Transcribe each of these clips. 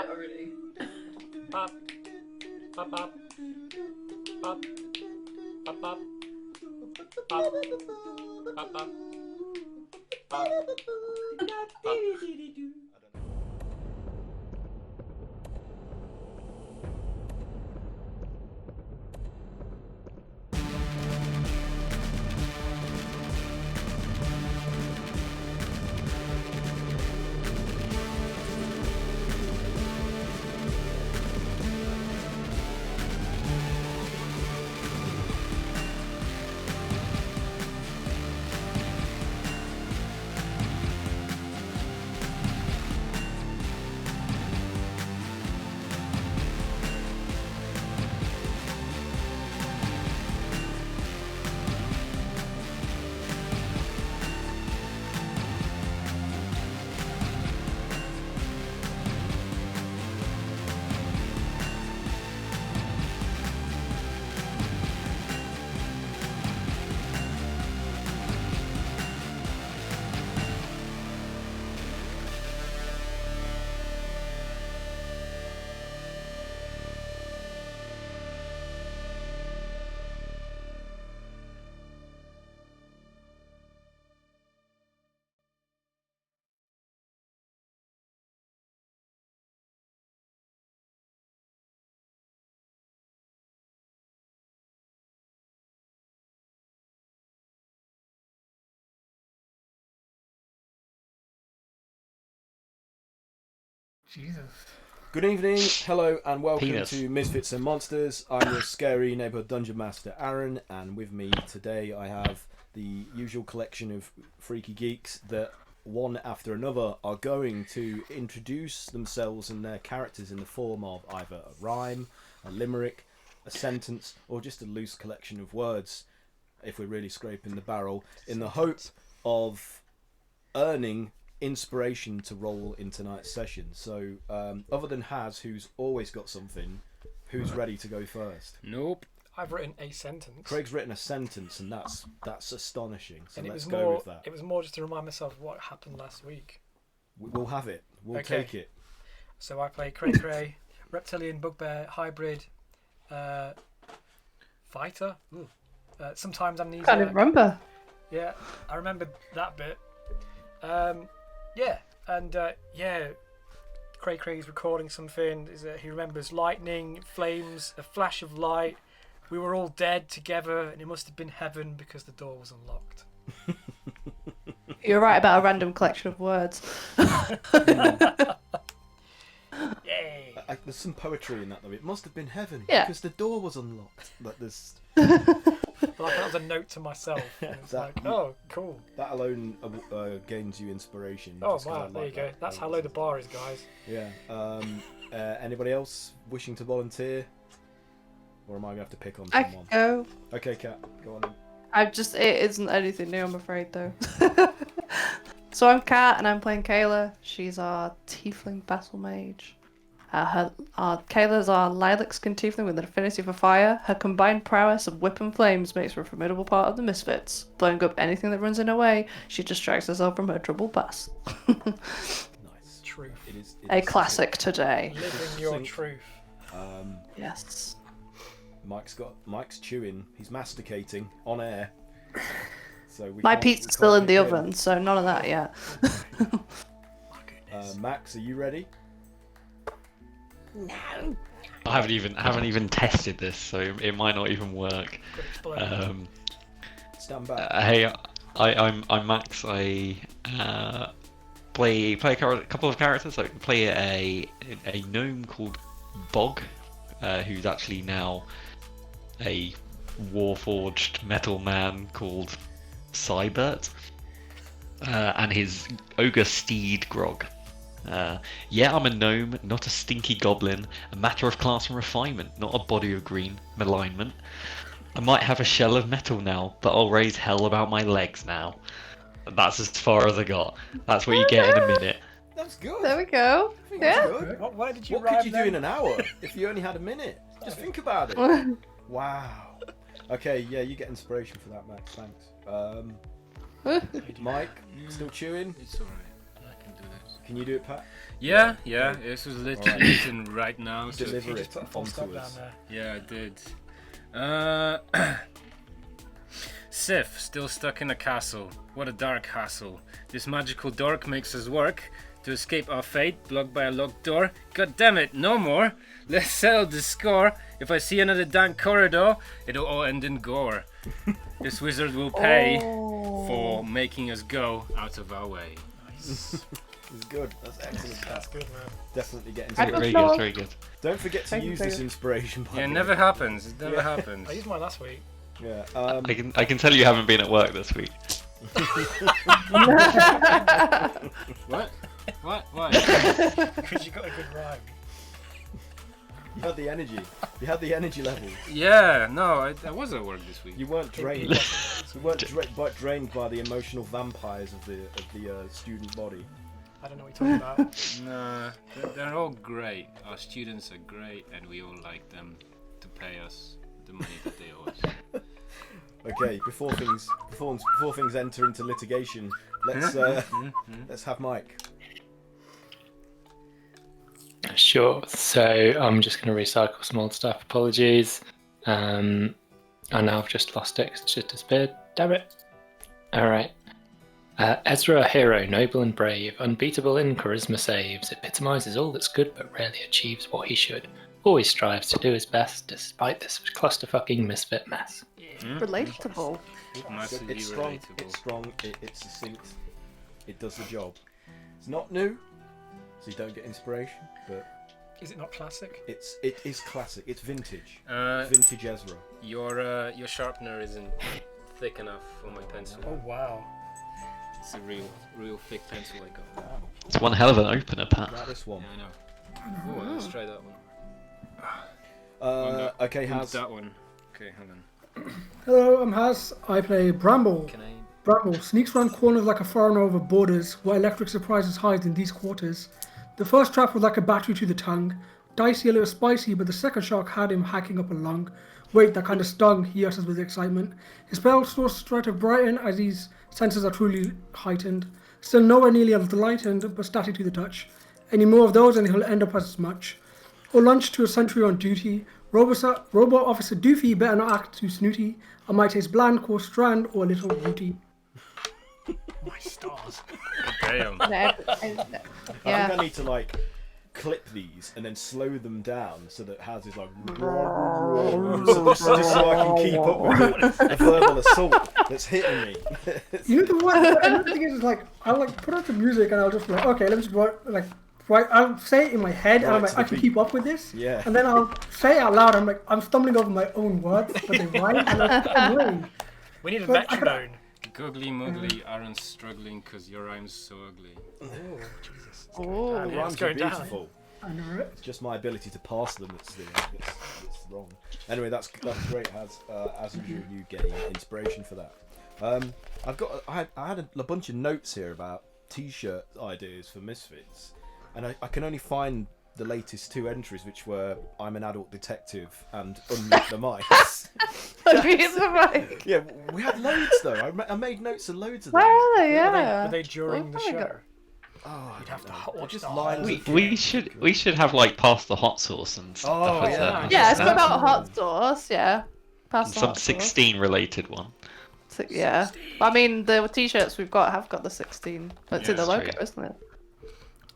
night already. Pop. Pop, pop. Pop. Pop, pop. Pop. Pop, pop. Pop. Pop. Jesus. Good evening, hello, and welcome Penis. to Misfits and Monsters. I'm your scary neighbourhood dungeon master, Aaron, and with me today I have the usual collection of freaky geeks that, one after another, are going to introduce themselves and their characters in the form of either a rhyme, a limerick, a sentence, or just a loose collection of words, if we're really scraping the barrel, in the hope of earning inspiration to roll in tonight's session. So other than Haz, who's always got something, who's ready to go first? Nope. I've written a sentence. Craig's written a sentence, and that's astonishing, so And let's go with that. It was more just to remind myself of what happened last week. We'll have it, we'll Okay. take it. So I play Cray, reptilian bugbear hybrid, fighter. Ooh. Sometimes amnesia. Can't even remember. Yeah, I remembered that bit. Cray's recording something. He remembers lightning, flames, a flash of light. We were all dead together, and it must have been heaven because the door was unlocked. You're right about a random collection of words. Yay! There's some poetry in that though. It must have been heaven Yeah. because the door was unlocked. But there's But that was a note to myself. And it's That- like, oh, cool. that alone gains you inspiration. Oh, just 'cause I wow, like there you go. that. That's how low the bar is, guys. Yeah. Anybody else wishing to volunteer? Or am I going to have to pick on I someone? can go. Okay, Kat, go on then. It isn't anything new, I'm afraid, though. So I'm Kat, and I'm playing Kayla. She's our tiefling battle mage. Kayla's our lilac-skinned tiefling with an affinity for fire. Her combined prowess of whip and flames makes her a formidable part of the Misfits. Blowing up anything that runs in her way, she distracts herself from her troubled past. Nice. Truth. It is A classic today. Living your Succinct. truth. Yes. Mike's chewing. He's masticating on air. So My we pizza's can't still in the hear him. oven, so none of that yet. My goodness. Max, are you ready? I haven't even tested this, so it might not even work. Could explain. Stand back. Hey, I'm Max. I play a couple of characters. I play a gnome called Bog, who's actually now a warforged metal man called Cybert, and his ogre steed Grog. Yeah, I'm a gnome, not a stinky goblin. A matter of class and refinement, not a body of green malignment. I might have a shell of metal now, but I'll raise hell about my legs now. That's as far as I got. That's what you get in a minute. That's good. There we go. I think that's Yeah. good. Why did you What could rhyme you do them? in an hour if you only had a minute? Just think about it. Wow. Okay, yeah, you get inspiration for that, Max. Thanks. Mike, still chewing? It's alright. I can do this. Can you do it, Pat? Yeah. This was literally written right now. So Deliver You it just put a full stop onto down us. there. yeah, I did. Sif, still stuck in a castle. What a dark hassle. This magical dork makes us work to escape our fate, blocked by a locked door. God damn it, no more. Let's settle the score. If I see another dank corridor, it'll all end in gore. This wizard will pay for making us go out of our way. Nice. It's good. That's excellent. That's good, man. Definitely getting I to don't Very know. good, very good. Don't forget to Thank use you. this inspiration. By Yeah, it the never way. happens. It never happens. I used mine last week. Yeah. I can tell you haven't been at work this week. What? Why? Because you got a good rhyme. You had the energy. You had the energy levels. Yeah, no, I was at work this week. You weren't drained. You weren't drained by the emotional vampires of the student body. I don't know what you're talking about. Nah, they're all great. Our students are great, and we all like them to pay us the money that they owe us. Okay, before things enter into litigation, let's have Mike. Sure. So I'm just going to recycle some old stuff. Apologies. I now I've just lost it 'cause it's just disappeared. Damn it. All right. Ezra, a hero, noble and brave, unbeatable in charisma saves, epitomizes all that's good but rarely achieves what he should. Always strives to do his best despite this clusterfucking misfit mess. Relatable. Massively It's strong. relatable. It's strong. It's succinct. It does the job. It's not new, so you don't get inspiration, but Is it not classic? it is classic. It's vintage. Uh, Vintage Ezra. your sharpener isn't thick enough for my pencil. Oh, wow. It's a real thick pencil I got. Wow. It's one hell of an opener, Pat. Not this one. Yeah, I know. Oh, let's try that one. Okay, Who's Haz. that one? Okay, hang on. Hello, I'm Haz. I play Bramble. Can I? Bramble sneaks around corners like a foreigner over borders, where electric surprises hide in these quarters. The first trap was like a battery to the tongue. Dicey, a little spicy, but the second shock had him hacking up a lung. Wait, that kind of stung, he utters with excitement. His spell source try to brighten as his senses are truly heightened. Still nowhere nearly as enlightened, but static to the touch. Any more of those and he'll end up as much. Or lunch to a sentry on duty. Robot Officer Doofy better not act too snooty. I might taste bland, coarse strand, or a little rooty. My stars. Damn. Yeah. I think I need to like clip these and then slow them down so that Haz is like just so I can keep up with the verbal assault that's hitting me. You know the one another thing is like I'll like put out the music and I'll just be like, okay, let me just write I'll say it in my head and I'm Right like, to I the can beat. keep up with this. Yeah. And then I'll say it out loud, I'm like, I'm stumbling over my own words, but they rhyme and it's annoying. We need a But I metronome. Googly Moogly aren't struggling because your rhyme's so ugly. Oh, Jesus. Ooh. Yeah, Rhymes it's are going down. beautiful. I know it. It's just my ability to pass them that's wrong. Anyway, that's great, Haz. As usual, you gain inspiration for that. I had a bunch of notes here about T-shirt ideas for Misfits, and I can only find the latest two entries, which were "I'm an adult detective" and "Unmute the mics." Yeah, we had loads though. I made notes of loads of them. Where are they? Yeah. Were they during the Oh my show? God. Oh, You'd have to I don't know. hot They're watch just the lines. whole of- We should have like pass the hot sauce and stuff Oh, like yeah. that. Yeah, it's Yeah. about hot sauce. Yeah. Pass the Some hot sauce. 16 related one. Yeah. I mean, the t-shirts we've got have got the 16. But it's in Yeah, the that's logo, true. isn't it?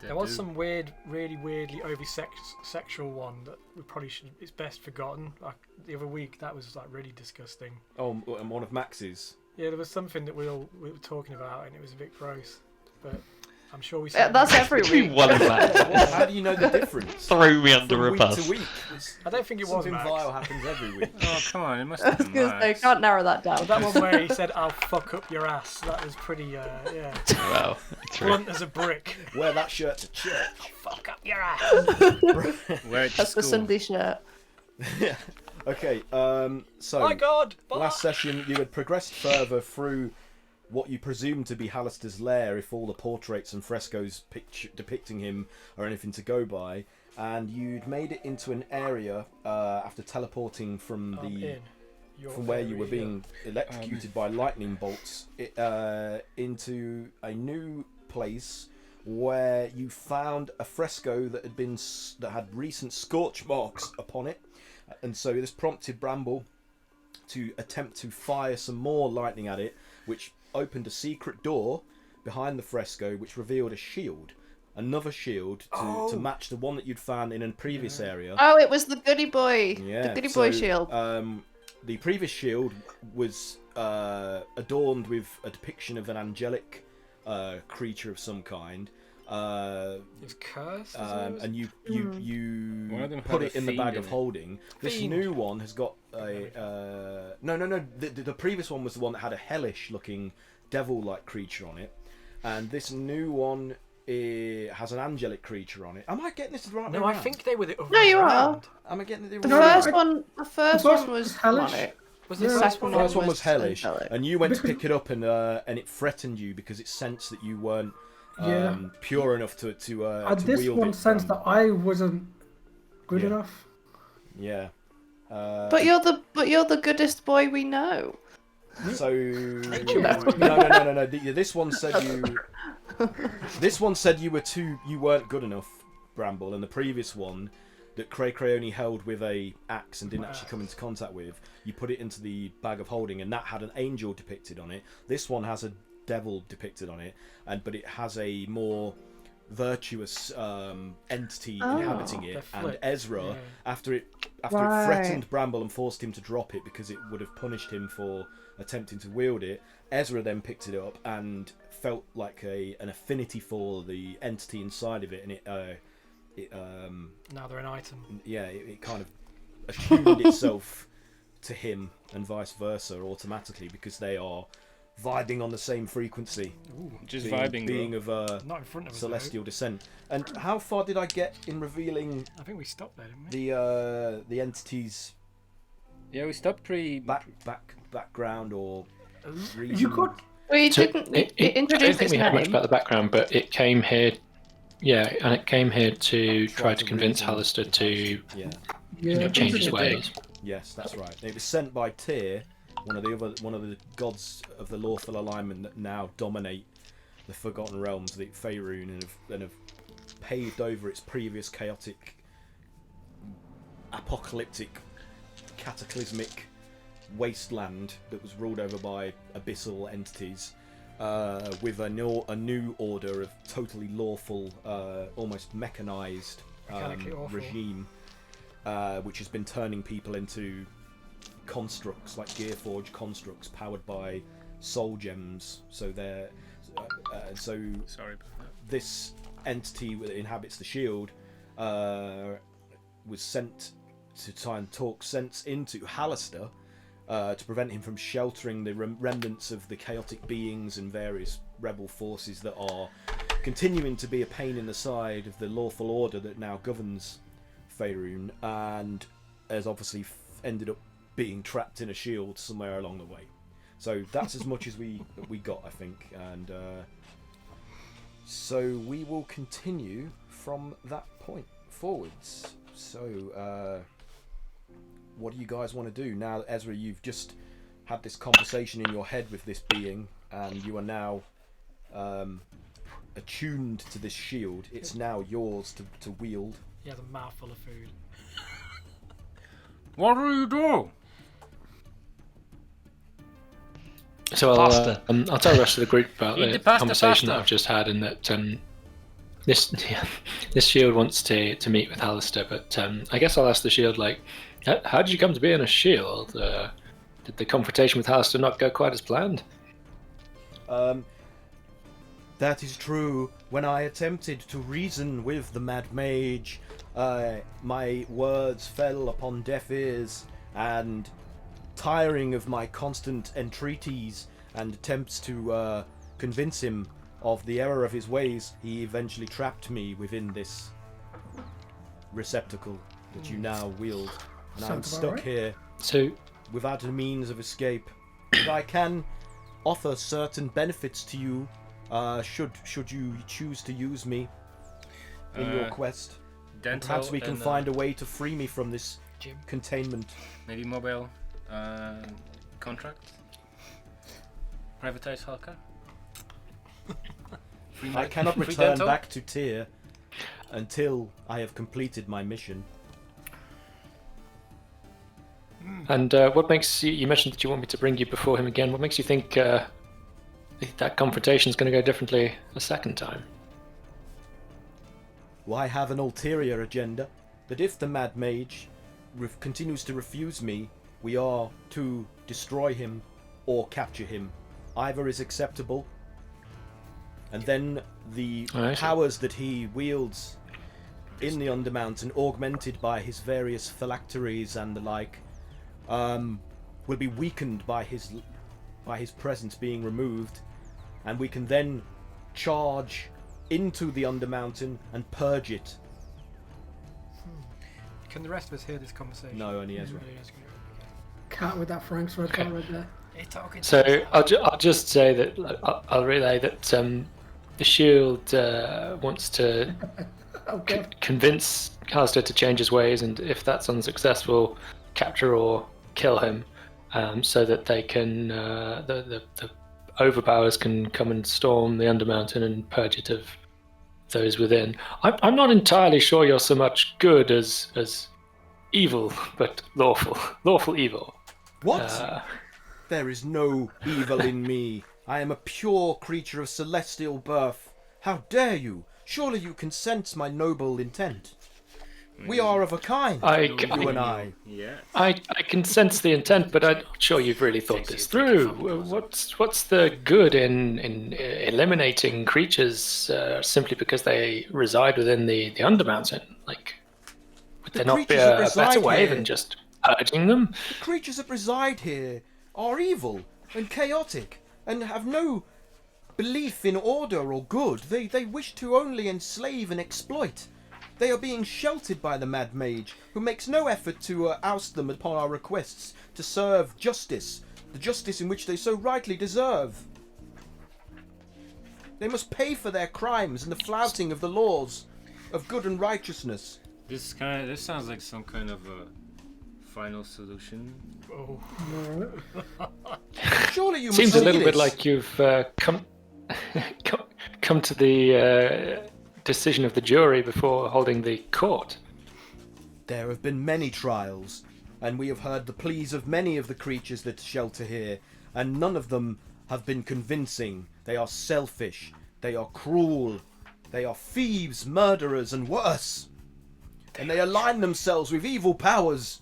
There was some really weirdly over-sexual one that we probably should. It's best forgotten. Like the other week, that was like really disgusting. Oh, and one of Max's. Yeah, there was something that we were talking about, and it was a bit gross. But I'm sure we. Yeah, said that's every Between week. one and that. How do you know the difference? Throw me under From a week bus. to week. I don't think it was Something Max. vile happens every week. Oh, come on, it must I have was been gonna say, Max. can't narrow that down. Well, that one where he said, "I'll fuck up your ass." That was pretty. Yeah. Wow, true. Blunt as a brick. Wear that shirt to church. Fuck up your ass. Wear it to That's the school. Sunday shirt. Yeah. Okay. So My God. last session you had progressed further through what you presume to be Hallister's lair, if all the portraits and frescoes depicting him are anything to go by, and you'd made it into an area after teleporting from from where you were being electrocuted by lightning bolts into a new place where you found a fresco that had recent scorch marks upon it, and so this prompted Bramble to attempt to fire some more lightning at it, which opened a secret door behind the fresco, which revealed a shield. Another shield to match the one that you'd found in a previous area. Oh, it was the Goody Boy. Yeah, The Goody Boy Shield. The previous shield was adorned with a depiction of an angelic creature of some kind. It was cursed. And you One of them put had it a in the fiend bag in of it. holding. This Fiend. new one has got a no. The previous one was the one that had a hellish-looking devil-like creature on it, and this new one has an angelic creature on it. Am I getting this the right way No, I around? think they were the other No, way you are. around. Am I getting it the The right first way? one. The first first one was hellish. demonic. Was The the Yeah, first second one? First one was hellish, angelic. and you went to Because- pick it up, and it threatened you because it sensed that you weren't Yeah. pure enough to And this wield one it. sensed that I wasn't good Yeah. enough. Yeah. But you're the goodest boy we know. So no. This one said you. This one said you weren't good enough, Bramble, and the previous one that Cray only held with a axe and didn't actually come into contact with, you put it into the bag of holding, and that had an angel depicted on it. This one has a devil depicted on it, but it has a more virtuous entity inhabiting it. They're And flipped, Ezra, yeah. after it Right. threatened Bramble and forced him to drop it because it would have punished him for attempting to wield it, Ezra then picked it up and felt like an affinity for the entity inside of it, and Now they're an item. it kind of attuned itself to him and vice versa automatically because they are vibing on the same frequency. Just being, vibing. being bro. of Not in front of us. celestial descent. And how far did I get in revealing Though. I think we stopped there, didn't we? the entity's Yeah, we stopped background or reason? You could. We So didn't. it, It I don't introduced think its we had much name. about the background, but it came here. Yeah, and it came here to try to convince reason Hallister to Yeah, change his basically. ways. Yes, that's right. It was sent by Tyr, one of the gods of the lawful alignment that now dominate the Forgotten Realms, the Faerun, and have paved over its previous chaotic, apocalyptic, cataclysmic wasteland that was ruled over by abyssal entities, with a new order of totally lawful, almost mechanized Mechanically awful. regime, which has been turning people into constructs like Gearforge constructs powered by soul gems. So they're Sorry about that. this entity that inhabits the shield was sent to try and talk sense into Hallister to prevent him from sheltering the remnants of the chaotic beings and various rebel forces that are continuing to be a pain in the side of the lawful order that now governs Faerun, and has obviously ended up being trapped in a shield somewhere along the way. So that's as much as we got, I think, and so we will continue from that point forwards. So what do you guys want to do now, Ezra? You've just had this conversation in your head with this being, and you are now attuned to this shield. It's now yours to wield. He has a mouthful of food. What do you do? So Pasta. I'll tell the rest of the group about Eat the the pasta, conversation that pasta. I've just had, and that this shield wants to meet with Hallister, but I guess I'll ask the shield, like, how did you come to be in a shield? Did the confrontation with Hallister not go quite as planned? That is true. When I attempted to reason with the Mad Mage, my words fell upon deaf ears, and tiring of my constant entreaties and attempts to convince him of the error of his ways, he eventually trapped me within this receptacle that you now wield. And I'm Sounds about stuck right. here So without a means of escape. But I can offer certain benefits to you, should you choose to use me in your quest. Dental Perhaps we can and, find a way to free me from this Jim. containment. maybe mobile contract. Privatized Halka. I cannot free return dental? back to Tyr until I have completed my mission. And what makes you mentioned that you want me to bring you before him again? What makes you think that confrontation is going to go differently a second time? Well, I have an ulterior agenda that if the Mad Mage continues to refuse me, we are to destroy him or capture him. Either is acceptable. And then the powers that he wields in the Undermountain, augmented by his various phylacteries and the like, will be weakened by his presence being removed, and we can then charge into the Undermountain and purge it. Can the rest of us hear this conversation? No, only Ezra. Cat with that Frank's red card right there. So I'll just say that I'll relay that the Shield wants to convince Halstead to change his ways, and if that's unsuccessful, capture or kill him, so that they can the overpowers can come and storm the Undermountain and purge it of those within. I'm not entirely sure you're so much good as evil, but lawful evil. What? There is no evil in me. I am a pure creature of celestial birth. How dare you? Surely you can sense my noble intent. We are of a kind, you and I. Yeah. I can sense the intent, but I'm not sure you've really thought this through. What's the good in eliminating creatures simply because they reside within the Undermountain? Like, would there not be a better way than just purging them? The creatures that reside here are evil and chaotic and have no belief in order or good. They wish to only enslave and exploit. They are being sheltered by the Mad Mage, who makes no effort to oust them upon our requests to serve justice, the justice in which they so rightly deserve. They must pay for their crimes and the flouting of the laws of good and righteousness. This sounds like some kind of a final solution. Oh. Surely you Seems must a little see bit this. like you've come to the decision of the jury before holding the court. There have been many trials, and we have heard the pleas of many of the creatures that shelter here, and none of them have been convincing. They are selfish, they are cruel, they are thieves, murderers, and worse. And they align themselves with evil powers.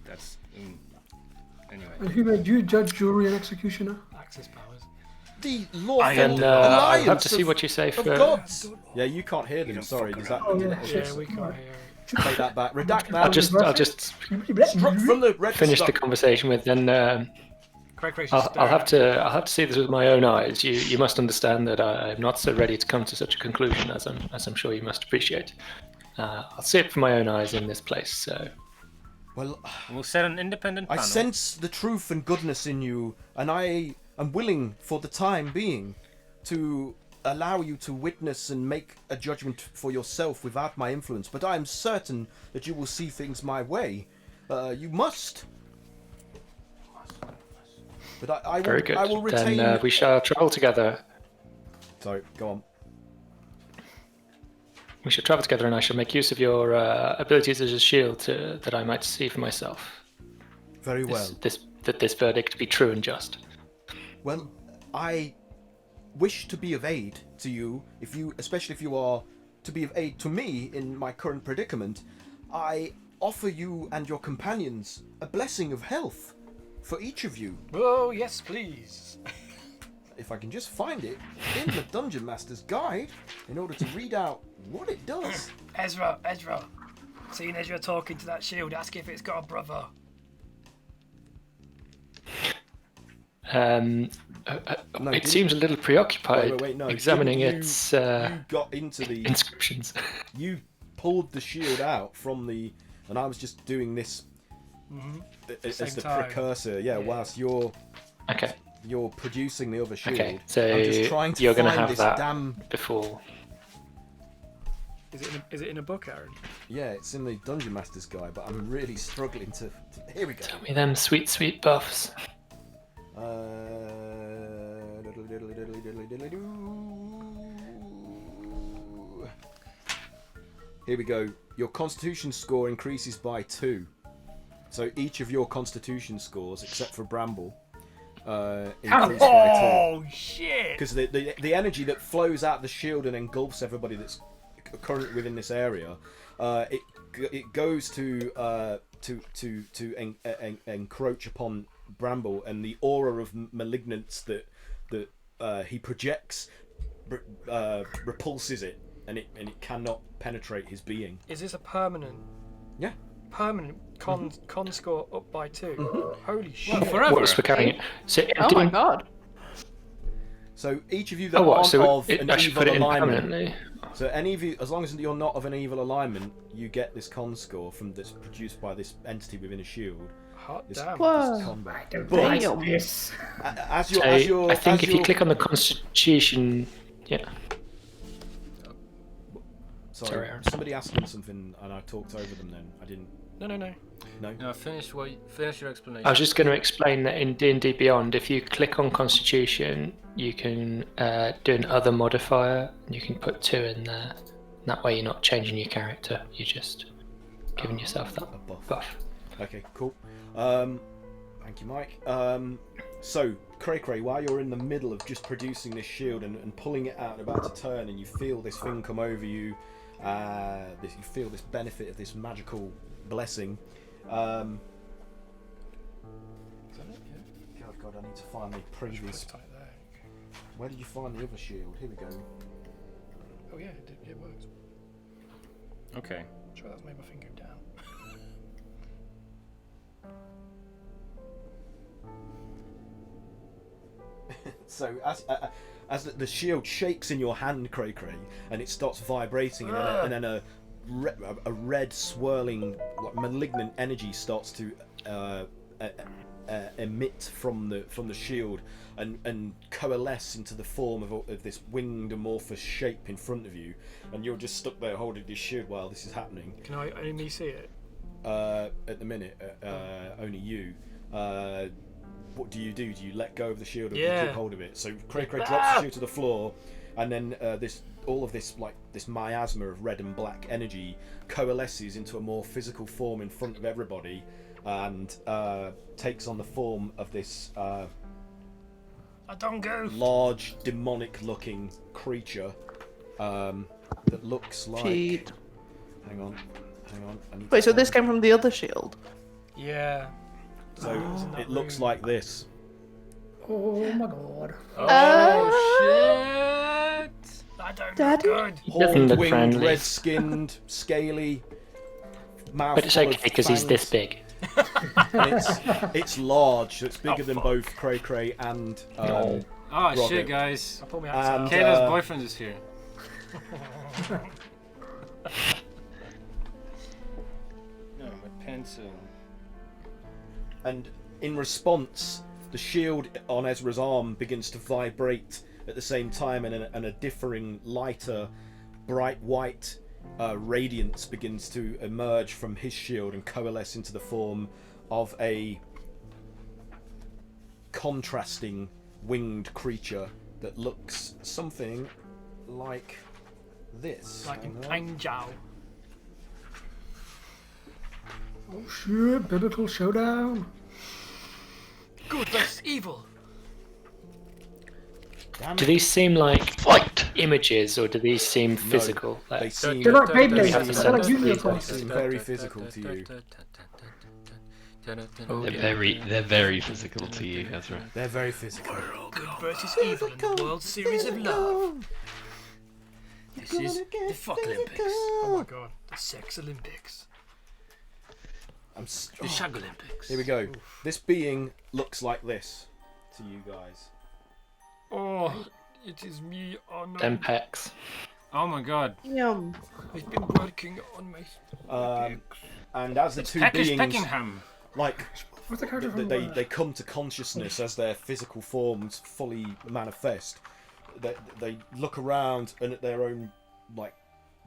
That's anyway. And who made you judge, jury, and executioner? Access powers. The lawful I'll alliance have to see what you say of for. gods. Yeah, you can't hear them. Sorry, does that? Oh, yeah. Yeah, we can't hear it. Take that back. Redact that. I'll just Struck from the red finish the stuff. conversation with. Then I'll have to see this with my own eyes. You must understand that I'm not so ready to come to such a conclusion as I'm sure you must appreciate. I'll see it for my own eyes in this place. So. Well, We'll set an independent I panel. sense the truth and goodness in you, and I am willing, for the time being, to allow you to witness and make a judgment for yourself without my influence. But I am certain that you will see things my way. You must. But I will. Very good. I will retain. Then we shall travel together. Sorry, go on. We shall travel together, and I shall make use of your abilities as a shield that I might see for myself. Very well. This verdict be true and just. Well, I wish to be of aid to you, especially if you are to be of aid to me in my current predicament. I offer you and your companions a blessing of health for each of you. Oh, yes, please. If I can just find it in the Dungeon Master's Guide in order to read out what it does. Ezra. Seeing Ezra talking to that shield, ask if it's got a brother. No, It seems a little preoccupied Wait, no. examining Didn't its you got into the inscriptions. You pulled the shield out from the, and I was just doing this as Same the time. precursor. Yeah, whilst you're producing the other shield. Okay, so I'm just trying to you're going to find have this that damn. before. Is it in a book, Aaron? Yeah, it's in the Dungeon Master's Guide, but I'm really struggling to. Here we go. Tell me them sweet buffs. Here we go. Your Constitution score increases by 2. So each of your Constitution scores, except for Bramble, increase by 2. Oh shit! Because the energy that flows out the shield and engulfs everybody that's currently within this area, it goes to encroach upon Bramble, and the aura of malignance that he projects repulses it, and it cannot penetrate his being. Is this a permanent? Yeah. Permanent con score up by 2. Holy shit! Well, forever. What's for carrying it? So Oh my god. So each of you that Oh, what? aren't So of an I should evil put it in alignment. permanently. So any of you, as long as you're not of an evil alignment, you get this con score that's produced by this entity within a shield. Hot This, damn. Whoa. this combat. Don't But like Damn. this. as you're, So as you're, I think as if you you're- click on the Constitution, yeah. Sorry, Sorry, Aaron. somebody asking something and I talked over them. Then I didn't. No. No. No, finish your explanation. I was just going to explain that in D&D Beyond, if you click on Constitution, you can do an other modifier, and you can put 2 in there. That way you're not changing your character, you're just giving yourself that A buff. buff. Okay, cool. Thank you, Mike. So, Cray, while you're in the middle of just producing this shield and pulling it out and about to turn, and you feel this thing come over you, you feel this benefit of this magical blessing. Is that it? Yeah. God, I need to find the previous. Where did you find the other shield? Here we go. Oh yeah, it works. Okay. Sure, that's made my finger down. So as the shield shakes in your hand, Cray, and it starts vibrating, and then a red swirling, like, malignant energy starts to emit from the shield and coalesce into the form of this winged amorphous shape in front of you, and you're just stuck there holding this shield while this is happening. Can I only see it? At the minute, only you. What do you do? Do you let go of the shield, or do you keep hold of it? So Cray drops the shield to the floor, and then all of this miasma of red and black energy coalesces into a more physical form in front of everybody, and takes on the form of this I don't go. large, demonic-looking creature that looks like. Cheat. Hang on. I need Wait, to so this find- came from the other shield? Yeah. So it was in that it looks room. like this. Oh my god. Oh shit! I don't Daddy? know. Good. He doesn't look Winged, friendly. red-skinned, scaly, mouth. But it's okay because he's this big. And it's large, so it's bigger Oh, than fuck. both Cray and Oh Rocket. shit, guys. I pull my And, axe out. Kayla's boyfriend is here. No, my pencil. And in response, the shield on Ezra's arm begins to vibrate at the same time, and a differing, lighter, bright white radiance begins to emerge from his shield and coalesce into the form of a contrasting winged creature that looks something like this. Like in Hang on. Angjao. Oh shit, biblical showdown. Good versus evil. Damn Do it. these seem like Fight! images, or do these seem physical? They Like, seem, They're like We Beyblades, have to they're like send Yu-Gi-Oh these cards. seem very physical to you. Oh, They're very physical to you, Ezra. They're very physical. Good versus evil in the World Series of Love. This is the fuck Olympics. Oh my god, the sex Olympics. The Shag Olympics. Here we go. This being looks like this to you guys. Oh, it is me, Arnold. them pecs. Oh my god. Yum. I've been working on my pecs. And as the two Peckish beings, Peckingham. like, What's the character from they come to consciousness as their physical forms fully manifest. They look around and at their own, like,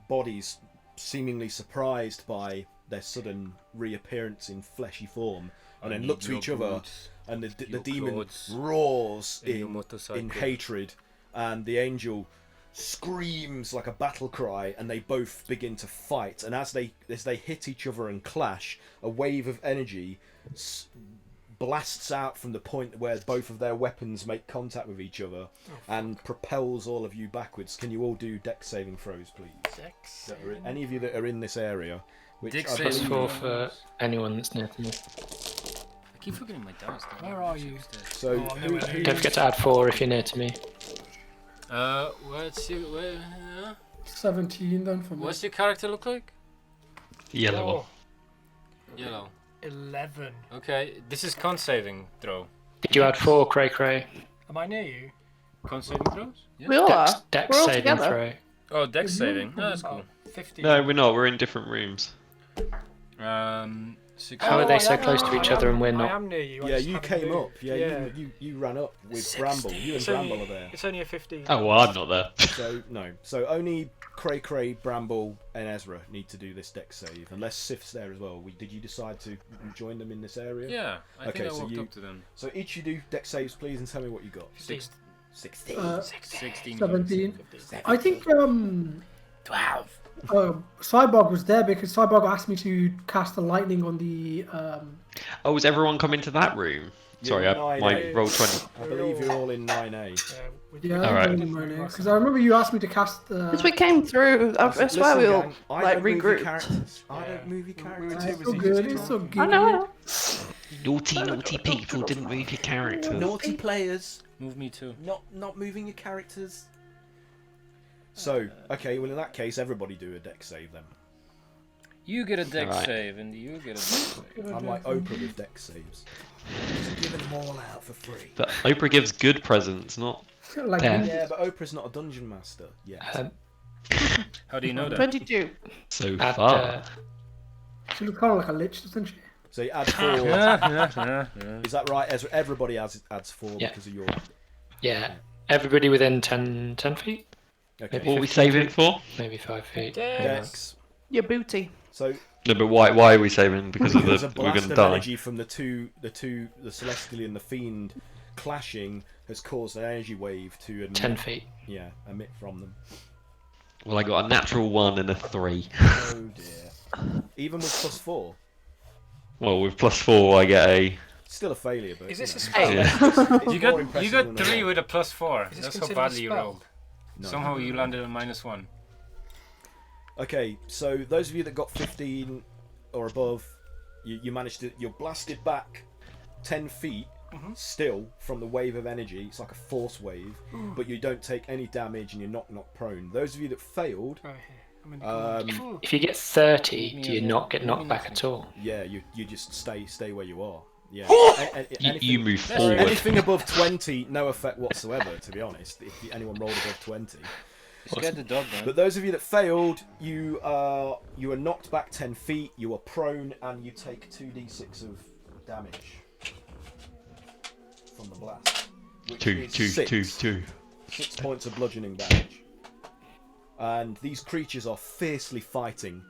bodies, seemingly surprised by their sudden reappearance in fleshy form, and then look to each other, and the your demon clothes, roars and your in motorcycle. hatred, and the angel screams like a battle cry, and they both begin to fight. And as they hit each other and clash, a wave of energy blasts out from the point where both of their weapons make contact with each other and propels all of you backwards. Can you all do dex saving throws, please? Dex. Any of you that are in this area. Which Dex I saving believe- +4 for anyone that's near to me. I keep forgetting my dice. though. Where are you? So Oh, I'm nowhere near Don't forget to add 4 if you're near to me. $17 then for me. What's your character look like? Yellow one. Yellow. 11. Okay, this is con saving throw. Did you add 4, Cray Cray? Am I near you? Con saving throws? Yeah. We all are. Dex We're all saving together. throw. Oh, dex saving. Oh, that's cool. 15. No, we're not. We're in different rooms. 16. How are they so I am- close to each I other am- and we're I not? am near you. I Yeah, just you haven't came moved. up. Yeah, you ran up with Bramble. You and It's Bramble only, are there. it's only a 15. Oh well, I'm not there. So no. So only Cray, Bramble, and Ezra need to do this dex save, unless Sif's there as well. Did you decide to join them in this area? Yeah, I Okay, think I so walked you- up to them. So each you do dex saves, please, and tell me what you got. 16. 16. 17. 15. I think 12. Cyborg was there because Cyborg asked me to cast the lightning on the. Oh, was everyone coming to that room? Sorry, Yeah, my 9A. roll 20. I believe you're all in 9A. Yeah, Alright. because I remember you asked me to cast the. Because we came through, I swear we all Gang, I like don't move your regrouped. characters. I Yeah. don't move your We were characters. too It's so busy good. just It's so good. I know. Naughty people didn't move your characters. Naughty players, Move me too. not moving your characters. So, okay, well in that case, everybody do a dex save then. You get a dex Alright. save, and you get a dex save. I'm like Oprah with dex saves. Just giving them all out for free. But Oprah gives good presents, not Like Yeah. Yeah, but Oprah's not a dungeon master yet. Um, How do you know that? 22. so add, far. she looks kind of like a lich, doesn't she? So you add 4. Yeah. Is that right? Ezra? Everybody adds 4 Yeah. because of your. yeah, everybody within 10 Okay. Maybe What are we 15 saving feet, for? maybe 5 feet. Dex. Your booty. So No, but why are we saving? Because of there's the a we're blast gonna of die. energy from the celestial and the fiend clashing has caused an energy wave to emit, 10 feet. emit from them. Well, I got a natural 1 and a 3. Oh dear. Even with +4, Well, with +4, I get a. still a failure. But Is this a you spell? know, Yeah. it's You more got impressive than a 3 one. with a +4. Is this That's how considered a badly you spell? rolled. No. Somehow you landed on -1. Okay, so those of you that got 15 or above, you managed to. You're blasted back 10 feet. Still from the wave of energy. It's like a force wave, but you don't take any damage and you're not prone. Those of you that failed, Right here. I'm in the corner. If you get 30, do you not get knocked back at all? yeah, you just stay where you are. Yeah. You move forward. Anything above 20, no effect whatsoever. To be honest, if anyone rolled above 20. Scared the dog, man. But those of you that failed, you are knocked back 10 feet. You are prone, and you take 2d6 of damage from the blast. Which Two. is 6 points of bludgeoning damage. And these creatures are fiercely fighting,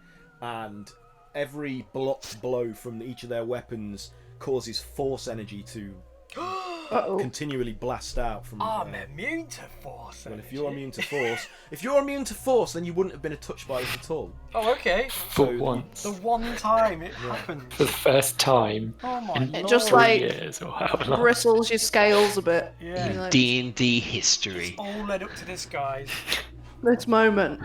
and every blocked blow from each of their weapons causes force energy to Uh-oh. continually blast out from. I'm immune to force. Well, if you're immune to force, then you wouldn't have been touched by it at all. Oh, okay. For So- once. The one time it happened. For the first time Oh my in lord. just 3 like years or however long. bristles your scales a bit. Yeah. You're like, D&D history. All led up to this, guys. this moment.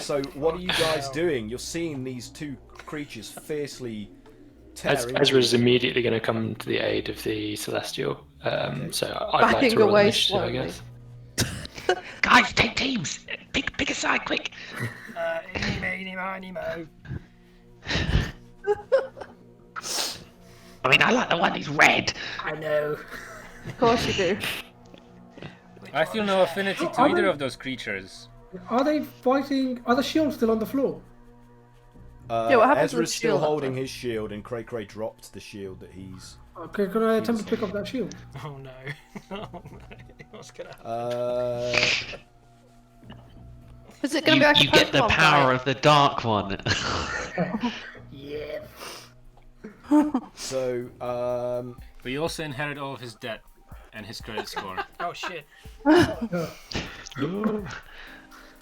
So what are you guys doing? You're seeing these two creatures fiercely tearing. Ezra's immediately going to come to the aid of the Celestial. So I'd like Backing to roll away initiative, I slowly. guess. Guys, take teams. Pick a side, quick. Eeny, meeny, miny, mo. I mean, I like the one who's red. I know. Of course you do. I feel no affinity to either of those creatures. Are they fighting? Are the shields still on the floor? Yeah, what happens with Ezra's still shield after? holding his shield, and Cray dropped the shield that he's. Okay, can I attempt to pick up that shield? Oh no. Oh no. What's gonna happen? Is it going to be like You a get the Pokemon power fight? of the dark one. Yeah. So, But you also inherit all of his debt and his credit score. Oh shit.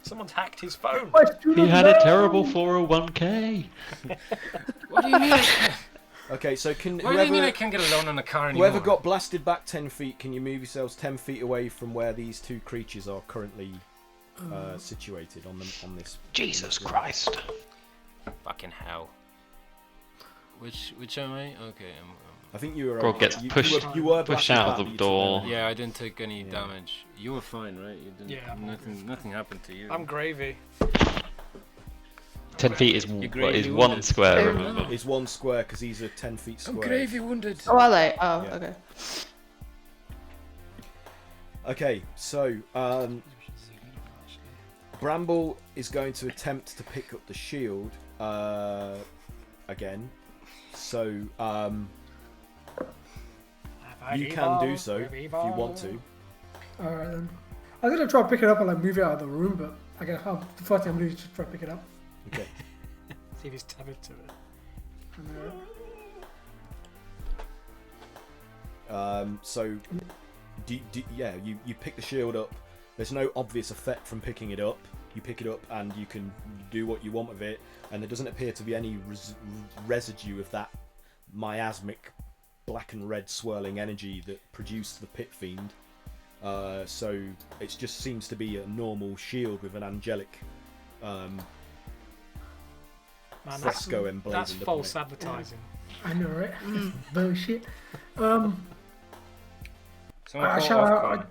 Someone's hacked his phone. My student He had a loan! terrible 401k. What do you mean? Okay, so can What do you mean I whoever can't get a loan on a car anymore? whoever got blasted back 10 feet, can you move yourselves 10 feet away from where these two creatures are currently situated on this? Jesus Christ. Fucking hell. Which am I? Okay, I think you were. Grog gets you, pushed- You were pushed blasted out of back, the but you took door. damage. yeah, I didn't take any Yeah. damage. You were fine, right? You didn't. Yeah, I'm Nothing happened to you. I'm gravy. 10 feet is gravely one wounded. square, Oh, remember? It's one square because these are 10 feet I'm square. gravely wounded. Oh, are they? Oh, Yeah. okay. Okay, so Bramble is going to attempt to pick up the shield again. So you can do so if you want to. Alright then. I was gonna try to pick it up and like move it out of the room, but I guess the first thing I'm gonna do is just try to pick it up. Okay. See if he's tethered to it. So you pick the shield up. There's no obvious effect from picking it up. You pick it up and you can do what you want with it, and there doesn't appear to be any residue of that miasmic black and red swirling energy that produced the pit fiend. So it just seems to be a normal shield with an angelic Man, fresco that's emblazoned upon false it. advertising. I know, right? Bullshit. Someone I call shall. Ofcom.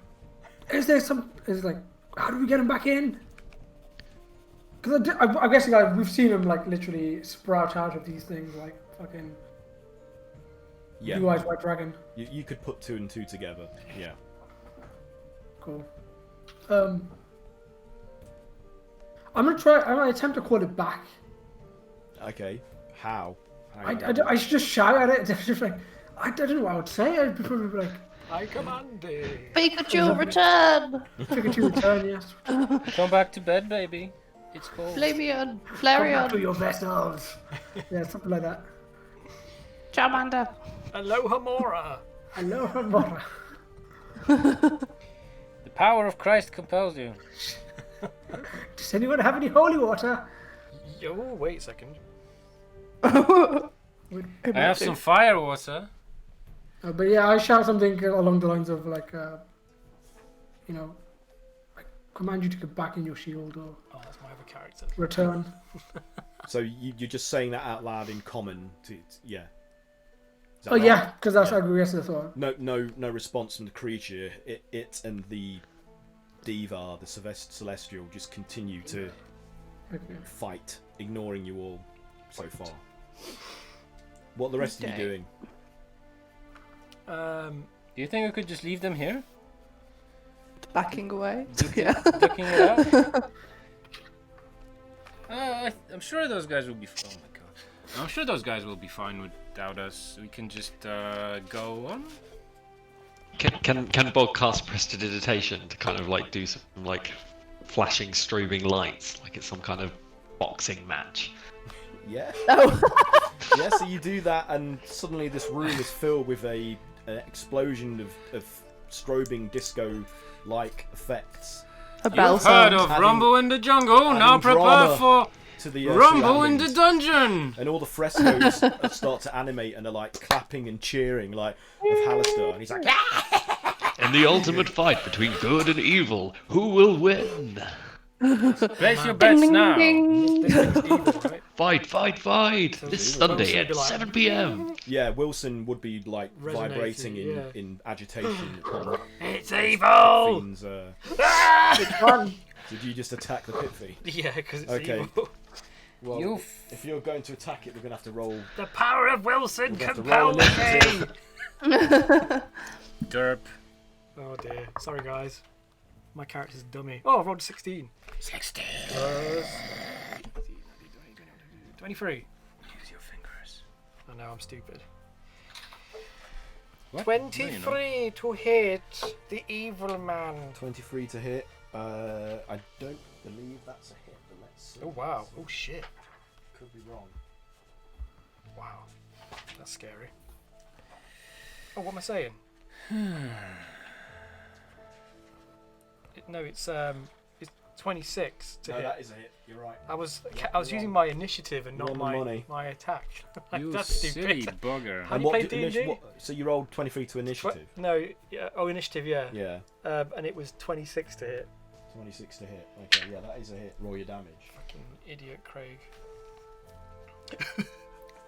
Is there some? Is like, how do we get him back in? Because I'm guessing like we've seen him like literally sprout out of these things like fucking Yeah, blue eyes white dragon. you could put two and two together. Yeah. Cool. I'm gonna attempt to call it back. Okay. How? I should just shout at it. It's just like I don't know what I would say. I'd probably be like I command it. Pikachu, return! Pikachu return, yes. Come back to bed, baby. It's cold. Flareon, Come back to Flareon, your vessels. Yeah, something like that. Charmander. Aloha Mora. Hello, Ramona. The power of Christ compels you. Does anyone have any holy water? Yo, wait a second. I have some fire water. But yeah, I shout something along the lines of like, you know, like command you to get back in your shield or Oh, that's my other character. return. So you're just saying that out loud in common? Yeah. Is that Oh right? yeah, because that's Yeah. I guess that's all. No response from the creature. It and the Diva, the Celestial, just continue to Okay. fight, ignoring you all so far. What are the rest of you Okay. doing? Do you think we could just leave them here? Backing away. Yeah. Ducking it out? I'm sure those guys will be. Oh my god! I'm sure those guys will be fine without us. We can just go on. Can Bog cast prestidigitation to kind of like do some like flashing strobing lights, like it's some kind of boxing match? Yeah. Oh. Yeah. So you do that, and suddenly this room is filled with an explosion of strobing disco-like effects. A bell You've heard sound. of Adding- Rumble in the Jungle. Now adding prepare drama for To the Rumble in the surroundings. Dungeon. And all the frescoes start to animate and are like clapping and cheering, like of Hallister, and he's like, In the ultimate fight between good and evil, who will win? Place your bets now. This thing's evil, right? Fight! This Sunday at be like- 7 p.m. Yeah, Wilson would be like Resonating, vibrating yeah. in agitation. upon It's evil. Fiend's, Which one? did you just attack the pit fiend? Yeah, because it's Okay. evil. Well, You if you're going to attack it, we're going to have to roll. The power of Wilson We'll have to roll compels me. initiative. Derp. Oh dear. Sorry, guys. My character's a dummy. Oh, I rolled a 16. 16. 23. Use your fingers. I know, I'm stupid. What? 23 to hit the evil man. 23 to hit. I don't believe that's a hit, but let's see. Oh wow. Oh shit. Could be wrong. Wow. That's scary. Oh, what am I saying? it's 26 to No, hit. that is a hit. You're right. I was You're using on- my initiative and you're not on the money. my attack. Like, You that's silly stupid. bugger. How And do you what play do- D&D? so you rolled 23 to initiative. No, initiative, yeah. Yeah. And it was 26 to hit. 26 to hit. Okay, yeah, that is a hit. Roll your damage. Fucking idiot, Craig.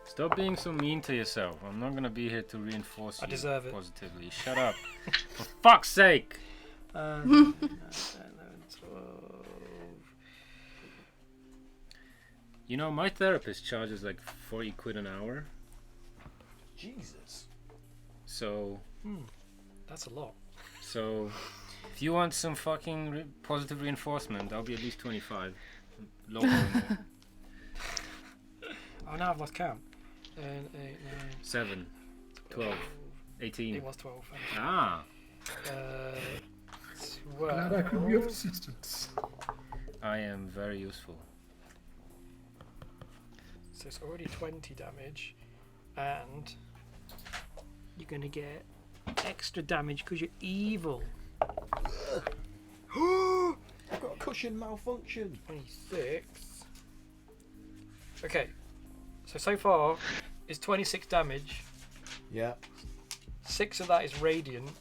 Stop being so mean to yourself. I'm not gonna be here to reinforce I you deserve it. positively. Shut up. For fuck's sake! 11, 12. You know, my therapist charges like 40 quid an hour. Jesus. So, That's a lot. if you want some fucking positive reinforcement, I'll be at least 25. Lower than that. Oh, now I've lost count. 8, 9, 7, 12, 18. It was 12. Ah, Glad I could be of 12. assistance. I am very useful. So it's already 20 damage, and you're gonna get extra damage because you're evil. I've got a cushion malfunction. 26. Okay, so far is 26 damage. Yeah. 6 of that is radiant.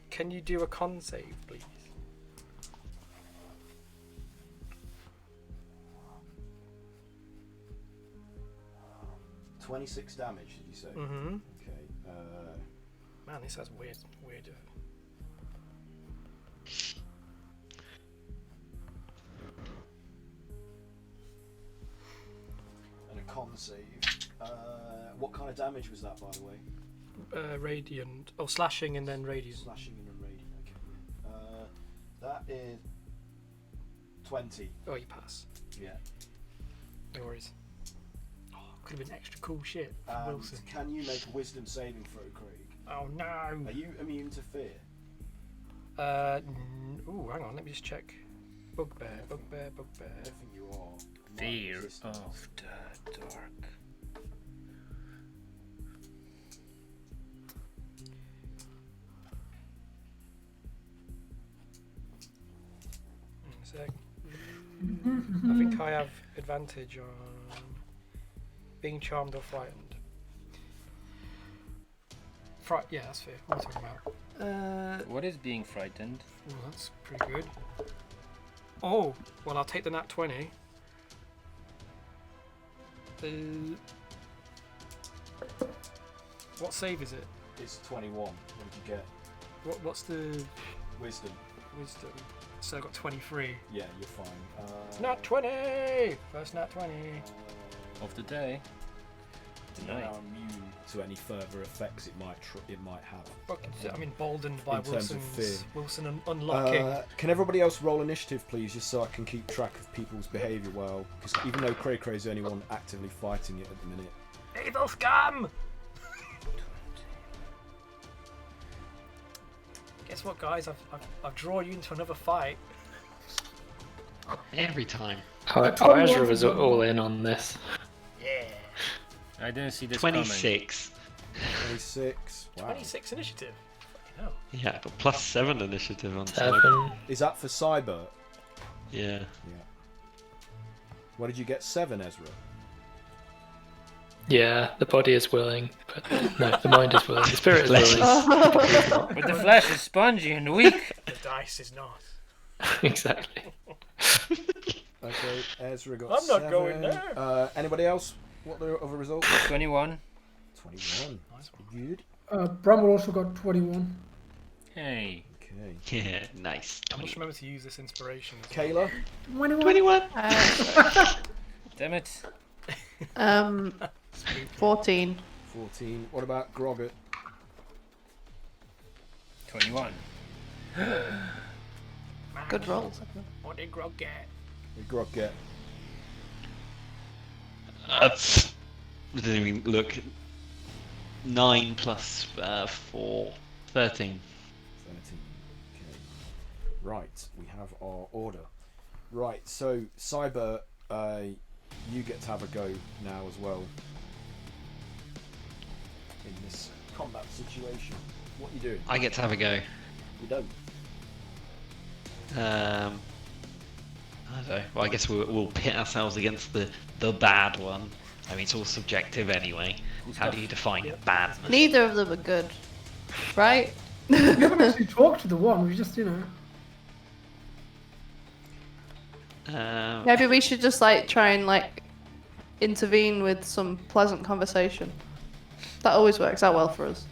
Can you do a con save, please? 26 damage, did you say? Mm-hmm. Okay. Man, this has weird. And a con save. What kind of damage was that, by the way? Radiant. Oh, slashing and then radiant. Slashing and radiant. Okay. That is 20. Oh, you pass. Yeah. No worries. Oh, could have been extra cool shit for And Wilson. can you make a wisdom saving throw, Craig? Oh no. Are you immune to fear? Ooh, hang on. Let me just check. Bugbear. I think you are. Fear Resistance. of the dark. One sec. I think I have advantage on being charmed or frightened. Yeah, that's fair. What are we talking about? What is being frightened? Oh, that's pretty good. Oh, well, I'll take the nat 20. What save is it? It's 21. What did you get? What's the Wisdom. wisdom? So I got 23. Yeah, you're fine. Nat 20! First nat 20. Of the day. You're Tonight. now immune to any further effects it might have. Fuck, I'm emboldened by In terms of Wilson unlocking. Can everybody else roll initiative, please, just so I can keep track of people's behaviour well? Because even though Cray Cray's the only one actively fighting it at the minute. Evil scum! Guess what, guys? I've drawn you into another fight. Every time. Ezra was all in on this. Yeah. I didn't see this coming. 26. 26. Wow. 26 initiative. Fucking hell. Yeah, but plus 7 initiative on side. 7. Is that for Cyber? Yeah. Yeah. What did you get? 7, Ezra? Yeah, the body is willing, but no, the mind is willing. The spirit is willing. The body is not. But the flesh is spongy and weak. The dice is not. Exactly. Okay, Ezra got I'm not 7. going there. Anybody else? What are the other results? 21. 21. Nice Good. Bramble also got 21. Hey. Okay. Yeah, nice. I must remember to use this inspiration. Kayla? 21. Damn it. 14. 14. What about Grogget? 21. Good rolls. What did Grog get? What did Grog get? Didn't even look. 9 plus 4. 13. 13. Okay. Right, we have our order. Right, so Cyber, you get to have a go now as well. In this combat situation. What are you doing? I get to have a go. You don't. I don't know. Well, I guess we'll pit ourselves against the bad one. I mean, it's all subjective anyway. How do you define badness? Neither of them are good, right? We haven't actually talked to the one. We just, Maybe we should just like try and like intervene with some pleasant conversation. That always works out well for us.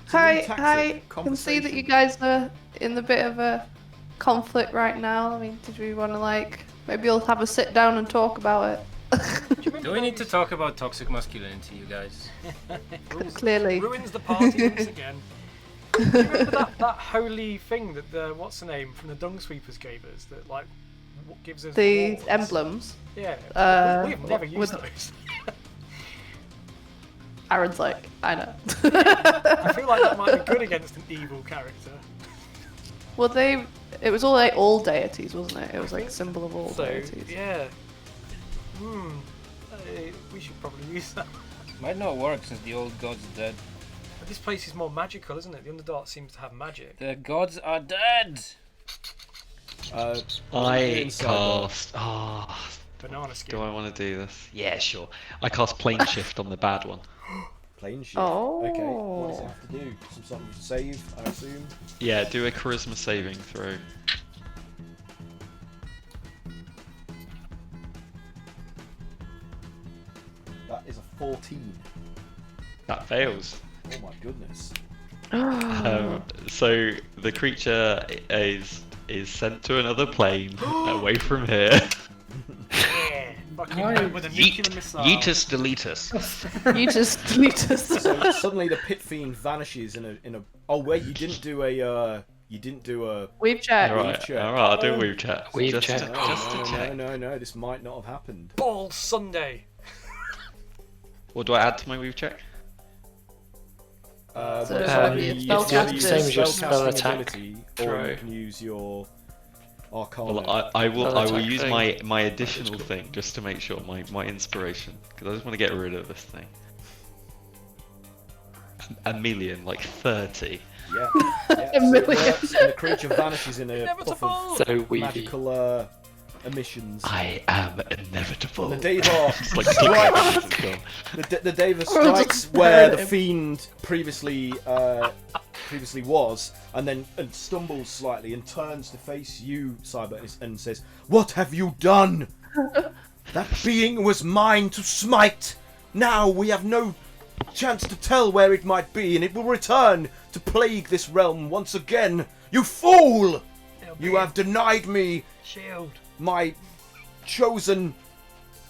Hi, I can see that you guys are in a bit of a conflict right now. I mean, did we want to like maybe we'll have a sit down and talk about it? Do we need to talk about toxic masculinity, you guys? Clearly. Ruins the party once again. Do you remember that holy thing that the what's the name from the Dung Sweepers gave us that like gives us The walls? emblems. Yeah. We've never used those. Aaron's like, I know. I feel like that might be good against an evil character. Well, it was all like all deities, wasn't it? It was like a symbol of all So deities. yeah. We should probably use that. Might not work since the old god's dead. But this place is more magical, isn't it? The Underdark seems to have magic. The gods are dead! I cast. Banana skin. Do I want to do this? Yeah, sure. I cast plane shift on the bad one. Plane shift. Oh. Okay. What does it have to do? Some sort of save, I assume. Yeah, do a charisma saving throw. That is a 14. That fails. Oh my goodness. So the creature is sent to another plane away from here. Yeah. Fucking with a nuclear missile. Yeetus deletus. You just delete us. So suddenly the pit fiend vanishes in a. Oh wait, you didn't do a. We've checked. Alright, check. I'll do a weave check. Weave Just check. to- just to check. No. This might not have happened. Ball Sunday. What do I add to my weave check? So what is it'll it? be a You spell can cast. use Same as your spellcasting spell attack. ability, or True. you can use your Arcana. Well, I will attack use thing. my additional thing just to make sure my inspiration, because I just want to get rid of this thing. A million, like 30. Yeah. A So it million. works, and the creature vanishes in a puff Inevitable. of So weedy. magical emissions. I am inevitable. The Deva It's like strikes. The Deva We're all strikes just where the staring at him. fiend previously was, and then stumbles slightly and turns to face you, Cyber, and says, "What have you done? That being was mine to smite. Now we have no chance to tell where it might be, and it will return to plague this realm once again. You fool! It'll You be have denied me shield. my chosen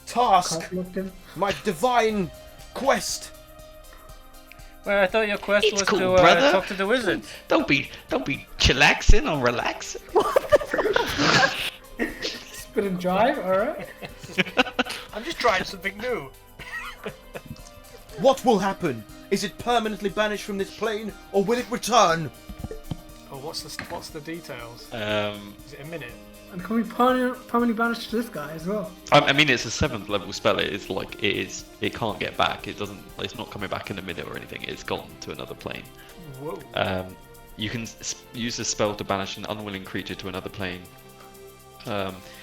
task, Can't look in. my divine quest." Well, I thought your quest It's was cool, to brother. talk to the wizard. Don't be chillaxing or relaxing. Spit and jive, alright. I'm just trying something new. What will happen? Is it permanently banished from this plane, or will it return? Oh, what's the details? Is it a minute? And can we permanently banish this guy as well? I mean, it's a 7th level spell. It can't get back. It's not coming back in a minute or anything. It's gone to another plane. Whoa. You can use this spell to banish an unwilling creature to another plane.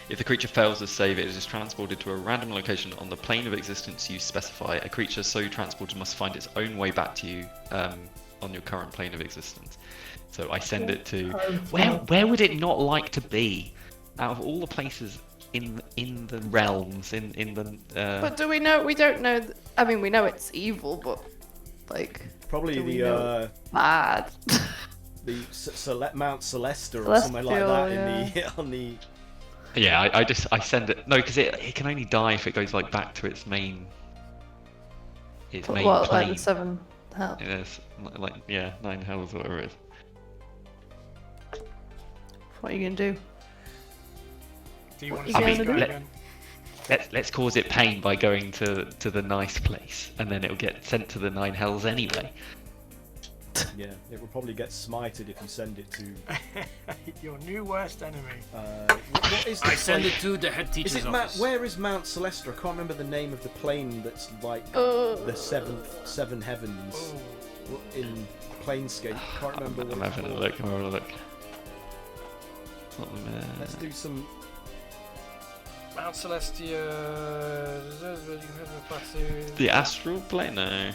If the creature fails to save, it is transported to a random location on the plane of existence you specify. A creature so transported must find its own way back to you on your current plane of existence. So I send it to where would it not like to be? Out of all the places in the realms, in the. But do we know? We don't know. I mean, we know it's evil, but like Probably Do we the know? Bad. Mount Celesta or something like that Celestial, on the. Yeah, I send it. No, because it can only die if it goes like back to its main. Its main What, like plane. the 7 hell? Yes, like 9 hells or whatever it is. What are you gonna do? Do you want you to gonna see do? it again? Let's cause it pain by going to the nice place, and then it'll get sent to the 9 hells anyway. Yeah, it will probably get smited if you send it to. Your new worst enemy. What is I this send plane? it to the head Is teacher's it office. where is Mount Celesta? I can't remember the name of the plane that's like the seven heavens Oh. in planescape. Can't remember what I'm it's having a called. look. I'm having a look. It's not the Let's do some. Mount Celestia. The astral plane. No.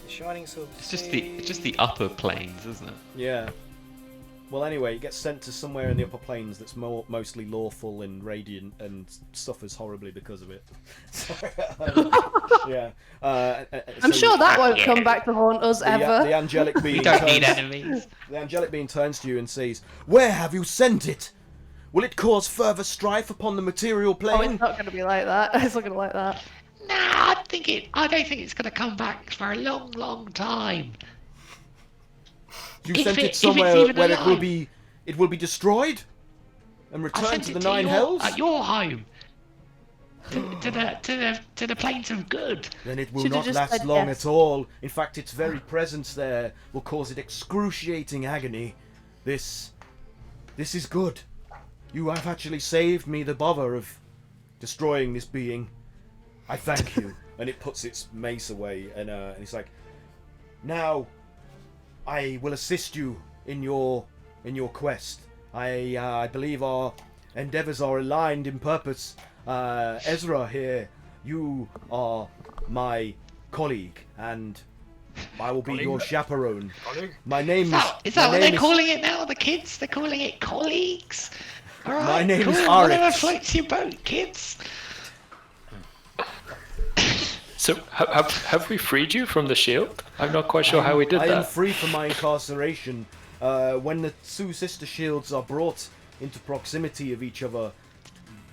The Shining Silver It's just the upper planes, isn't it? Yeah. Well, anyway, it gets sent to somewhere in the upper planes that's mostly lawful and radiant and suffers horribly because of it. So, yeah. I'm so sure that won't come back to haunt us ever. The angelic being We don't need turns- enemies. The angelic being turns to you and says, "Where have you sent it? Will it cause further strife upon the material Oh, plane?" it's not going to be like that. It's not going to like that. Nah, I don't think it's going to come back for a long, long time. You If sent it- it if it's somewhere even where alive. it will be destroyed and I returned sent to it the to nine your, hells. your home. To the plains of good. Then it will Should've not just last said long yes. at all. In fact, its very presence there will cause it excruciating agony. This is good. You have actually saved me the bother of destroying this being. I thank you. And it puts its mace away, and it's like, now, I will assist you in your quest. I believe our endeavors are aligned in purpose. Ezra here, you are my colleague, and I will be your chaperone. My name Is that what they're calling it now? The kids? They're calling it colleagues? Alright, My name cool. is Whatever Arix. floats your boat, kids. So have we freed you from the shield? I'm not quite sure how we did I am that. free from my incarceration. When the two sister shields are brought into proximity of each other,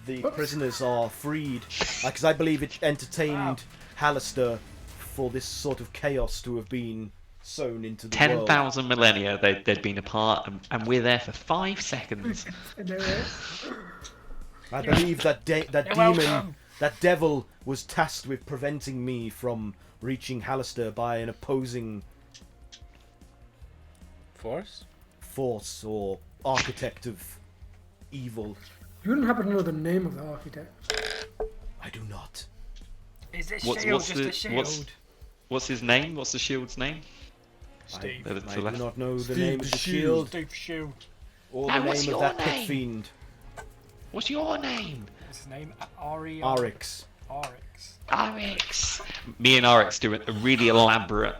the prisoners are freed. Because I believe it entertained Hallister for this sort of chaos to have been sown into the world. 10,000 millennia they'd been apart, and we're there for 5 seconds. I believe that that You're demon, welcome. that devil, was tasked with preventing me from reaching Hallister by an opposing Force? force or architect of evil. You wouldn't happen to know the name of the architect? I do not. Is this What's- shield what's just the- a shield? What's his name? What's the shield's name? Steve. To the I do left. not know the Steve name of the shield Steve Shield. or No, the what's name of your that pit name? fiend. What's your name? What's his name? Ari. Arix. Arix. Arix. Me and Arix do a really elaborate,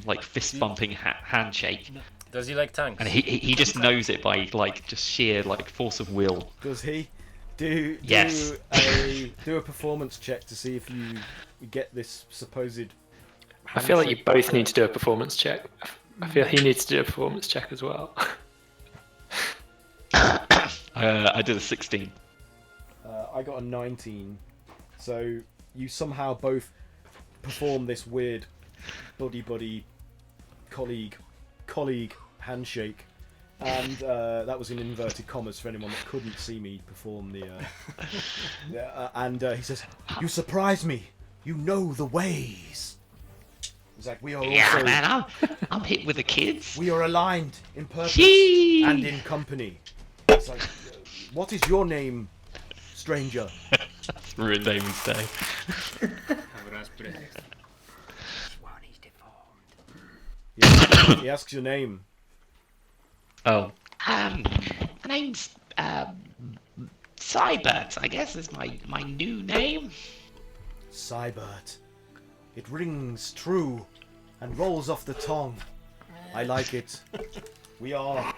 like fist bumping handshake, Does he like tanks? and he just knows it by like just sheer like force of will. Does he? Do Yes. a performance check to see if you get this supposed. I feel like you both need to do a performance check. I feel he needs to do a performance check as well. I did a 16. I got a 19. So you somehow both perform this weird buddy colleague handshake, and that was in inverted commas for anyone that couldn't see me perform the. And he says, "You surprise me. You know the ways." He's like, "We are Yeah, also man, I'm hit with the kids. we are aligned in purpose Gee. and in company." It's like, what is your name, stranger? That's ruined Amy's day. He asks your name. Oh. My name's Cybert, I guess is my new name. Cybert. It rings true and rolls off the tongue. I like it. We are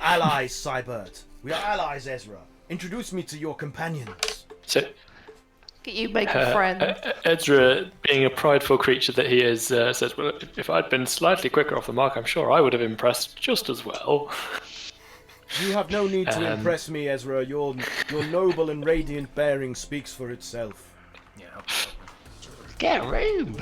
allies, Cybert. We are allies, Ezra. Introduce me to your companions. So Look at you making friends. Ezra, being a prideful creature that he is, says, "Well, if I'd been slightly quicker off the mark, I'm sure I would have impressed just as well." You have no need to impress me, Ezra. Your noble and radiant bearing speaks for itself. Yeah. Get a room.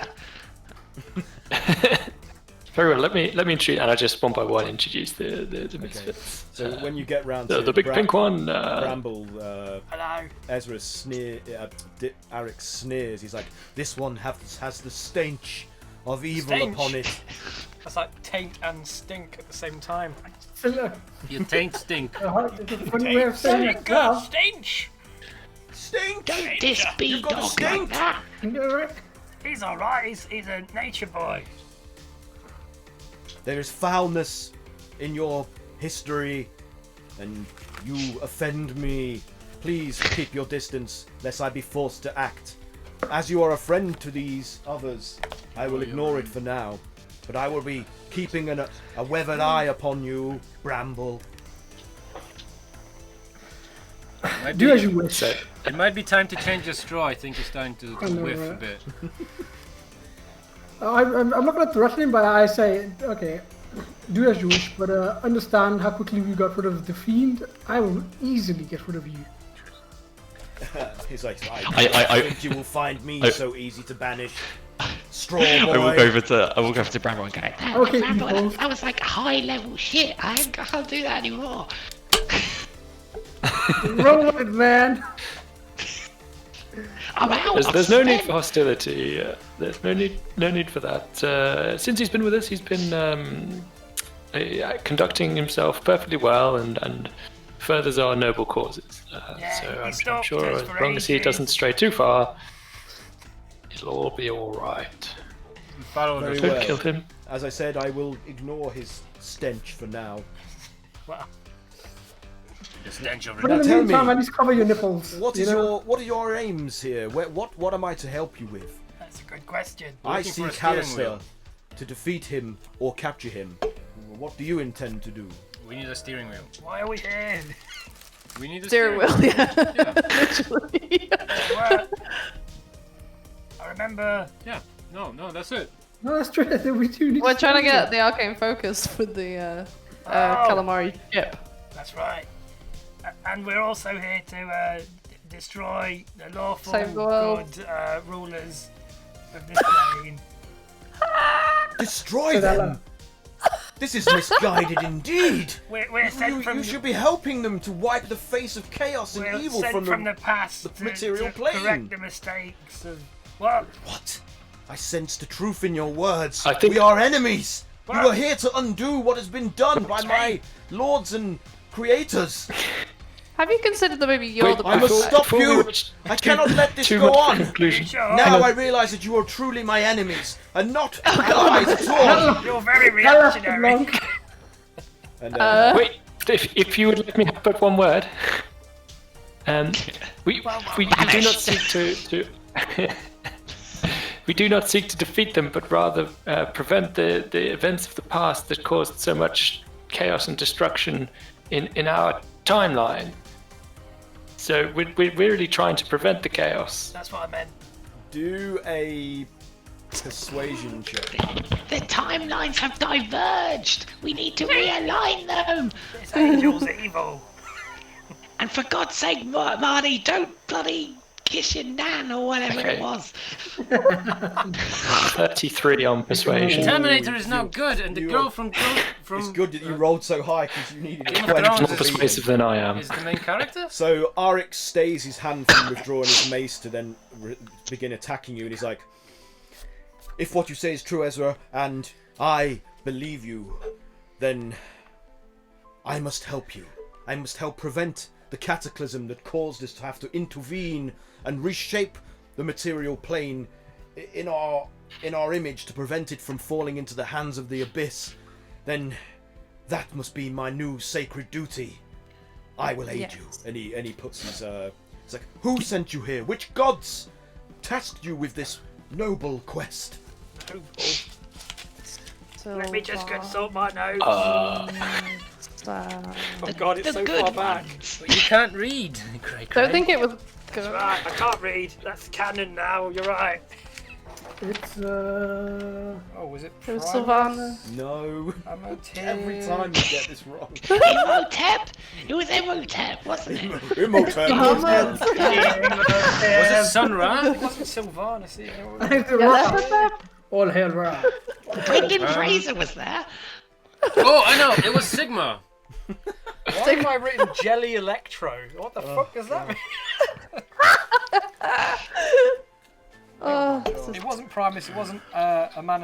Very well. Let me introduce, and I just one by one introduce the Misfits. So when you get round to The big pink one. Bramble, Hello. Ezra Arix sneers. He's like, "This one has the stench of evil Stench. upon it." That's like taint and stink at the same time. Your taint stink. It's a funny way of saying it. Good stench. Stink! Don't diss You've bee got a dog stink! like that. He's alright, he's a nature boy. There is foulness in your history, and you offend me. Please keep your distance, lest I be forced to act. As you are a friend to these others, I will ignore it for now. But I will be keeping a weathered eye upon you, Bramble. Do as you wish. It might be time to change your straw. I think it's starting to know, whiff a right? bit. I'm not going to threaten him, but I say, okay, do as you wish, but understand how quickly we got rid of the Fiend. I will easily get rid of you. He's like, I think you will find me so easy to banish. Straw boy. I will go over to Bramble and go, Okay, Bramble, people. that was like high level shit. I can't do that anymore. Roll it, man. I'm out. There's no need for hostility. There's no need for that. Since he's been with us, he's been conducting himself perfectly well and furthers our noble causes. So I'm sure as long as he doesn't stray too far, it'll all be all right. Very Don't well. kill him. As I said, I will ignore his stench for now. Wow. The stench of But in the tell meantime, me, at least cover your nipples. What you is know? what are your aims here? What am I to help you with? That's a good question. I looking for a seek steering Hallister wheel. to defeat him or capture him. What do you intend to do? We need a steering wheel. Why are we here? We need a Steering wheel, yeah. Yeah. Literally. Well, I remember. Yeah. No, that's it. No, that's true. We do need We're to trying to do get it. the arcane focus for the Oh. calamari ship. That's right. And we're also here to destroy the lawful Save the world. good rulers of this plane. Destroy them! This is misguided indeed! We're sent from You should be helping them to wipe the face of chaos and we're evil sent from the past the material to plane. correct the mistakes of what? What? I sense the truth in your words. I think- We are enemies! You What? are here to undo what has been done by my lords and creators. Have you considered that maybe you're Wait, the I must bad guy? stop Before we you! reach I cannot let this too go much on! conclusion. Sure. Now I realise that you are truly my enemies, and not allies at all! You're very Hell off the reactionary. monk. And, Wait, if you would let me have but one word. We do not seek to we do not seek to defeat them, but rather prevent the events of the past that caused so much chaos and destruction in our timeline. So we're really trying to prevent the chaos. That's what I meant. do a persuasion check. The timelines have diverged. We need to realign them. This angel's evil. And for God's sake, Marty, don't bloody kiss your nan or whatever Okay. it was. 33 on persuasion. Terminator is not good, and the You girl are- from It's good that you rolled so high because you needed a Game of 20 Thrones to More is- beat him. persuasive than I am. is the main character. So Arik stays his hand from withdrawing his mace to then begin attacking you, and he's like, "If what you say is true, Ezra, and I believe you, then I must help you. I must help prevent the cataclysm that caused us to have to intervene and reshape the material plane in our image to prevent it from falling into the hands of the abyss. Then that must be my new sacred duty. I will aid Yes. you." And he puts his it's like, "Who sent you here? Which gods tasked you with this noble quest?" So, Let me just consult my notes. Uh, Oh god, it's the so good far back. ones. But you can't read. Craig. Don't think it was That's good. right, I can't read. That's canon now, you're right. It's Oh, was it It was Primus? Sylvana. No. Amotep? Every time you get this wrong. Imhotep? It was Imhotep, wasn't it? Imhotep. Was it Sun Ra? It wasn't Sylvana, see? all hail Ra. Brendan Fraser was there. Oh, I know. It was Sigma. Why have I written Jelly Electro? What the fuck does that mean? Oh, this is It wasn't Primus, it wasn't a man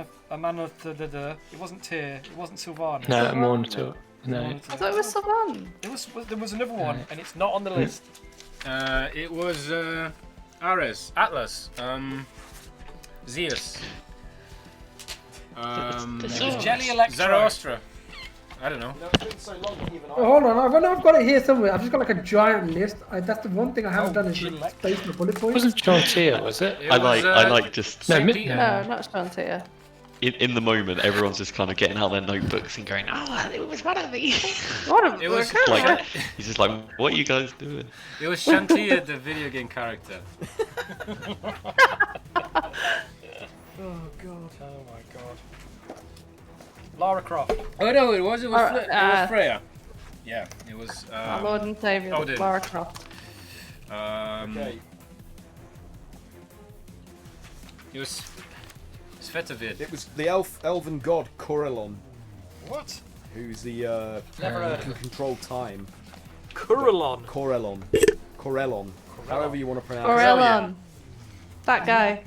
of it wasn't Tyr, it wasn't Sylvana. No, more to no. I thought it was Sylvana. There was another one, and it's not on the list. It was Ares, Atlas, Zeus, Jelly Electro. Zarathustra. I don't know. It's been so long, even Oh, hold on, I've got it here somewhere. I've just got like a giant list. That's the one thing I haven't done is Gillette. space the bullet It points. wasn't John Tier, was it? It I was, like just No, Saint mid- Peter. No, not Shantia. in the moment, everyone's just kind of getting out their notebooks and going, Oh, it was one of these. What a It was like, he's just like, what are you guys doing? It was Shantia, the video game character. Oh god. Oh my god. Lara Croft. Oh no, it was Alright, Freya. Yeah, it was. Our Lord and Saviour, Odin. Lara Croft. Okay. It was Svetovid. It was the elven god Corellon, What? who's the Never heard can of it. control time. Corellon. Corellon. However you want to pronounce Corellon. That guy. it.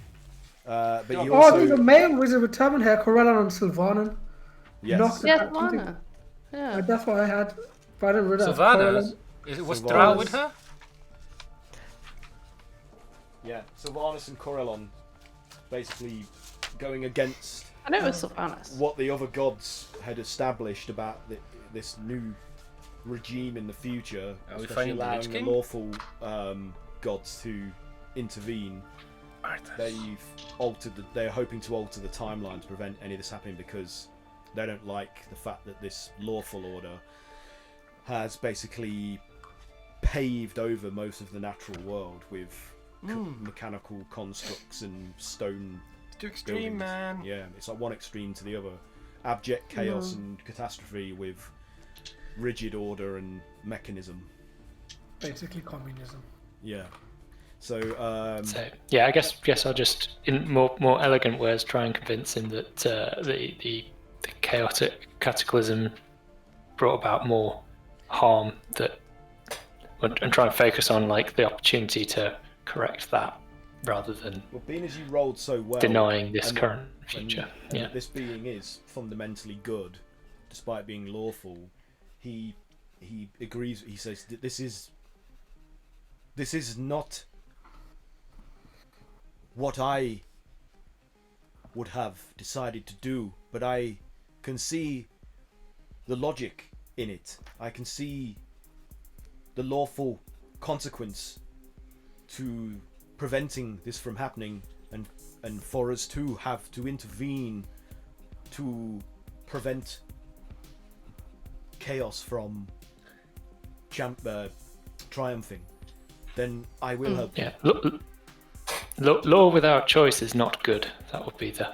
But you Oh, also there's a male wizard with turban hair, Corellon and Sylvanan. yes. Knocked Yes, out something. Lana. Yeah. That's what I had. But I didn't read that. Sylvanas. Was Sylvanas. Drow with her? Yeah, Sylvanas and Corellon basically going against I know it was Sylvanas. what the other gods had established about this new regime in the future, Are we especially finding the allowing Lich the King? lawful gods to intervene. They're hoping to alter the timeline to prevent any of this happening because they don't like the fact that this lawful order has basically paved over most of the natural world with mechanical constructs and stone It's too extreme, buildings. man. Yeah, it's like one extreme to the other. Abject chaos and catastrophe with rigid order and mechanism. Basically communism. Yeah. So, So yeah, I guess I'll just, in more elegant words, try and convince him that the chaotic cataclysm brought about more harm and try and focus on like the opportunity to correct that rather than well, being as you rolled so well, denying this and- current and- future. and Yeah. that this being is fundamentally good, despite being lawful. He agrees. He says that this is not what I would have decided to do, but I can see the logic in it. I can see the lawful consequence to preventing this from happening, and for us to have to intervene to prevent chaos from triumphing, then I will help you. Yeah. Law without choice is not good. That would be the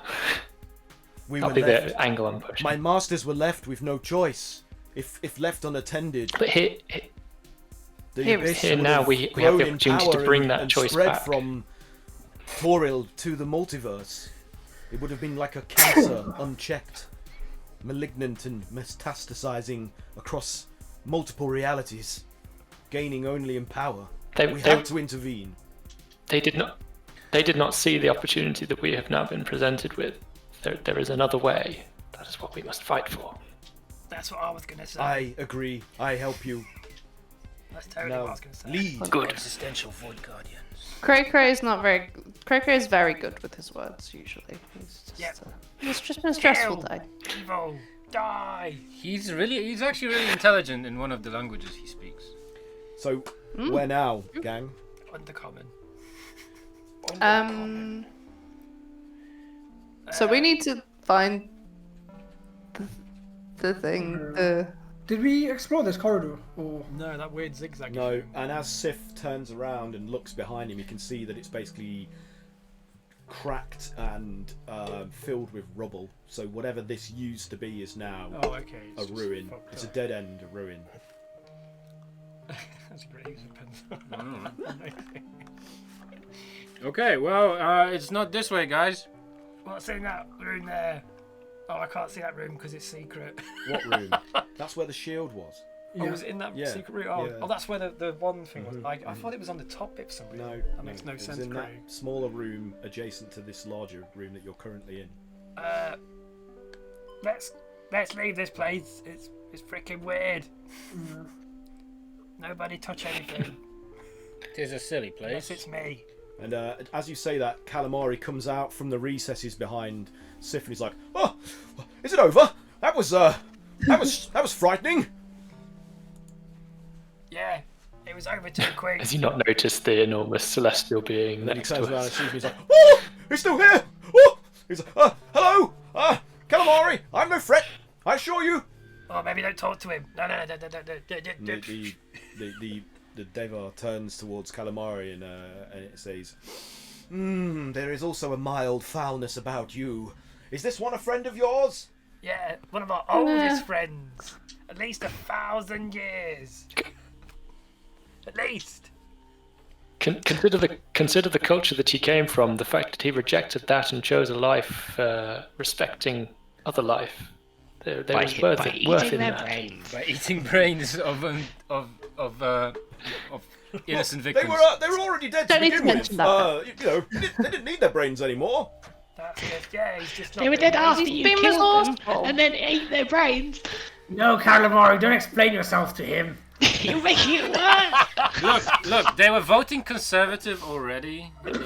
We that'll were be left. the angle I'm pushing. My masters were left with no choice. If left unattended, But here the Here- abyss here would now have we have the grown in opportunity to power bring and- that and choice spread back. from Toril to the multiverse. It would have been like a cancer, unchecked, malignant and metastasizing across multiple realities, gaining only in power. We had to intervene. They did not see the opportunity that we have now been presented with. There is another way. That is what we must fight for. That's what I was gonna say. I agree. I help you. That's totally what I Now, was gonna say. lead. Good. Existential Void Guardians. Cray Cray is not very. Cray Cray is very good with his words usually. Yep. It's just been a stressful Kill. day. Evil. Die. He's actually really intelligent in one of the languages he speaks. So, where now, gang? Undercommon. So we need to find the thing. The Did we explore this corridor? Or No, that weird zigzag. No, and as Sif turns around and looks behind him, you can see that it's basically cracked and filled with rubble. So whatever this used to be is now Oh, okay. a it's just ruin. fucked It's a up. dead end, a ruin. That's a great use of pencil. Okay, well, it's not this way, guys. What's in that room there? Oh, I can't see that room because it's secret. What room? That's where the shield was. Oh, was it in that Yeah, secret room? Oh, yeah. oh, that's where the one thing was. I thought it was on the top bit for some reason. No, that makes no it was sense, in that Craig. smaller room adjacent to this larger room that you're currently in. Let's leave this place. It's freaking weird. Nobody touch anything. Tis a silly place. Yes, it's me. And as you say that, Calamari comes out from the recesses behind Sif, and he's like, "Oh, is it over? That was frightening." Yeah, it was over too quick. Has he not noticed the enormous celestial being And he next turns to around us? and sees me. He's like, "Oh, he's still here. Oh!" He's like, "Hello, Calamari. I'm no threat, I assure you." Oh, maybe don't talk to him. No. The Deva turns towards Calamari and it says, "There is also a mild foulness about you. Is this one a friend of yours?" Yeah, one of our oldest friends. At least 1,000 years. At least. Consider the culture that he came from. The fact that he rejected that and chose a life respecting other life. There was worth in eating their that. brains. By eating brains of innocent They victims. were already dead to Don't need to begin with. mention that. They didn't need their brains anymore. That's just, yeah, he's just not. They were being dead after racist. you been killed them resourceful. and then ate their brains. No, Calamari, don't explain yourself to him. You're making it worse. Look, they were voting conservative already. They had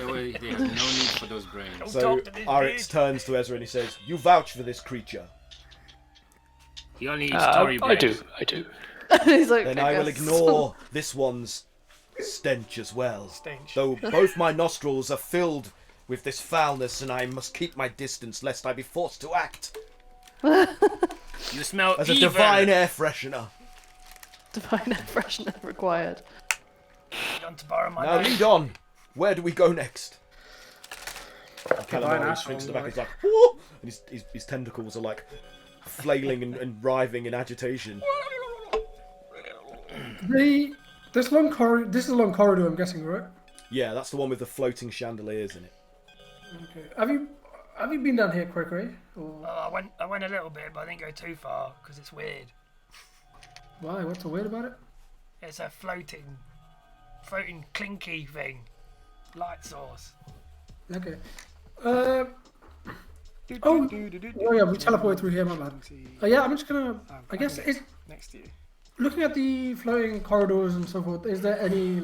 no need for those brains. Don't So talk to this Arix dude. turns to Ezra and he says, "You vouch for this creature. He only eats Tory I brains. do. He's like, Then I will guess. ignore this one's stench as well. Stench. Though both my nostrils are filled with this foulness, and I must keep my distance lest I be forced to act You smell as a evil. divine air freshener. Divine air freshener required. You want to borrow my Now knife? lead on. Where do we go next?" And Calamari asshole, shrinks to the back. like- He's like, "Whoa!" And his tentacles are like flailing and writhing in agitation. This is a long corridor, I'm guessing, right? Yeah, that's the one with the floating chandeliers in it. Okay. Have you been down here, Gregory? Or Oh, I went a little bit, but I didn't go too far because it's weird. why? What's so weird about it? It's a floating clinky thing. Light source. Okay. Oh yeah, we teleported through here, my bad. Yeah, I'm just gonna. I guess is Next to you. looking at the flowing corridors and so forth. Is there any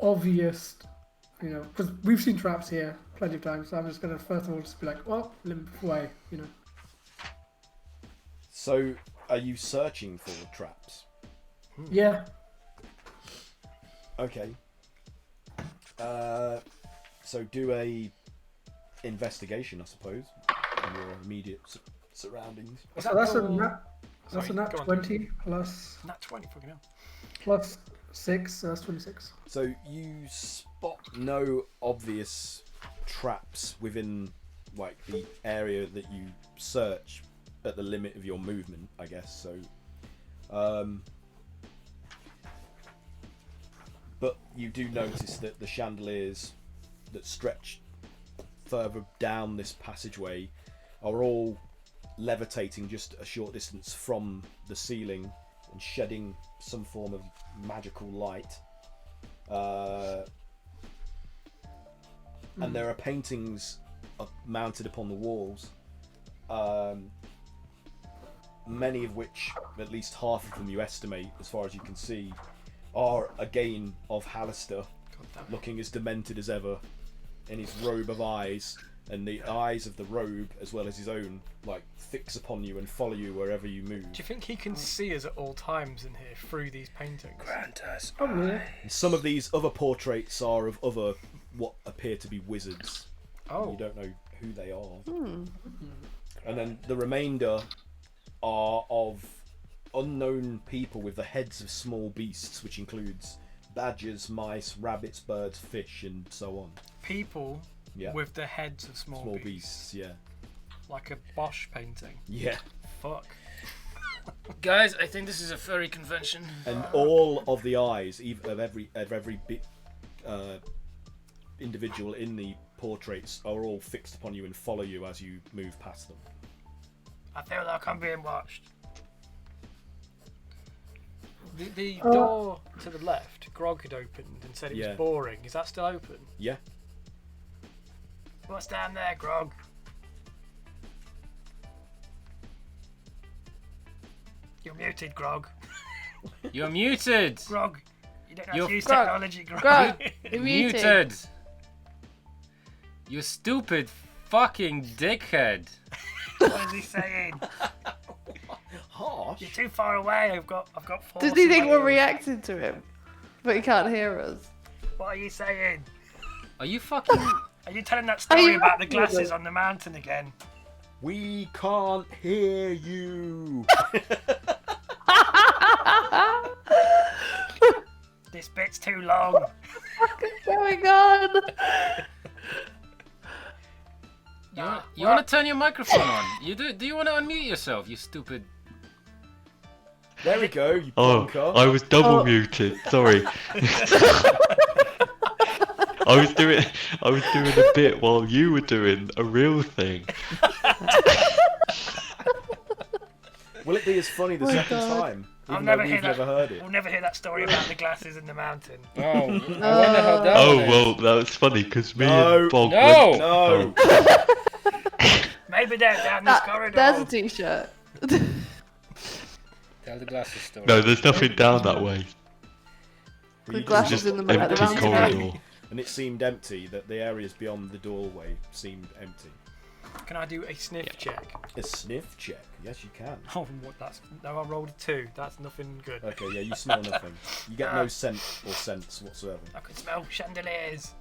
obvious, because we've seen traps here plenty of times. So I'm just gonna first of all just be like, well, limp away, So, are you searching for traps? Yeah. Okay. So do a investigation, I suppose, in your immediate surroundings. So that's a your- nat. That's Sorry, a nat go on. 20 plus Nat 20, fucking hell. plus 6. So that's 26. So you spot no obvious traps within like the area that you search at the limit of your movement, I guess. So, but you do notice that the chandeliers that stretch further down this passageway are all levitating just a short distance from the ceiling and shedding some form of magical light. And there are paintings mounted upon the walls, many of which, at least half of them you estimate, as far as you can see, are again of Hallister, looking as demented as ever in his robe of eyes, and the eyes of the robe, as well as his own, like fix upon you and follow you wherever you move. Do you think he can see us at all times in here through these paintings? Grant us Probably. Yeah. And some of these other portraits are of other what appear to be wizards. Oh. You don't know who they are. And then the remainder are of unknown people with the heads of small beasts, which includes badgers, mice, rabbits, birds, fish, and so on. People Yeah. with the heads of small beasts. beasts, yeah. Like a Bosch painting. Yeah. Fuck. Guys, I think this is a furry convention. And all of the eyes, of every individual in the portraits, are all fixed upon you and follow you as you move past them. I feel like I'm being watched. The door to the left, Grog had opened and said it Yeah. was boring. Is that still open? Yeah. What's down there, Grog? You're muted, Grog. You're muted. Grog, You don't have You're to use fuck- technology, Grog, Grog. you're muted. Muted. You stupid fucking dickhead. What is he saying? Harsh. You're too far away. I've got force. Does he in think my we're ears. reacting to him? But he can't hear us. What are you saying? Are you fucking... Are you telling that Are story you about the reacting to glasses it? on the mountain again? We can't hear you. This bit's too long. What's going on? You want to turn your microphone on? You do you want to unmute yourself, you stupid... There we go, you Oh, plonker. I was double Oh. muted. Sorry. I was doing a bit while you were doing a real thing. Will it be as funny the My second God. time? I'll Even never though hear we've that. never heard it. We'll never hear that story about the glasses in the mountain. Oh, I wonder how that Oh one is. well, that was funny because me No. and Bog No. went. No. Maybe they're down this corridor. There's a t-shirt. Tell the glasses story. No, there's nothing down that way. The glasses Just in the middle. empty corridor. And it seemed empty, that the areas beyond the doorway seemed empty. Can I do a sniff check? A sniff check. Yes, you can. Oh, what? That's no. I rolled a 2. That's nothing good. Okay, yeah, you smell nothing. You get no scent or sense whatsoever. I can smell chandeliers.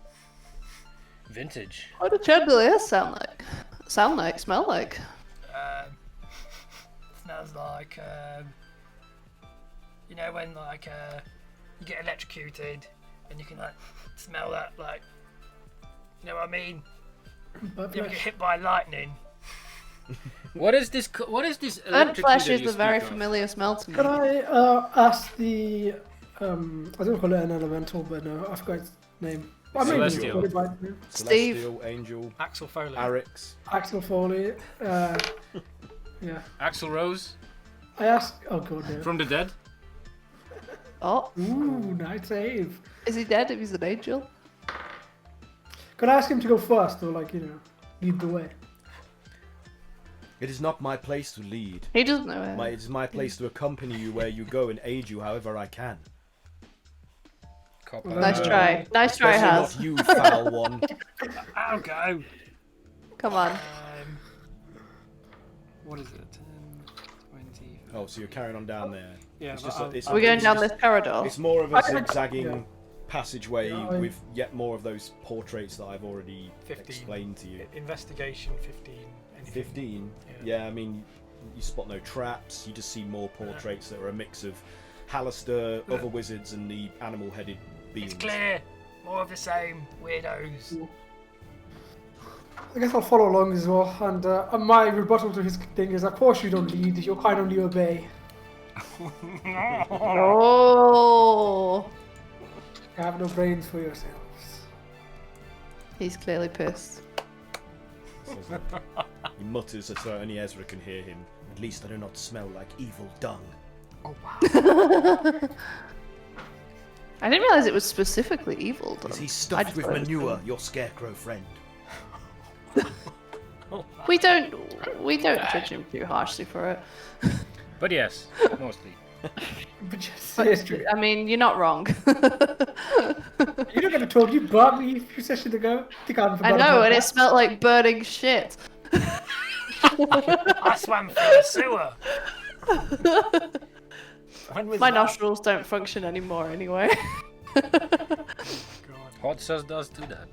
Vintage. What do chandeliers sound like? Smell like? Smells like you know when like you get electrocuted and you can like smell that like, you know what I mean? But You ever get hit by lightning? What is this? What is this? Burnt electric flesh that is you a very speak of? familiar smell to me. Can I ask the I don't call it an elemental, but no, I forgot its name. I mean, Celestial. you call it by its name. Steve. Celestial, Angel, Axel Foley. Arix. Axel Foley. Yeah. Axel Rose I asked. Oh god, yeah. from the dead. Oh, Ooh, nice save. is he dead if he's an angel? Could I ask him to go first, or like lead the way? It is not my place to lead. He doesn't know it. It is my place to accompany you where you go and aid you however I can. Cop Nice out. try. Nice try, Especially Has. not you, foul one. I'll go. Come on. What is it? 10, 20. Oh, so you're carrying on down there. Yeah, It's but just I'll- it's, Are we going it's down just- this corridor? It's more of a I can- zigzagging yeah. passageway Yeah, with yet more of those portraits that I've already 15. explained to you. Investigation 15. Anything. 15? Yeah. Yeah, I mean, you spot no traps, you just see more portraits that are a mix of Hallister, other wizards, and the animal-headed beings. It's clear. More of the same. Weirdos. I guess I'll follow along as well. And my rebuttal to his thing is, of course you don't lead. You'll kind only obey. Oh, You have no brains for yourselves. he's clearly pissed. He mutters so only Ezra can hear him. At least I do not smell like evil dung. Oh wow. I didn't realize it was specifically evil. Is he I stuffed just with thought it was manure, good. your scarecrow friend? We don't judge him too harshly for it. But yes, mostly. But just say it's true. I mean, you're not wrong. You don't get to talk. You brought me a few sessions ago. I think I I know, and it smelled like burning shit. I swam through the sewer. When was My that? nostrils don't function anymore anyway. God. Hot sauce does do that.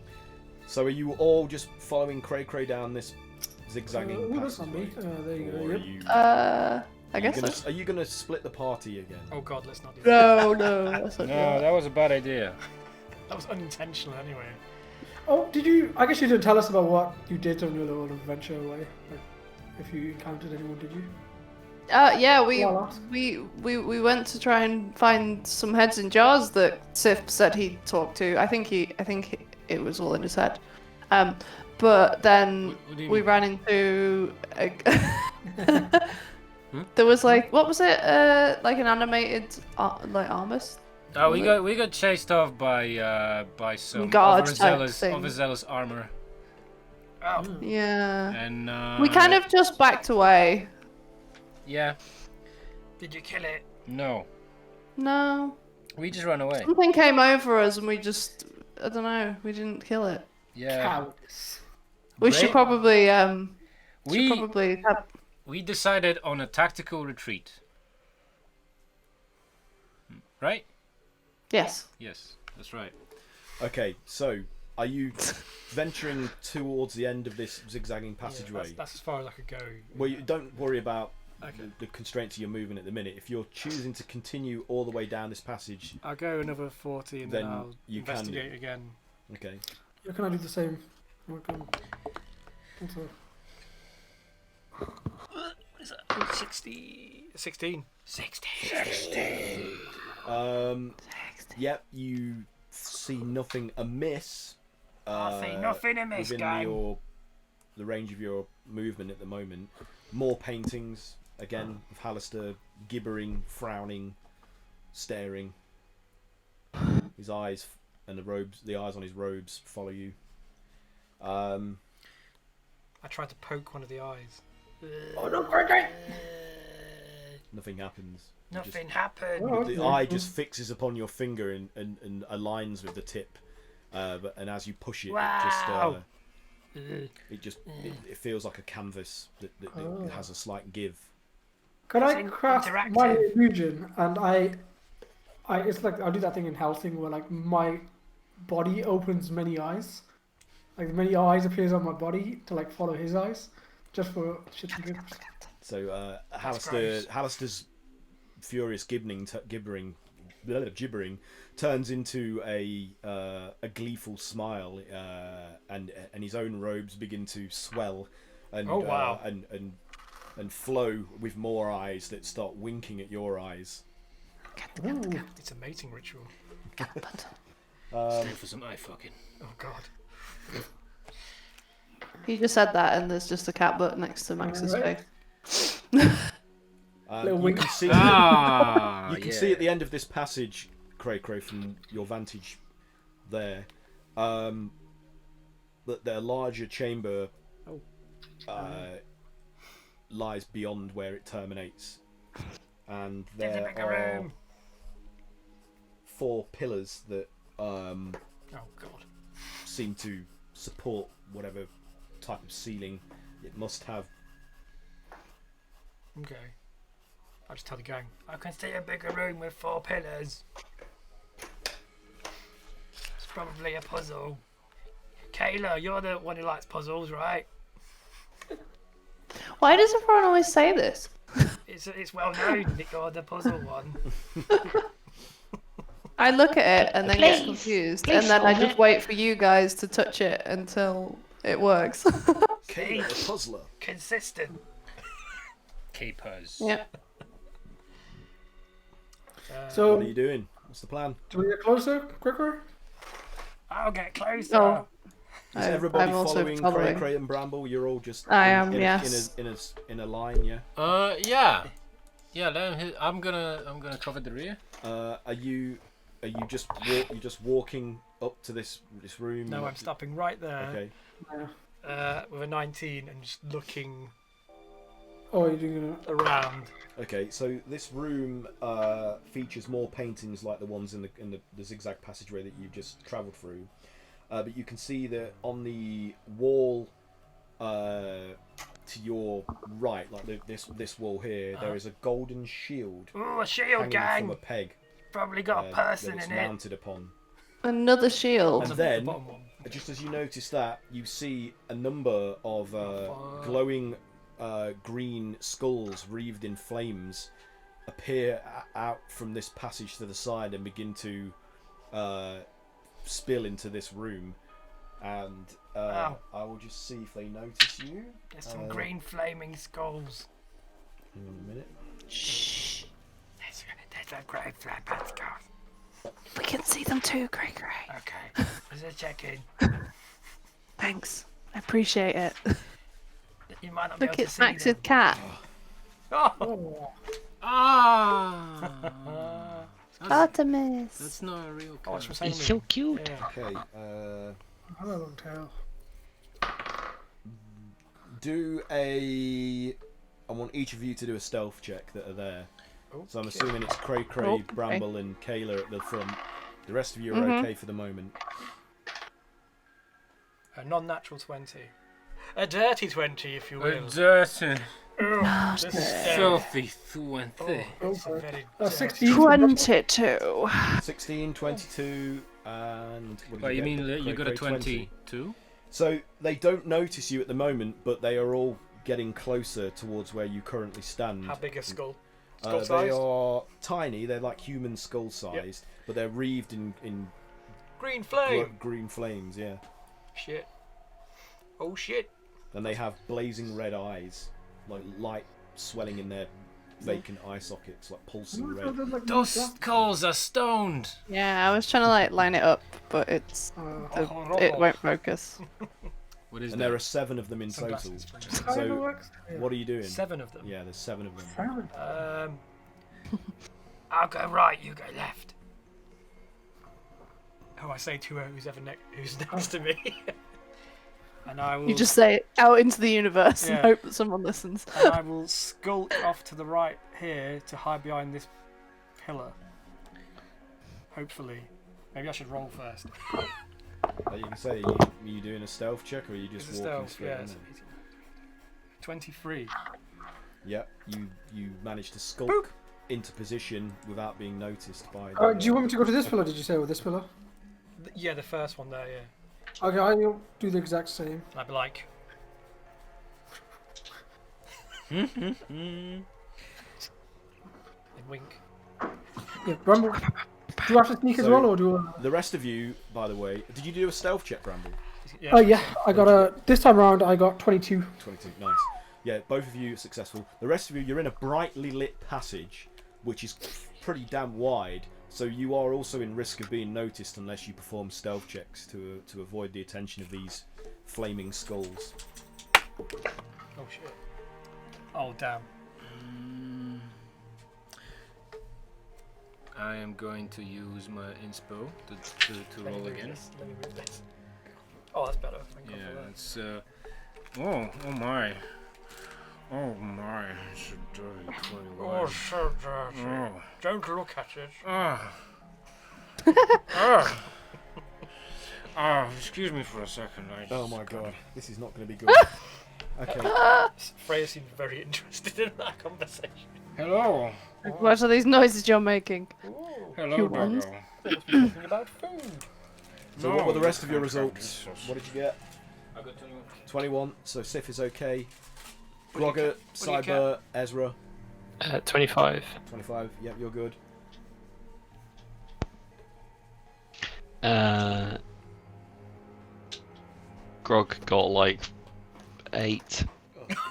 So are you all just following Cray Cray down this zigzagging Ooh, that's not me. passageway? There you go. Or are Yep. you, I guess so. are you gonna split the party again? Oh god, let's not do that. No, that's not No, that was a bad idea. That was unintentional anyway. Oh, did you? I guess you didn't tell us about what you did on your little adventure away. Like, if you encountered anyone, did you? Yeah, Well, ask. we went to try and find some heads in jars that Sif said he'd talked to. I think it was all in his head. But then What do you we mean? ran into there was like, what was it? Like an animated like armist. Oh, we got chased off by some Guard type overzealous thing. overzealous armor, Oh, Yeah. and We kind of just backed away. yeah. did you kill it? No, No. We just ran away. Something came over us and we just, I don't know, we didn't kill it. Yeah. Cowards. We should Great. probably, We have... we decided on a tactical retreat. Right? Yes. Yes, that's right. Okay, so are you venturing towards the end of this zigzagging passageway? That's as far as I could go. Well, you don't worry about Okay. the constraints of your movement at the minute. If you're choosing to continue all the way down this passage, I'll go another 40 and Then then I'll you can- investigate again. okay. Yeah, can I do the same? Also, What is that? 16. Yep, you see nothing amiss. I see nothing amiss, within gang. the range of your movement at the moment. More paintings again of Hallister gibbering, frowning, staring. His eyes and the eyes on his robes follow you. I tried to poke one of the eyes. oh no, Gregory! Nothing happens. You just- Nothing happened. Oh, The okay. eye just fixes upon your finger and aligns with the tip. And as you push it, Wow. it feels like a canvas that Oh. has a slight give. Can I It's craft interactive. my illusion and I it's like I do that thing in Helsing where like my body opens many eyes, like many eyes appears on my body to like follow his eyes, just for shits and giggles. So gross. Hallister's furious gibbering turns into a gleeful smile, and his own robes begin to swell and Oh, wow. and flow with more eyes that start winking at your eyes. Ooh. It's a mating ritual. Time for some eye fucking. Oh god. He just said that and there's just a cat butt next to Max's Alright. face. Little You wink. can see Ah, you can see at the end of this passage, Cray, from your vantage there, that their larger chamber lies beyond where it terminates, and There's a there bigger are room. 4 pillars that Oh god. seem to support whatever type of ceiling it must have. Okay. I'll just tell the gang. I can see a bigger room with 4 pillars. It's probably a puzzle. Kayla, you're the one who likes puzzles, right? Why does everyone always say this? It's well known that you're the puzzle one. I look at it and then get Please, confused, please and then I solve just it. wait for you guys to touch it until it works. Kayla, the puzzler. Consistent. Capers. Yeah. So What are you doing? What's the plan? do we get closer, quicker? I'll get closer. Oh. Is everybody I'm also following following. Cray and Bramble? You're all just I am, yes. in a line, yeah. Yeah. Yeah. Let him, I'm gonna cover the rear. Are you just walking up to this room? No, I'm stopping right there. Okay. With a 19 and just looking Oh, you're doing it. around. Okay, so this room features more paintings like the ones in the zigzag passageway that you just travelled through, but you can see that on the wall to your right, like this wall here, there is a golden shield Ooh, a shield hanging from gang. a peg Probably got a that person it's in it. mounted upon. Another shield. And The then, bottom one. just as you notice that, you see a number of glowing green skulls wreathed in flames appear out from this passage to the side and begin to spill into this room. And Ow. I will just see if they notice you. There's some green flaming skulls. Hang on a minute. Shh. There's a green flaming skull. We can see them too, Cray. Okay. Just checking. Thanks. I appreciate it. You might not be Look, able to it's see Max's them. cat. Oh. Oh. Ah. Artemis. That's not a real Oh, it's cat. from He's Sailor so Moon. cute. Yeah. Okay. Have a long tail. Do a. I want each of you to do a stealth check that are there. So I'm assuming it's Cray, Okay. Bramble, and Kayla at the front. The rest of you are okay for the moment. A non-natural 20. A dirty 20, if you A will. dirty, This is filthy 20. it's a very 16. 22. 16, 22, and... What did Wait, you get? mean you got a Cray, 22? So they don't notice you at the moment, but they are all getting closer towards where you currently stand. How big a skull? They Skull-sized? are tiny. They're like human skull sized, but they're wreathed in Green flame! green flames. Yeah, Shit. Oh shit. and they have blazing red eyes, like light swelling in their vacant eye sockets, like pulsing red. Those skulls are stoned. Yeah, I was trying to like line it up, but it won't focus. What is And that? there are 7 of them in total. Sunglasses. So what are you doing? 7 of them. Yeah, there's 7 of them. I'll go right, you go left. Oh, I say to who's next to me. And I will. You just say it out into the universe Yeah. and hope that someone listens. And I will skulk off to the right here to hide behind this pillar. Hopefully. Maybe I should roll first. Like you can say, are you doing a stealth check or are you just It's a walking stealth, straight yeah. in it's there? 23. Yeah, you managed to skulk into position without being noticed by. Do you want me to go to this pillar, did you say, or this pillar? Yeah, the first one there, yeah. Okay, I'll do the exact same. And I'd be like, and wink. Yeah, Bramble. Do you have to sneak as So- well, or do I? The rest of you, by the way, did you do a stealth check, Bramble? Oh yeah, I got this time around I got 22. 22, nice. Yeah, both of you are successful. The rest of you, you're in a brightly lit passage, which is pretty damn wide. So you are also in risk of being noticed unless you perform stealth checks to avoid the attention of these flaming skulls. Oh shit. Oh damn. I am going to use my inspo to Let me roll move again. this, Let me move this. Oh, that's better. Thank God for Yeah, that. it's oh my. Oh my, it's a dirty 21. Oh, so dirty. Oh. Don't look at it. Ah. Excuse me for a second. Oh my god, this is not going to be good. Okay, Freya seemed very interested in that conversation. Hello. What are these noises you're making? Ooh, Hello, You want? Doggo. they must be talking about food. so No, what were the rest you of your can't trap results? this. What did you get? I got 21. 21, so Sif is okay. What do you Grogger, what do you Cyber, Ezra, 25. 25, yep, you're good. Grog got like 8,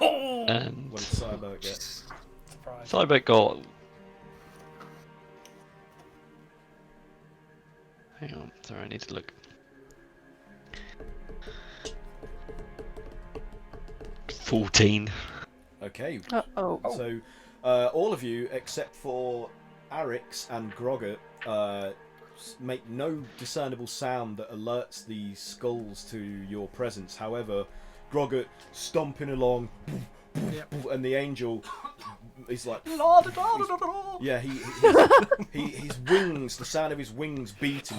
Oh! and What did Cyber get? Surprise. Cyber got. Hang on, sorry, I need to look. 14. Okay, Uh-oh. so all of you except for Arix and Grogger make no discernible sound that alerts the skulls to your presence. However, Grogger stomping along, and the angel is like, yeah, his wings, the sound of his wings beating.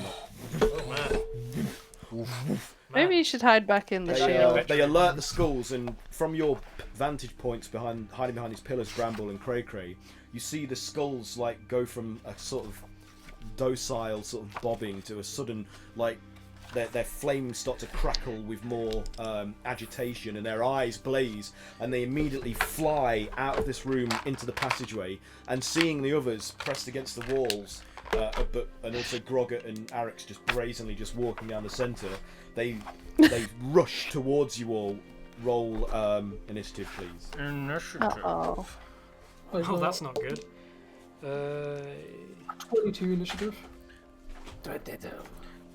Maybe you should hide back in the shield. They alert the skulls, and from your vantage points hiding behind these pillars, Bramble and Cray Cray, you see the skulls like go from a sort of docile sort of bobbing to a sudden like their flames start to crackle with more agitation, and their eyes blaze, and they immediately fly out of this room into the passageway, and seeing the others pressed against the walls, and also Grogger and Arix just brazenly just walking down the centre, they rush towards you all. Roll initiative, please. Initiative. Uh-oh. Oh, that's not good. 22 initiative.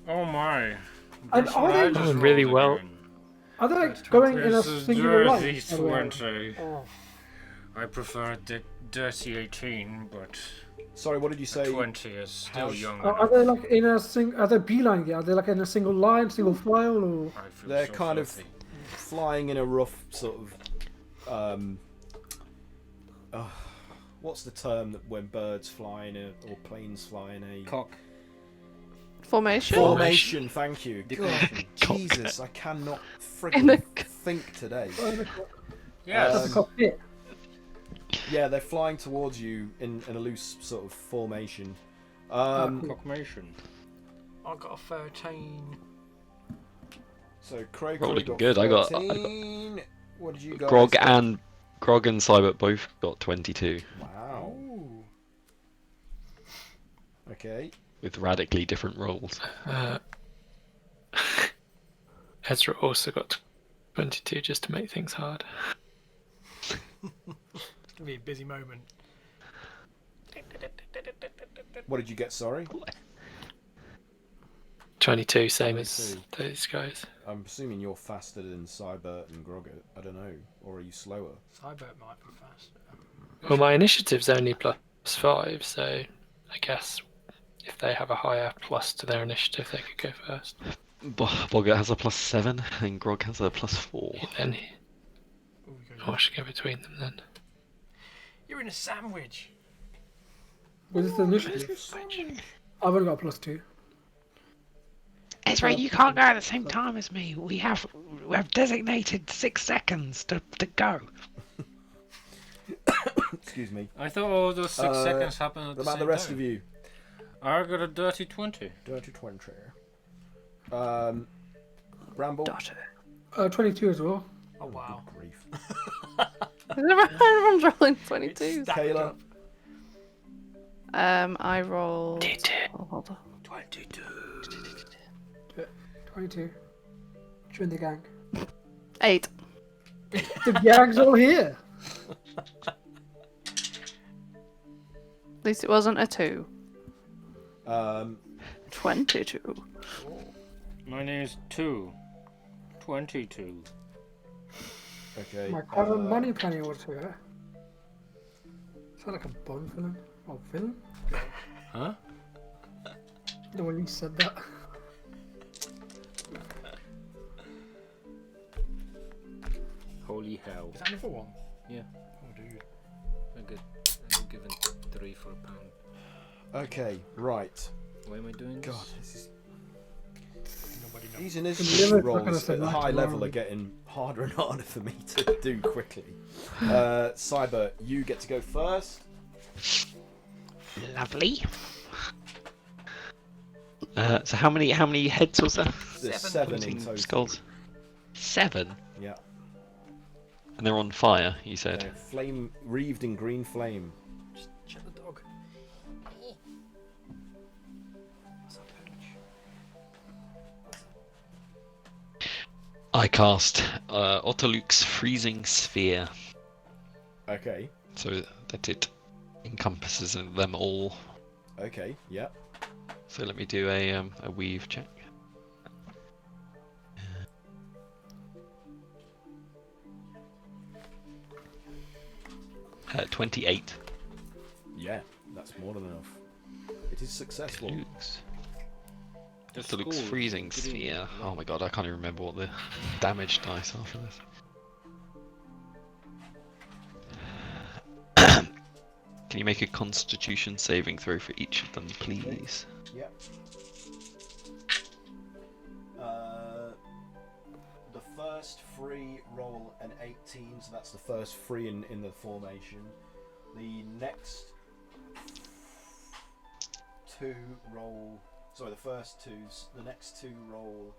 Oh my. And This are one they- I just Doing really rolled well. again. Are they like going in a This is singular line? dirty by the way? 20. Oh. I prefer dirty 18, but Sorry, what did you say? 20 is still How's- young Are enough. they like in a are they beeline? Yeah, are they like in a single line, single file, or? I feel They're so kind filthy. of flying in a rough sort of What's the term that when birds fly in or planes fly in a Cock. Formation? formation? Thank you. God, Declension. Jesus, I cannot In a friggin' think today. Yes. That's a cockpit. Yeah, they're flying towards you in a loose sort of formation. Cockmation. I got a 13. So Craig Rolling got good, I got- 13. What did you guys Grog get? and Cybert both got 22 Wow. Ooh. Okay. with radically different rolls. Ezra also got 22 just to make things hard. It's gonna be a busy moment. What did you get? Sorry. 22, same as 22. those guys. I'm assuming you're faster than Cybert and Grog. I don't know. Or are you slower? Cybert might be faster. Well, my initiative's only +5, so I guess if they have a higher plus to their initiative, they could go first. Boggart has a +7 and Grog has a +4. Then Ooh, we go- I should go between them then. You're in a sandwich. Was this the initiative? I've only got +2. Ezra, you can't go at the same time as me. We have designated 6 seconds to go. Excuse me. I thought all those 6 seconds happened at What the about same the rest time. of you? I got a dirty 20. Dirty 20. Bramble. Daughter. 22 as well. Oh wow. Good grief. Everyone's rolling 22s. Stacked Kayla. up. I rolled. Oh, hold on. 22. 22. Join the gang. 8. The gang's all here. At least it wasn't a 2. 22. My name is 22. Okay. My current money penny was here. Is that like a Bond villain? Oh, villain? Huh? The one you said that. Holy hell. Is that another one? Yeah. Oh dude. I'm given 3 for £1. Okay, right. Why am I doing this? God, this is... Nobody knows. These The initiative liver's not rolls gonna at survive high level tomorrow. are getting harder and harder for me to do quickly. Cyber, you get to go first. Lovely. So how many heads was there? There's 7 in Pointing total. skulls. 7? Yeah. And they're on fire, you said. Yeah, flame, wreathed in green flame. Just check the dog. What's that page? I cast Otterluke's Freezing Sphere, Okay. so that it encompasses them all. Okay. Yeah. So let me do a weave check. 28. Yeah. That's more than enough. It is successful. Otterluke's Freezing Sphere. Oh my god, I can't even remember what the damage dice are for this. Can you make a Constitution saving throw for each of them, please? Yep. The first 3 roll an 18, so that's the first 3 in the formation. The next 2 roll. Sorry, the first 2s. The next 2 roll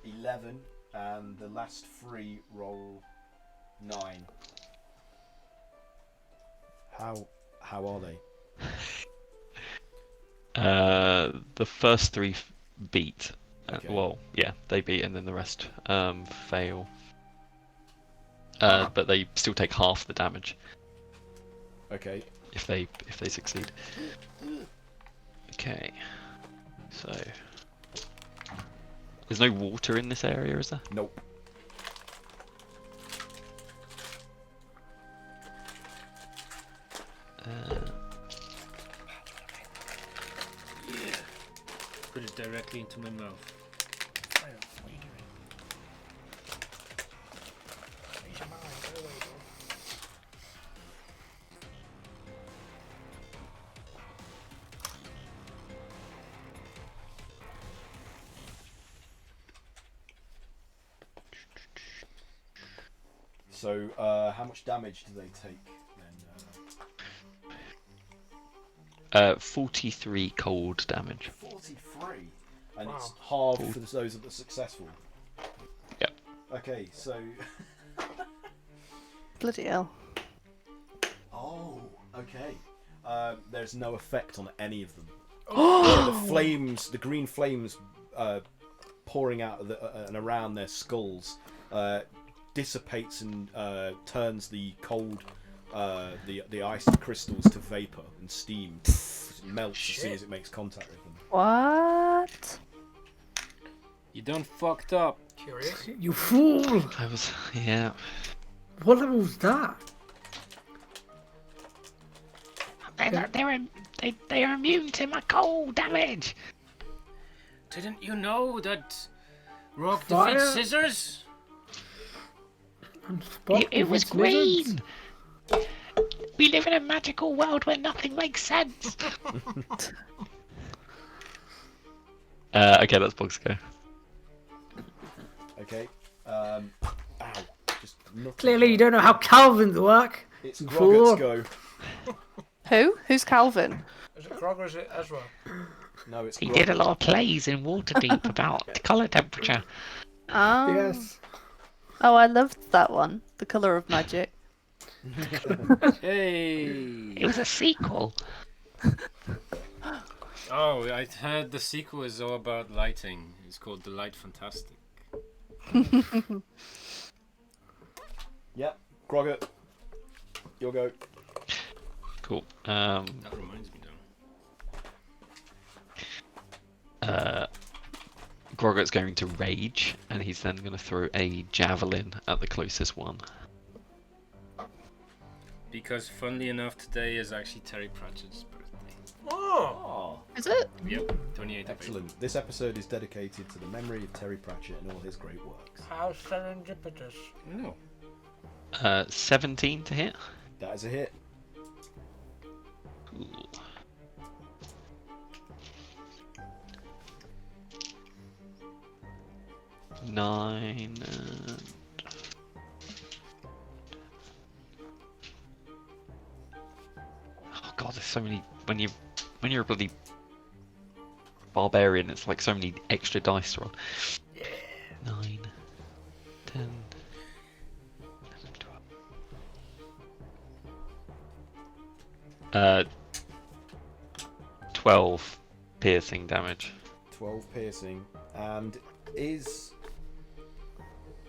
11, and the last 3 roll 9. How are they? The first 3 beat. Okay. Well, yeah, they beat, and then the rest fail. But they still take half the damage Okay. if they succeed. Okay, so there's no water in this area, is there? Nope. Put it directly into my mouth. What are you doing? Use your mind, go away, So, how much damage do they take then? 43 cold damage. 43, and Wow. it's halved for those that are successful. Yep. Okay, so. Bloody hell. Oh, okay. There's no effect on any of them. The flames, the green flames, pouring out of and around their skulls, dissipates and turns the cold, the ice crystals to vapor and steam. It melts as soon as it makes contact with them. What? You done fucked up. Curious. You fool! I was, yeah. What level was that? They are immune to my cold damage. Didn't you know that rock Fire? defeats scissors? And Spock It was with wizards? green. We live in a magical world where nothing makes sense. Okay, that's Bug's go. Okay. Ow. Just nothing. Clearly, you don't know how Calvins work. It's Fool. Groggert's go. Who? Who's Calvin? Is it Grog or is it Ezra? No, it's He Grog. did a lot of plays in Waterdeep about colour temperature. Oh. Yes. Oh, I loved that one. The Colour of Magic. Hey. It was a sequel. Oh, I heard the sequel is all about lighting. It's called The Light Fantastic. Yep, Grogger. Your go. Cool. That reminds me though. Grogger's going to rage, and he's then going to throw a javelin at the closest one. Because funnily enough, today is actually Terry Pratchett's birthday. Oh! Oh, Is it? Yep, 28th of April. excellent. This episode is dedicated to the memory of Terry Pratchett and all his great works. How serendipitous. No. 17 to hit. That is a hit. Cool. Nine. Oh god, there's so many. When you're a bloody barbarian, it's like so many extra dice to roll. 9, 10, 11, 12. 12 piercing damage. 12 piercing. And is...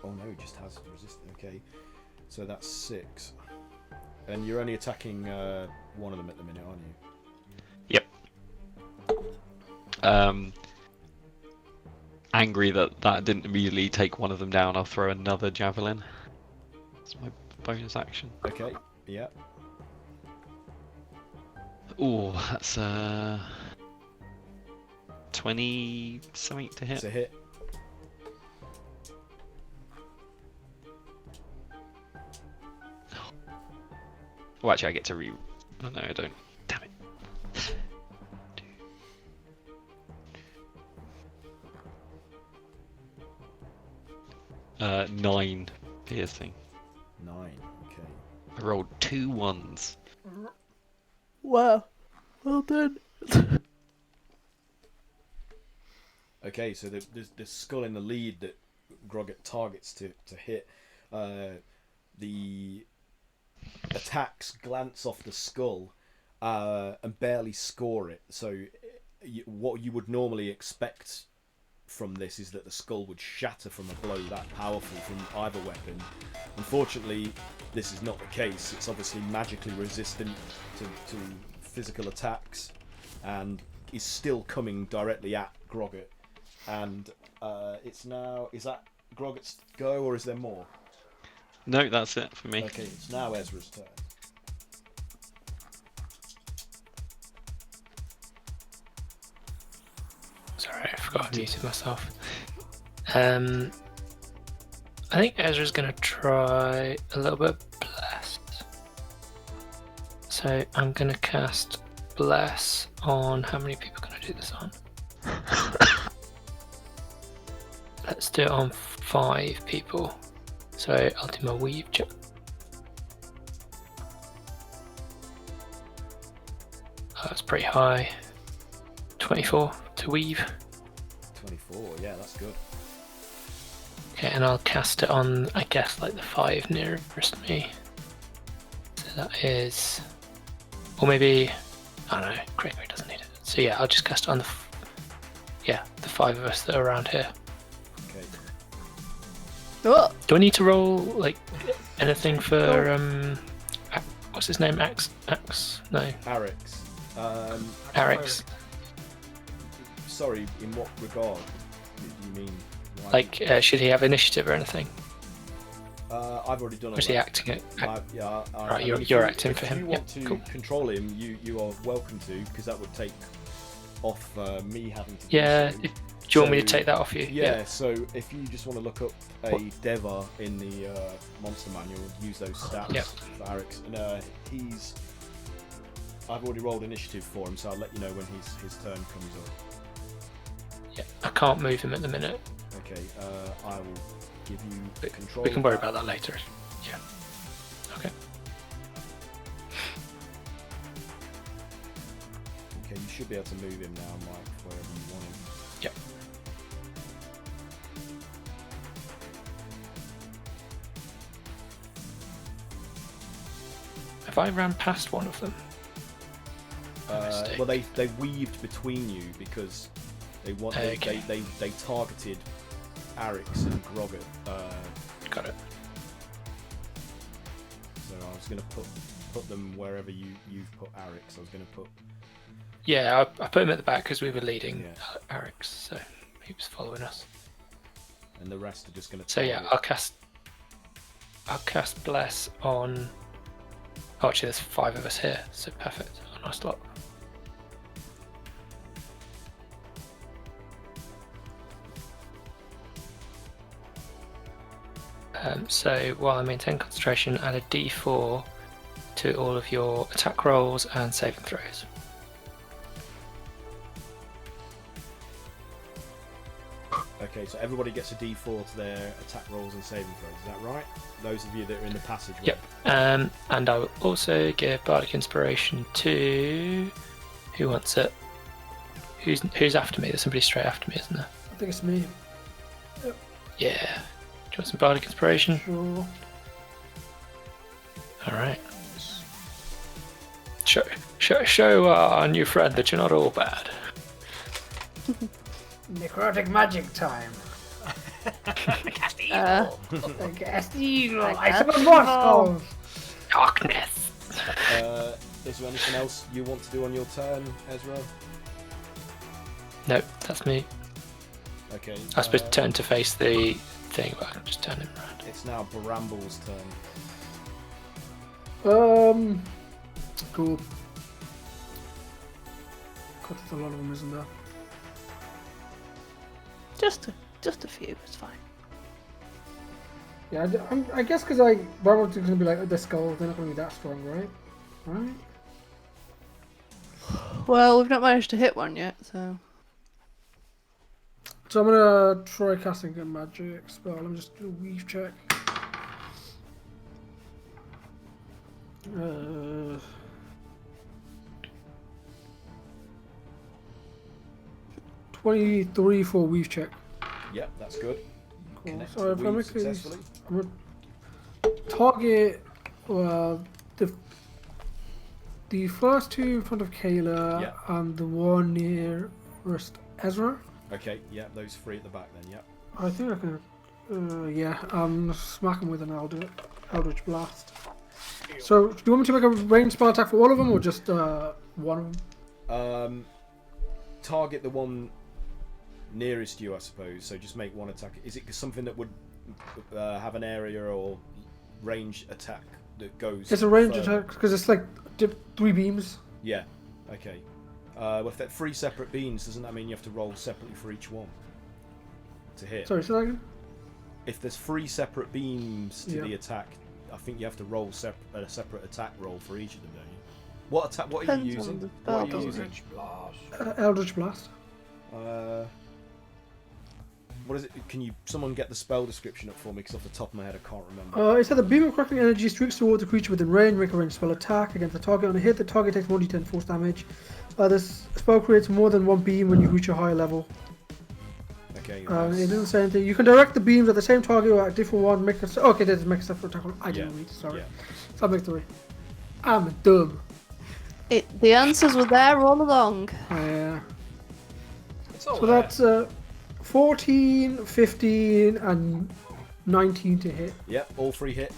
Oh no, it just has resistance. Okay. So that's 6. And you're only attacking one of them at the minute, aren't you? Yep. Angry that didn't immediately take one of them down, I'll throw another javelin. That's my bonus action. Okay, yeah. Ooh, that's 20 something to hit. It's a hit. Oh, actually, I get to re. Oh no, I don't. Damn it. 9 piercing. 9, okay. I rolled 2 1s. Wow. Well done. Okay, so the skull in the lead that Grogget targets to hit, the attacks glance off the skull and barely score it. So what you would normally expect from this is that the skull would shatter from a blow that powerful from either weapon. Unfortunately, this is not the case. It's obviously magically resistant to physical attacks and is still coming directly at Grogget. And it's now... Is that Grogget's go, or is there more? No, that's it for me. Okay, it's now Ezra's turn. Sorry, I forgot I muted myself. I think Ezra's going to try a little bit Bless. So I'm going to cast Bless on... How many people can I do this on? Let's do it on 5 people. So I'll do my weave That's pretty high. 24 to weave. 24. Yeah, that's good. Okay, and I'll cast it on, I guess, like the 5 nearest me. So that is, or maybe, I don't know. Gregory doesn't need it. So yeah, I'll just cast it on the, the 5 of us that are around here. Okay. Oh, Do I need to roll like anything for what's his name? Axe? No, Arix. Arix. Sorry, in what regard do you mean? Why- Like, should he have initiative or anything? I've already done all Or is he that. acting it? Yeah, Right, I mean, you're if acting for him. If you want Yeah, to cool. control him, you are welcome to, because that would take off me having to. Yeah. Do so. Do you want me to So, take that off you? Yeah, so if you just want to look up a Deva in the monster manual, use those stats Yep. for Arix. And I've already rolled initiative for him, so I'll let you know when his turn comes up. Yeah. I can't move him at the minute. Okay, I will give you control. We can worry of that. about that later. Yeah. Okay. Okay, you should be able to move him now, Mike, wherever you want him. Yep. Have I ran past one of them? Mistake. Well, they weaved between you because they want Okay. they targeted Arix and Grogget. Got it. So I was going to put them wherever you've put Arix. I was going to put. Yeah, I put him at the back because we were leading Yeah. Arix, so he was following us. And the rest are just going to. So yeah, I'll cast Bless on. Oh, actually, there's 5 of us here, so perfect. A nice lot. So while I maintain concentration, add a D4 to all of your attack rolls and saving throws. Okay, so everybody gets a D4 to their attack rolls and saving throws. Is that right? Those of you that are in the passage. Yep. And I will also give Bardic Inspiration to... Who wants it? Who's after me? There's somebody straight after me, isn't there? I think it's me. Yeah. Do you want some Bardic Inspiration? Sure. Alright. Show our new friend that you're not all bad. Necrotic magic time. Cast evil. Cast evil. I I cast summon more evil. skulls. Darkness. Is there anything else you want to do on your turn, Ezra? Nope, that's me. Okay. I was supposed to turn to face the thing, but I can just turn him around. It's now Bramble's turn. Cool. God, there's a lot of them, isn't there? Just a few. It's fine. Yeah, I guess because Bravo's going to be like the skulls, they're not going to be that strong, right? Right? Well, we've not managed to hit one yet, so. So I'm going to try casting a magic spell. I'm just do a weave check. 23 for weave check. Yep, that's good. Cool. Connect So if the I weave make these, successfully. I'm going to target the first 2 in front of Kayla Yeah. and the one nearest Ezra. Okay, yeah, those 3 at the back then, yep. I think I can, smack him with an Eldritch Blast. So, do you want me to make a ranged spell attack for all of them, or just one of them? Target the one nearest you, I suppose, so just make one attack. Is it something that would have an area or range attack that goes... It's a ranged further? attack, because it's like 3 beams. Yeah, okay. Well, if they're 3 separate beams, doesn't that mean you have to roll separately for each one to hit? Sorry, say that again? If there's 3 separate beams to Yeah. the attack, I think you have to roll a separate attack roll for each of them, don't you? What attack? What are you Depends on using? the What are spell, you doesn't using? Eldritch Blast. What is it? Can someone get the spell description up for me? Because off the top of my head, I can't remember. It said the beam of crackling energy streaks towards a creature within range, make a ranged spell attack against the target. On a hit, the target takes 1d10 force damage. This spell creates more than one beam when you reach a higher level. Okay. It Nice. doesn't say anything. You can direct the beams at the same target or at different one. Make a okay. There's make a step for attack. I didn't read. Sorry. Yeah. So I'll make the way. I'm dumb. The answers were there all along. Yeah. It's all So there. that's 14, 15, and 19 to hit. Yep. All 3 hit.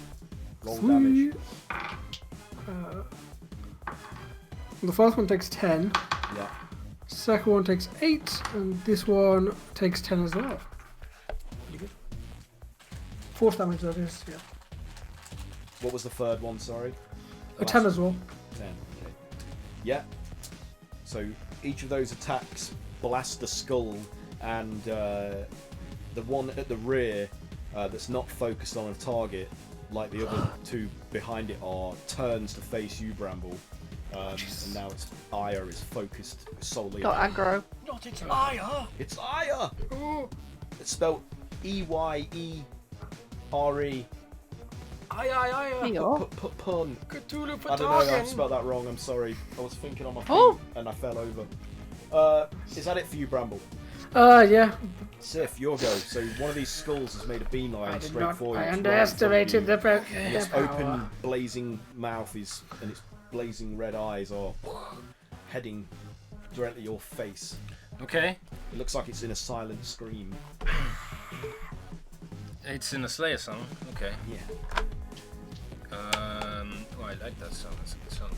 Roll Sweet. damage. The first one takes 10. Yeah. Second one takes 8, and this one takes 10 as well. Pretty good. Force damage, that is, yeah. What was the third one? Sorry. A 10 as well. 10. Okay. Yeah. So each of those attacks blast the skull, and the one at the rear that's not focused on a target, like the other 2 behind it are, turns to face you, Bramble. And now its ire is focused solely Got on aggro. Not its ire. It's ire! It's spelled E-Y-E-R-E. Ire. Yo. Pun. Cthulhu I don't know, I Patagon. spelled that wrong, I'm sorry. I was thinking on my feet Oh. and I fell over. Is that it for you, Bramble? Yeah. Sif, your go. So one of these skulls has made a beeline straight for you. I It's underestimated right in front the of you. And its open, blazing mouth and its blazing red eyes are heading directly at your face. Okay. It looks like it's in a silent scream. It's in a Slayer song. Okay. Yeah. Oh, I like that song. That's a good song.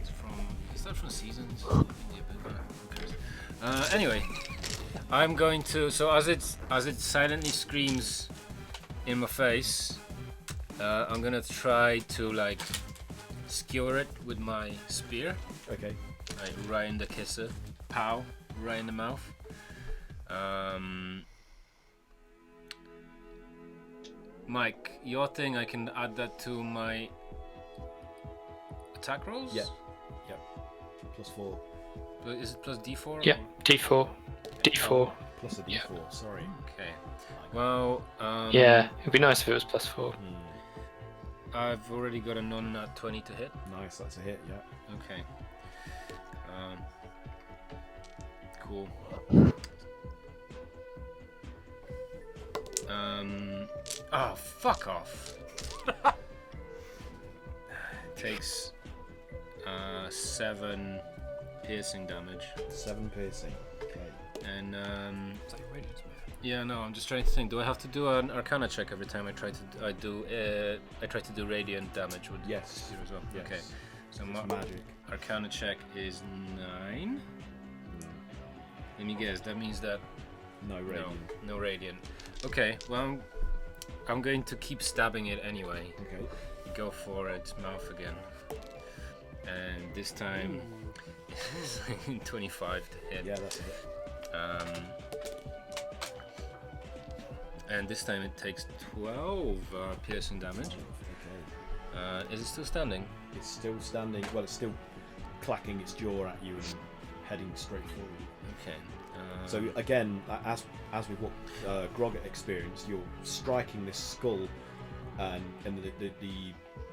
It's from. Is that from Seasons? Yeah, but who cares? Anyway, I'm going to. So as it silently screams in my face, I'm gonna try to like skewer it with my spear. Okay. Like right in the kisser. Pow. Right in the mouth. Mike, your thing, I can add that to my attack rolls? Yeah. Yep. +4. But is it plus D4? Yeah, D4. D4. Plus a D4, sorry. Okay. Well, Yeah, it'd be nice if it was +4. I've already got a non-nat 20 to hit. Nice, that's a hit, yeah. Okay. Cool. Oh, fuck off. Takes 7 piercing damage. 7 piercing. Okay. And It's like radiance, man. yeah, no, I'm just trying to think. Do I have to do an Arcana check every time I try to do radiant damage with Yes. zero as well? Yes. Okay. So It's my magic. Arcana check is 9. Let me guess. That means that No radiant. no radiant. Okay. Well, I'm going to keep stabbing it anyway. Okay. Go for its mouth again. And this time, 25 to hit. Yeah, that's a hit. And this time it takes 12 piercing damage. Okay. Is it still standing? It's still standing. Well, it's still clacking its jaw at you and heading straight for you. Okay. So again, as with what Grogget experienced, you're striking this skull, and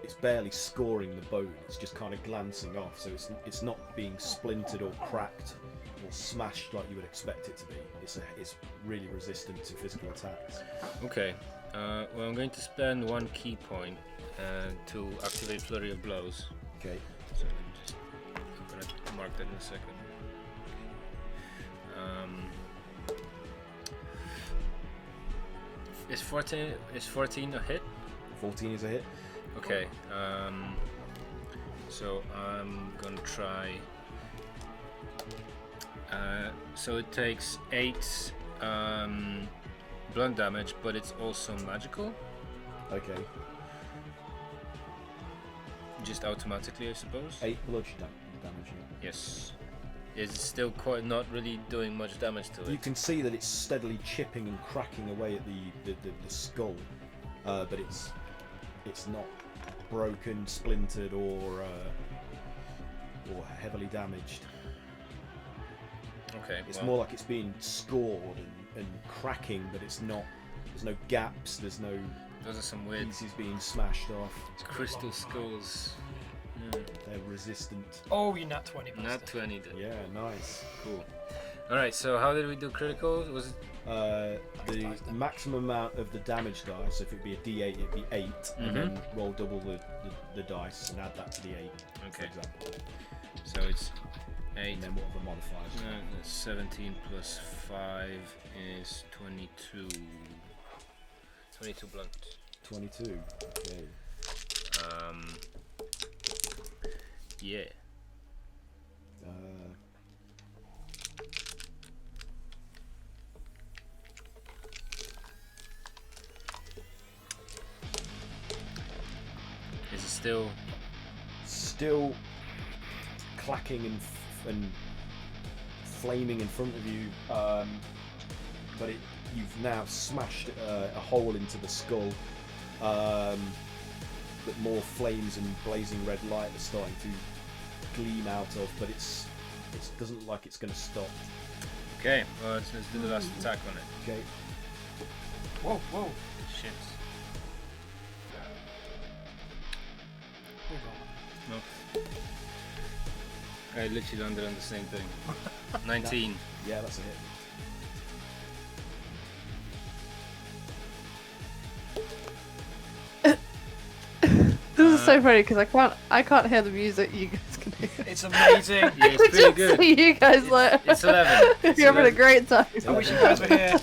it's barely scoring the bone. It's just kind of glancing off. So it's not being splintered or cracked or smashed like you would expect it to be. It's really resistant to physical attacks. Okay. Well, I'm going to spend 1 key point to activate Flurry of Blows. Okay. So I'm gonna mark that in a second. Is 14 a hit? 14 is a hit. Okay. So I'm gonna try. So it takes 8 blunt damage, but it's also magical. Okay. Just automatically, I suppose. 8 bludgeon damage. Yes. It's still quite not really doing much damage to You it. can see that it's steadily chipping and cracking away at the skull, but it's not broken, splintered, or heavily damaged. Okay. It's well, more like it's being scored and and cracking, but it's not. There's no gaps. There's no Those are some weird pieces being smashed off. crystal skulls. They're resistant. Oh, you nat 20. Not 20. Then. Yeah, nice. Cool. All right. So how did we do critical? Was it? The maximum amount of the damage dice, so if it'd be a d8, it'd be 8, and then roll double the dice and add that to the 8, for Okay. example. So it's 8. And then what are the modifiers? That's 17 plus 5 is 22. 22 blunt. 22. Okay. Yeah. Is it Still clacking and flaming in front of you, but you've now smashed a hole into the skull that more flames and blazing red light are starting to gleam out of, but it doesn't look like it's going to stop. Okay, well, let's do the last attack on it. Okay. Whoa, whoa. Shit. No. I literally landed on the same thing. 19. Yeah, that's a hit. This is so funny because I can't hear the music. You guys can hear. It's amazing. Yeah, it's pretty Just good. see you guys like. It's 11. It's You're having a 11. great time. I wish you guys were here.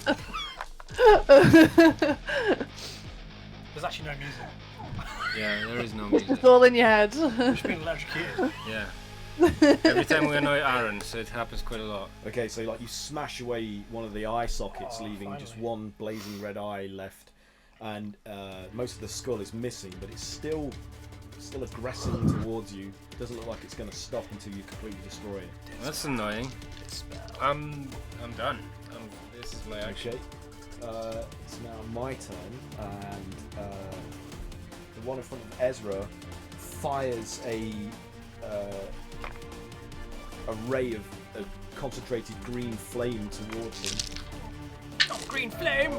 There's actually no music. Yeah, there is no music. It's all in your head. We've been electrocuted. Yeah. Every time we annoy Aaron, so it happens quite a lot. Okay, so like you smash away one of the eye sockets, leaving just finally. one blazing red eye left, and most of the skull is missing, but it's still aggressing towards you. Doesn't look like it's going to stop until you completely destroy it. That's annoying. I'm done. This is my action. Okay, it's now my turn, and the one in front of Ezra fires a ray of concentrated green flame towards him. Oh, green flame!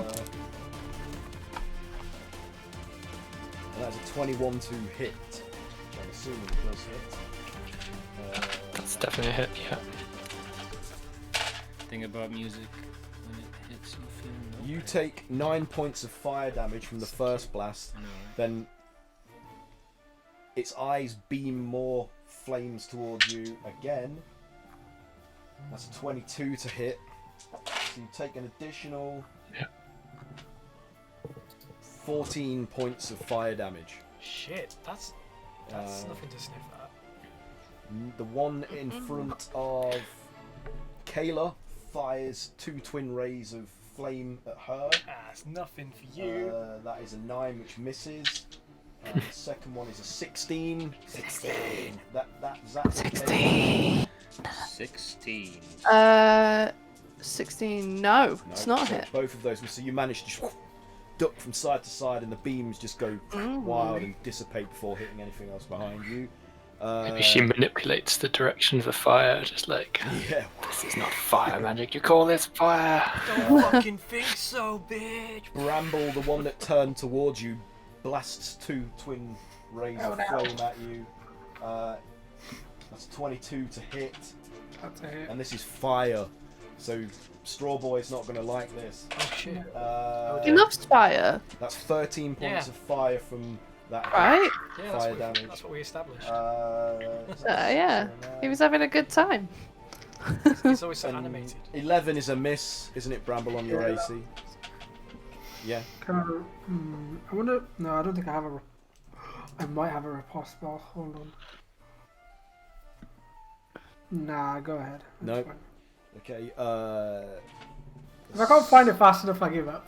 And that's a 21 to hit, which I'm assuming it does hit. That's definitely a hit, yeah. Thing about music, when it hits you feel no You pain. take 9 points of fire damage from the first blast, No. then its eyes beam more flames towards you again. That's a 22 to hit. So you take an additional 14 points of fire damage. Shit, that's nothing to sniff at. The one in front of Kayla fires 2 twin rays of flame at her. That's nothing for you. That is a 9, which misses. The second one is a 16. 16. That's 16. 16. 16. No, it's not a so hit. Both of those. So you manage to just duck from side to side, and the beams just go wild and dissipate before hitting anything else behind you. Maybe she manipulates the direction of the fire, just like, Yeah. this is not fire magic, you call this fire? Don't fucking think so, bitch. Bramble, the one that turned towards you, blasts 2 twin rays of flame at you. That's 22 to hit. That's a hit. And this is fire, so Straw Boy's not going to like this. Oh shit. He loves fire, That's 13 points Yeah. of fire from that. right? Yeah, Fire damage. that's what we established. Yeah. He was having a good time. It's always so And animated. 11 is a miss, isn't it, Bramble, on your AC? Yeah. I wonder. No, I don't think I have a. I might have a riposte spell. Hold on. Nah, go ahead. That's No. fine. Okay. If I can't find it fast enough, I give up.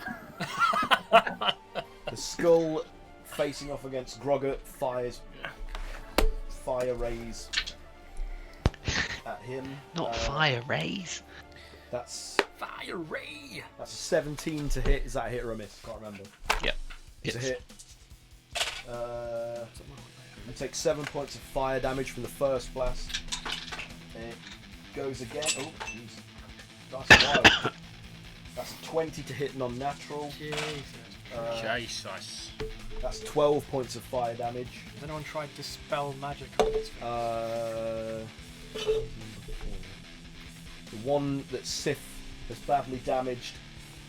The skull facing off against Groggut fires fire rays at him. Not fire rays. That's Fire ray. a 17 to hit. Is that a hit or a miss? Can't remember. Yep. It's a hit. You take 7 points of fire damage from the first blast. It goes again. Oh, jeez. That's wild. That's a 20 to hit non-natural. Jesus. That's 12 points of fire damage. Has anyone tried Dispel Magic on this thing? The one that Sif has badly damaged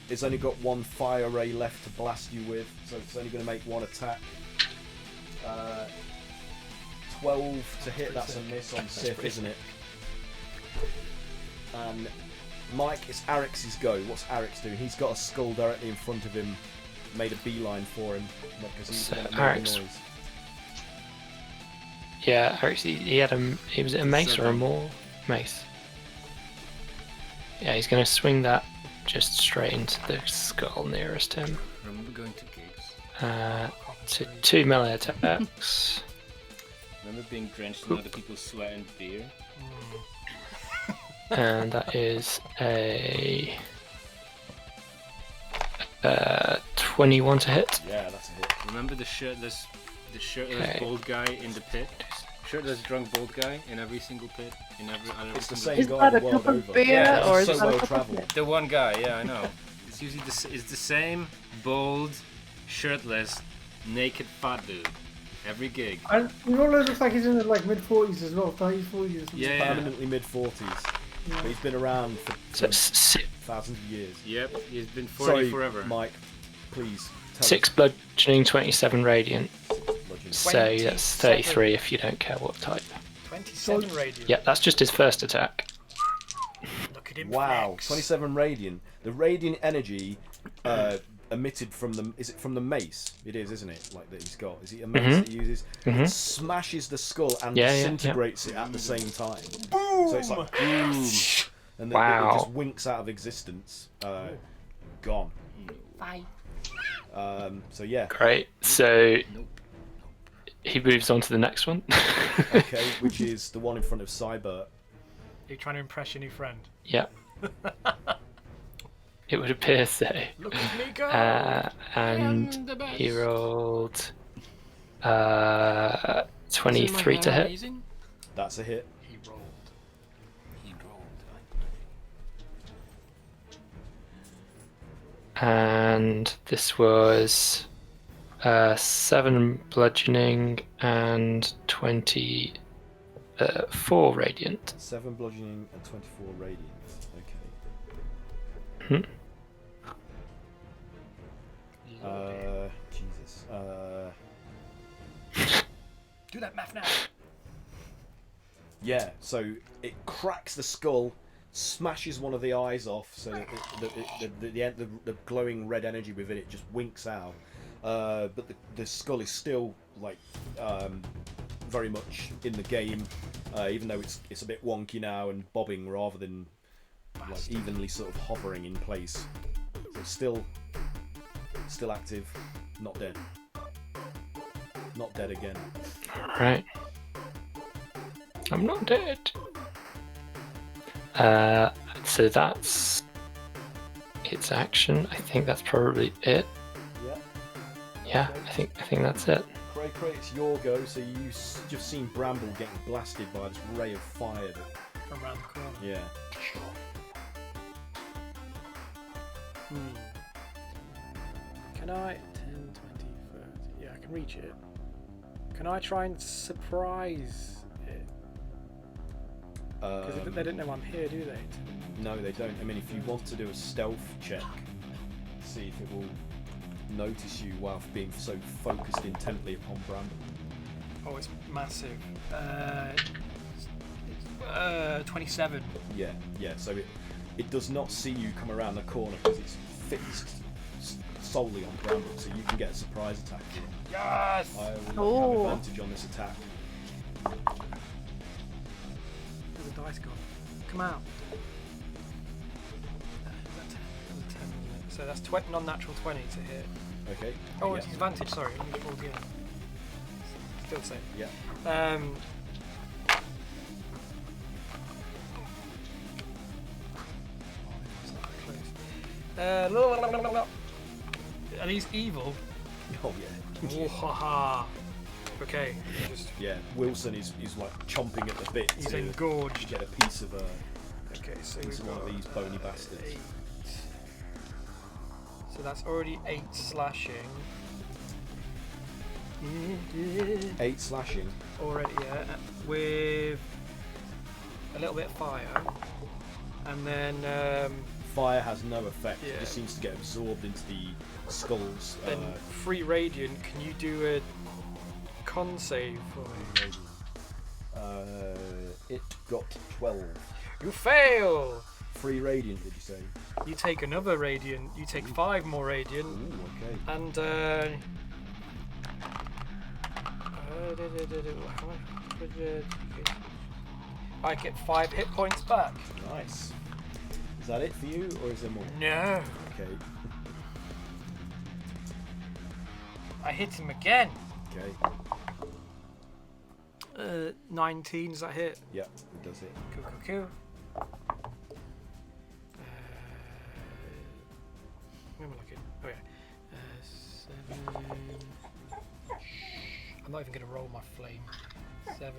has only got one fire ray left to blast you with, so it's only going to make one attack. 12 to hit, that's a miss on Sif, isn't it? And Mike, it's Arix's go. What's Arix doing? He's got a skull directly in front of him, made a beeline for him because he's So going to make Arix- a noise. Yeah, actually, he was it a mace or a 7. maul? Mace. Yeah, he's going to swing that just straight into the skull nearest him. Remember going to gigs? So 2 melee attacks. Remember being drenched in other people's sweat and beer? And that is a 21 to hit. Yeah, that's a hit. Remember the shirtless Okay. bald guy in the pit? Shirtless drunk bald guy in every single pit? It's the single same Is guy that the a world cup of over. beer Yeah, or he's is so that a well cup of travelled. beer? The one guy, yeah, I know. It's usually it's the same bold, shirtless, naked fat dude. Every gig. And he always looks like he's in the like mid-40s as well, 30s, 40s. or something. Yeah. Permanently mid-40s. But he's been around for So it's thousands of years. Yep, he's been 40 Sorry, forever. Mike, please tell 6 bludgeoning, 27 radiant. us. Bludgeoning. So that's 33 if you don't care what type. 27 radiant. Yeah, that's just his first attack. Look at him Wow, flex. 27 radiant. The radiant energy emitted from the... Is it from the mace? It is, isn't it? Like that he's got. Is it a mace that he uses? Mhm. It smashes the skull and Yeah, yeah, disintegrates it at the same time. Boom! So it's like boom! And then Wow. it just winks out of existence. Gone. Bye. So yeah. Great. So he moves on to the next one. Okay, which is the one in front of Cybert. You're trying to impress your new friend. Yeah. It would appear so. Look at me go! And he rolled 23 to hit. That's a hit. He rolled. And this was 7 bludgeoning and 24 radiant. 7 bludgeoning and 24 radiant. Okay. Hmm. Jesus. Do that math now. Yeah, so it cracks the skull, smashes one of the eyes off, so that the glowing red energy within it just winks out. But the skull is still like very much in the game, even though it's a bit wonky now and bobbing rather than like evenly sort of hovering in place. So still active, not dead. Not dead again. Right. I'm not dead. So that's its action. I think that's probably it. Yeah. Yeah, Okay. I think that's it. Cray, it's your go. So you just seen Bramble getting blasted by this ray of fire. From around the corner. Yeah. Can I... 10, 20, 30... Yeah, I can reach it. Can I try and surprise it? Because they don't know I'm here, do they? No, they don't. I mean, if you want to do a stealth check, see if it will notice you while being so focused intently upon Bramble. Oh, it's massive. 27. Yeah. So it does not see you come around the corner because it's fixed solely on Bramble, so you can get a surprise attack. Yes! I will Oh. have advantage on this attack. There's a dice gone. Come out. So that's non-natural 20 to hit. Okay. Oh, yeah. it's advantage, sorry. Let me roll again. Still the same. Yeah. It's not that close. Are these evil? Oh yeah. Oh, haha. Okay, just Yeah. Wilson is like chomping at the bit he's to engorged. get a piece of Okay, so piece we've of one got of these bony bastards. 8, So that's already 8 slashing. 8 slashing. Already, yeah. With a little bit of fire. And then Fire has no effect. Yeah. It just seems to get absorbed into the skulls. then free radiant. Can you do a con save for me? It got 12. You fail! 3 radiant, did you say? You take another radiant. You take 5 more radiant. Ooh, okay. And I get 5 hit points back. Nice. Is that it for you, or is there more? No. Okay. I hit him again. Okay. 19, does that hit? Yeah, it does it. Cool. Where am I looking? Oh yeah. 7. I'm not even going to roll my flame. 7.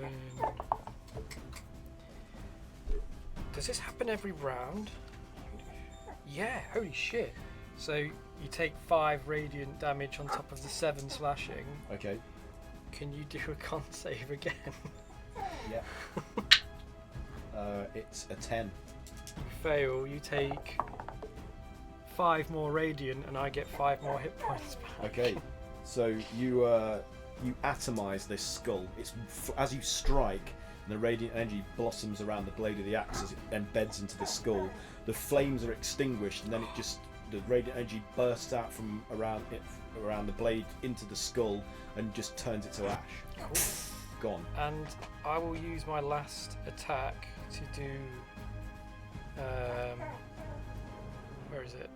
Does this happen every round? Yeah, holy shit. So you take 5 radiant damage on top of the 7 slashing. Okay. Can you do a con save again? Yeah. It's a 10. You fail, you take 5 more radiant and I get 5 more hit points back. Okay. So you atomize this skull. It's as you strike, and the radiant energy blossoms around the blade of the axe as it embeds into the skull. The flames are extinguished, and then the radiant energy bursts out from around the blade into the skull and just turns it to ash. Cool. Gone. And I will use my last attack to do. Where is it?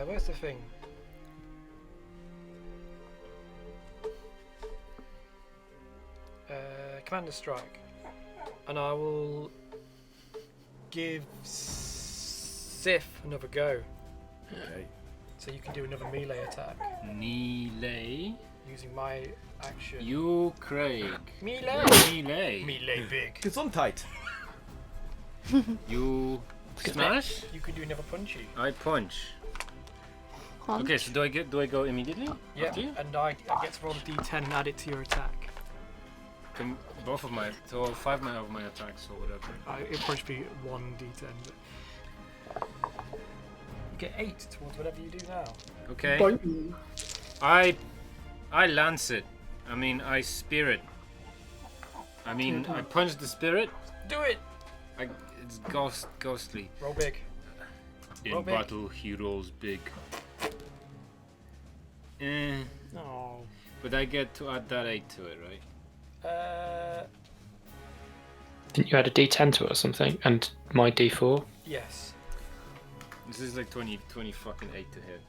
Where's the thing? Commander Strike. And I will give Sif another go. Okay. So you can do another melee attack Melee. using my action. You, Craig. Melee! Melee. Melee big. Gesundheit. You smash. You can do another punchy. I punch. Punch. Okay, so do I go immediately? Yeah, After you? and I get to roll a d10 and add it to your attack. Can both of my, so 5 of my attacks or whatever. It'll probably be 1d10. But you get 8 towards whatever you do now. Okay. Boing. I lance it. I mean, I spear it. I mean, I punch the spirit. Do it! It's ghostly. Roll big. In Roll big. battle, he rolls big. Oh. But I get to add that 8 to it, right? Didn't you add a d10 to it or something? And my d4? Yes. This is like 20 fucking 8 to hit.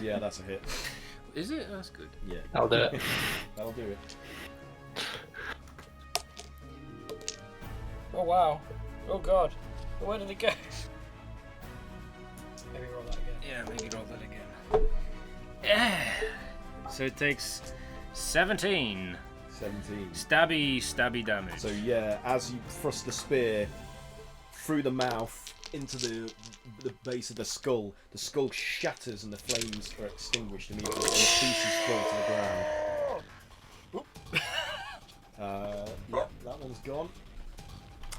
Yeah, that's a hit. Is it? That's good. Yeah. I'll do it. That'll do it. Oh wow. Oh god. Where did it go? Maybe roll that again. Yeah, maybe roll that again. Yeah. So it takes 17 17. stabby damage. So yeah, as you thrust the spear through the mouth into the base of the skull shatters and the flames are extinguished immediately and pieces fall to the ground. Yep, that one's gone.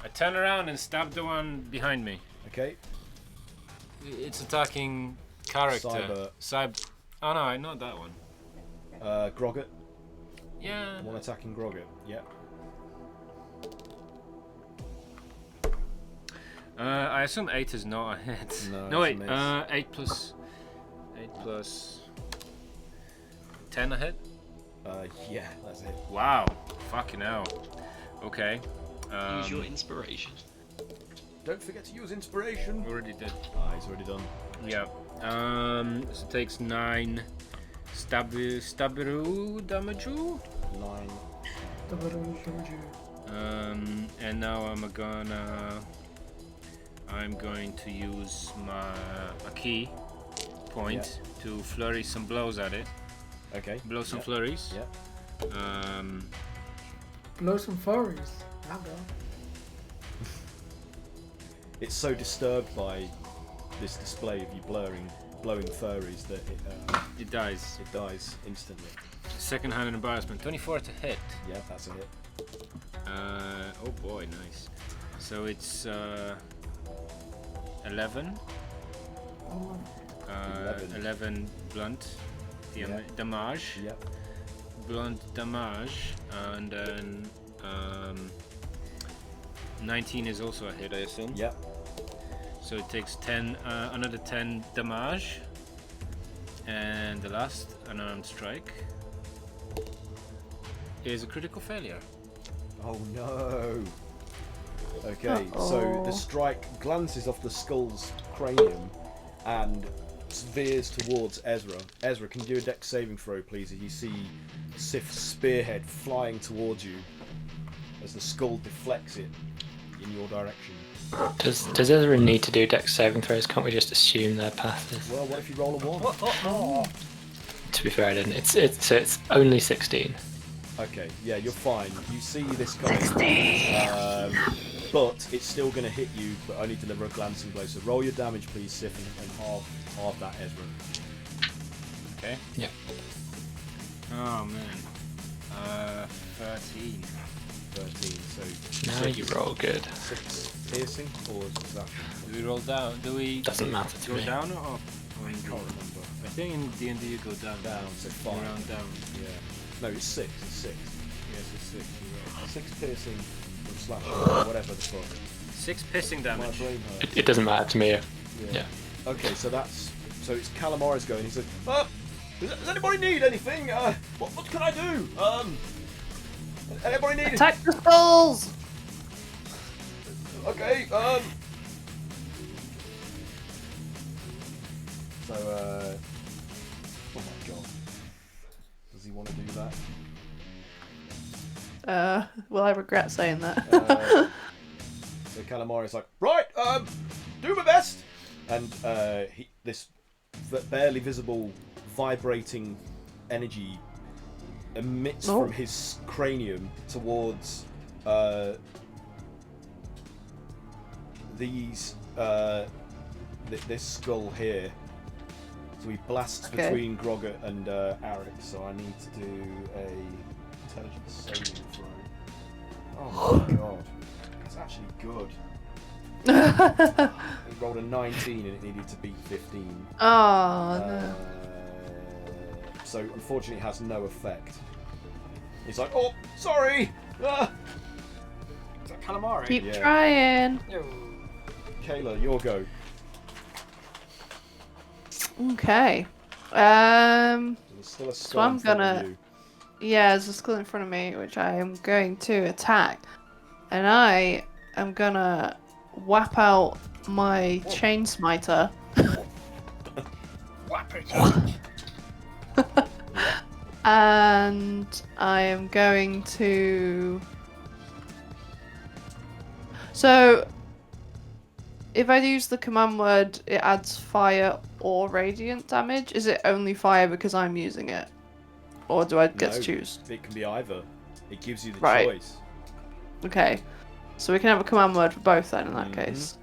I turn around and stab the one behind me. Okay. It's attacking character. Oh no, not that one. Grogget. Yeah. One attacking Grogget. Yep. I assume 8 is not a hit. No, wait. it's a miss. 8 plus 10 a hit. Yeah, that's it. Wow. Fucking hell. Okay. Use your inspiration. Don't forget to use inspiration. Already did. Ah, he's already done. Yeah. So it takes 9 stabberu damage. 9. And now I'm going to use a key point to flurry some blows at it. Okay. Blow some flurries. Yep. Blow some furries. it's so disturbed by this display of you blowing furries that It dies. it dies instantly. Second hand embarrassment. 24 to hit. Yeah, that's a hit. Oh boy, nice. So it's 11. 11 blunt damage. Yep. Blunt damage, and then 19 is also a hit, I assume. Yep. So it takes 10, another 10 damage, and the last unarmed strike is a critical failure. Oh no. Okay, so the strike glances off the skull's cranium and veers towards Ezra. Ezra, can you do a dex saving throw, please, as you see Sif's spearhead flying towards you as the skull deflects it in your direction. Does Ezra need to do dex saving throws? Can't we just assume their path is? Well, what if you roll a 1? To be fair, I didn't. It's only 16. Okay, yeah, you're fine. You see this coming, but it's still going to hit you, but only deliver a glancing blow. So roll your damage, please, Sif, and halve that, Ezra. Okay. Yeah. Oh man. 13. 13. So Now you roll good. 6 piercing, or is that? Do we roll down? Do we Doesn't matter to go me. down or up? I can't remember. I think in D&D you go down. Down, so You 5. round down. Yeah. No, it's 6. It's 6. Yes, it's 6. You're right. 6 piercing from slashing, or whatever the fuck. 6 pissing My damage. brain hurts. It doesn't matter to me. Yeah. Okay, so it's Calamari's going. He said, does anybody need anything? What can I do? Anybody need? Attack the skulls! Okay. So oh my god, does he want to do that? Well, I regret saying that. So Calamari's like, right, do my best, and this barely visible vibrating energy emits from his cranium towards these this skull here. So he blasts between Grogger and Arik. So I need to do a intelligence saving throw. Oh my god, that's actually good. He rolled a 19 and it needed to beat 15. Oh, no. So unfortunately it has no effect. He's like, oh, sorry! Ah! Is that calamari? Keep trying. Yo. Kayla, your go. Okay. There's still a skull I'm in front of gonna- you. Yeah, there's a skull in front of me, which I am going to attack. And I am gonna whap out my chain smiter. Whap it. And I am going to... So, if I use the command word, it adds fire or radiant damage. Is it only fire because I'm using it? Or do I get to No, choose? It can be either. It gives you the Right. choice. Okay. So we can have a command word for both then in that case.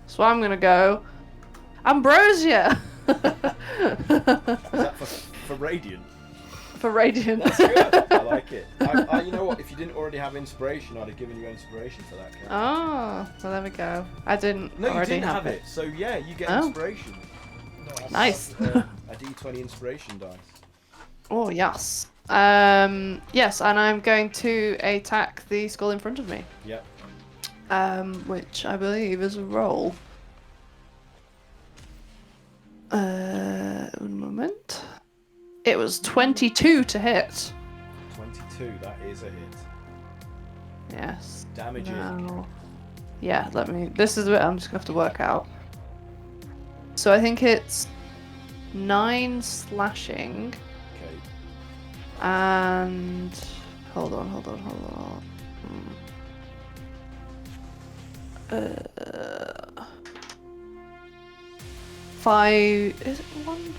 So I'm gonna go... Ambrosia! Is that for Radiant? For radiant. That's good. I like it. You know what? If you didn't already have inspiration, I'd have given you inspiration for that character. Oh, well there we go. I didn't No, you already didn't have it. So yeah, you get inspiration. Nice. A D20 inspiration dice. Oh, yes. Yes, and I'm going to attack the skull in front of me. Yep. Which I believe is a roll. One moment. It was 22 to hit. 22. That is a hit. Yes. Damage it. Now, yeah, this is the bit I'm just gonna have to work out. So I think it's 9 slashing. Okay. And hold on. 5. Is it 1?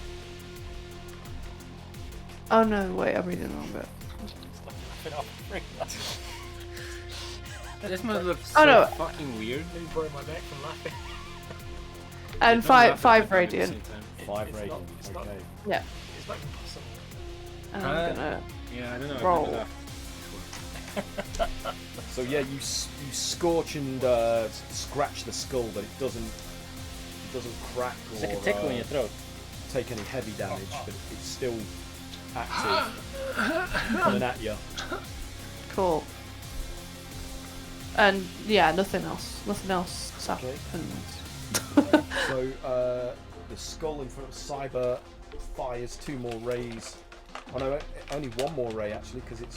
Oh no, wait, I'm reading the wrong bit. This must look Oh, so no. fucking weird. Nearly broke my neck from laughing. And Don't laugh at five the radiant. same time. 5 It's radiant. not- it's not- Okay. Yeah. It's not impossible. And I'm gonna. Yeah, I don't know. I've Roll. never laughed before. So yeah, you scorch and scratch the skull, but it doesn't crack It's or like a tickle in your throat. take any heavy damage, but it's still active, coming at you. Cool. And yeah, nothing else. Nothing else Okay. happens. So the skull in front of Cyber fires 2 more rays. Oh no, only 1 more ray actually, because his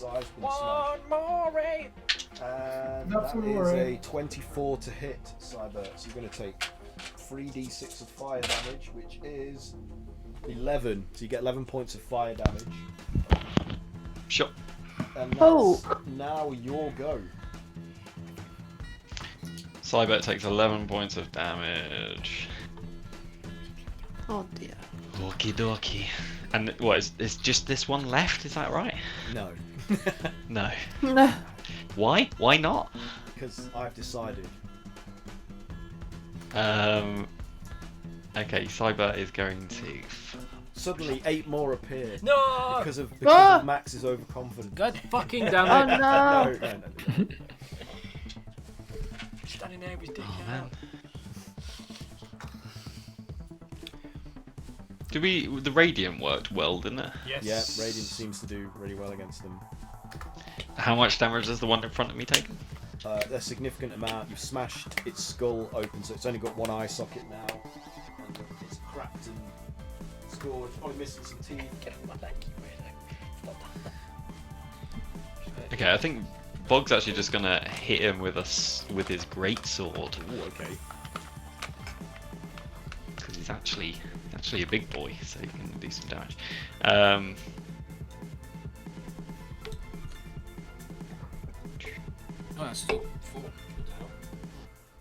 eye's been smashed. One more ray. And That's that one is more ray. a 24 to hit, Cyber. So you're going to take 3d6 of fire damage, which is 11. So you get 11 points of fire damage. Sure. And that's Oh. now your go. Cybert takes 11 points of damage. Oh dear. Okie dokie. And what is just this one left? Is that right? No. No. No. Why? Why not? Because I've decided. Okay, Cyber is going to. Suddenly 8 more appear. No. Because of Ah! Max's overconfidence. God fucking damn Oh it! no. No. Standing there with his dick Oh out. man. The Radiant worked well, didn't it? Yes. Yeah, Radiant seems to do really well against them. How much damage does the one in front of me take? A significant amount. You've smashed its skull open, so it's only got 1 eye socket now. And it's cracked and scored. It's probably missing some teeth. Get on my neck, you weirdo. Stop that. Okay, I think Bog's actually just gonna hit him with his great sword Ooh, okay. because he's actually a big boy, so he can do some damage. Oh, that's still 4.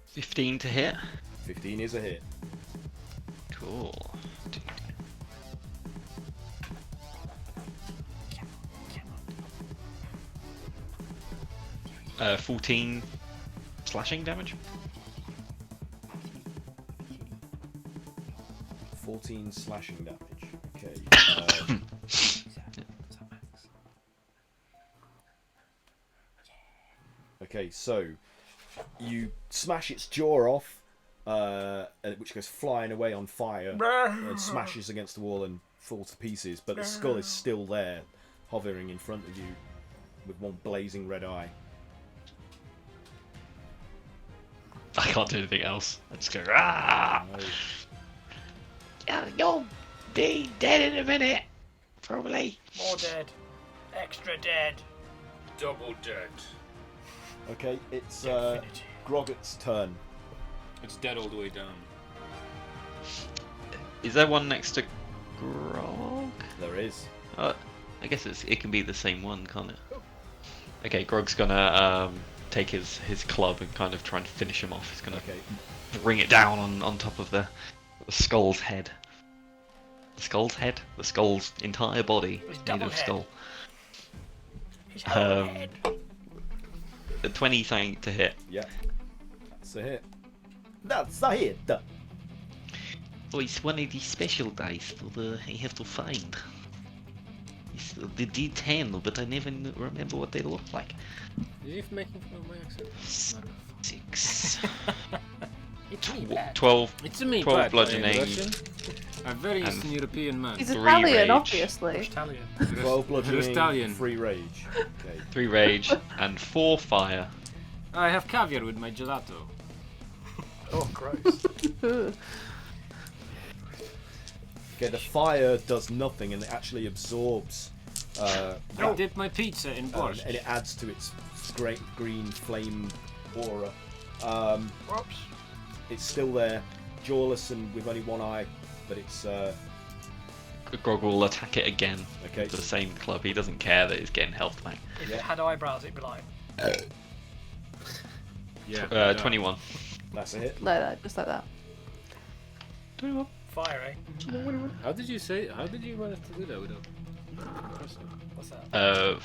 15 to hit. 15 is a hit. Cool. 14 slashing damage. 14 slashing damage. Okay. Okay, so you smash its jaw off, which goes flying away on fire and smashes against the wall and falls to pieces. But the skull is still there, hovering in front of you, with 1 blazing red eye. I can't do anything else. I just go ah. No. Yeah, you'll be dead in a minute. Probably. More dead. Extra dead. Double dead. Okay, it's Infinity. Groggett's turn. It's dead all the way down. Is there one next to Grog? There is. I guess it can be the same one, can't it? Okay, Grog's gonna take his club and kind of try and finish him off. He's gonna Okay. bring it down on top of the skull's head. The skull's head? The skull's entire body His made double of head. skull. His whole Um, head. A 20 something to hit. Yeah. That's a hit. That's a hit. Oh, it's one of these special dice that I have to find. It's the D10, but I never remember what they look like. Is he making fun of my accent? 6. It's me bad. 12. It's a me, 12 bad, bludgeoning. Russian. A very And- Eastern European man. He's 3 Italian, rage. obviously. Italian. 12 bludgeoning, Italian. 3 rage. Okay. 3 rage and 4 fire. I have caviar with my gelato. Oh, gross. Okay, the fire does nothing and it actually absorbs. I dip my pizza in borscht. And it adds to its great green flame aura. Whoops. It's still there, jawless and with only 1 eye, but it's Grog will attack it again Okay. with the same club. He doesn't care that he's getting health back. If it had eyebrows, it'd be like. Yeah. 21. that's a hit. Like that, just like that. 21. Fire, eh? How did you manage to do that without? What's that?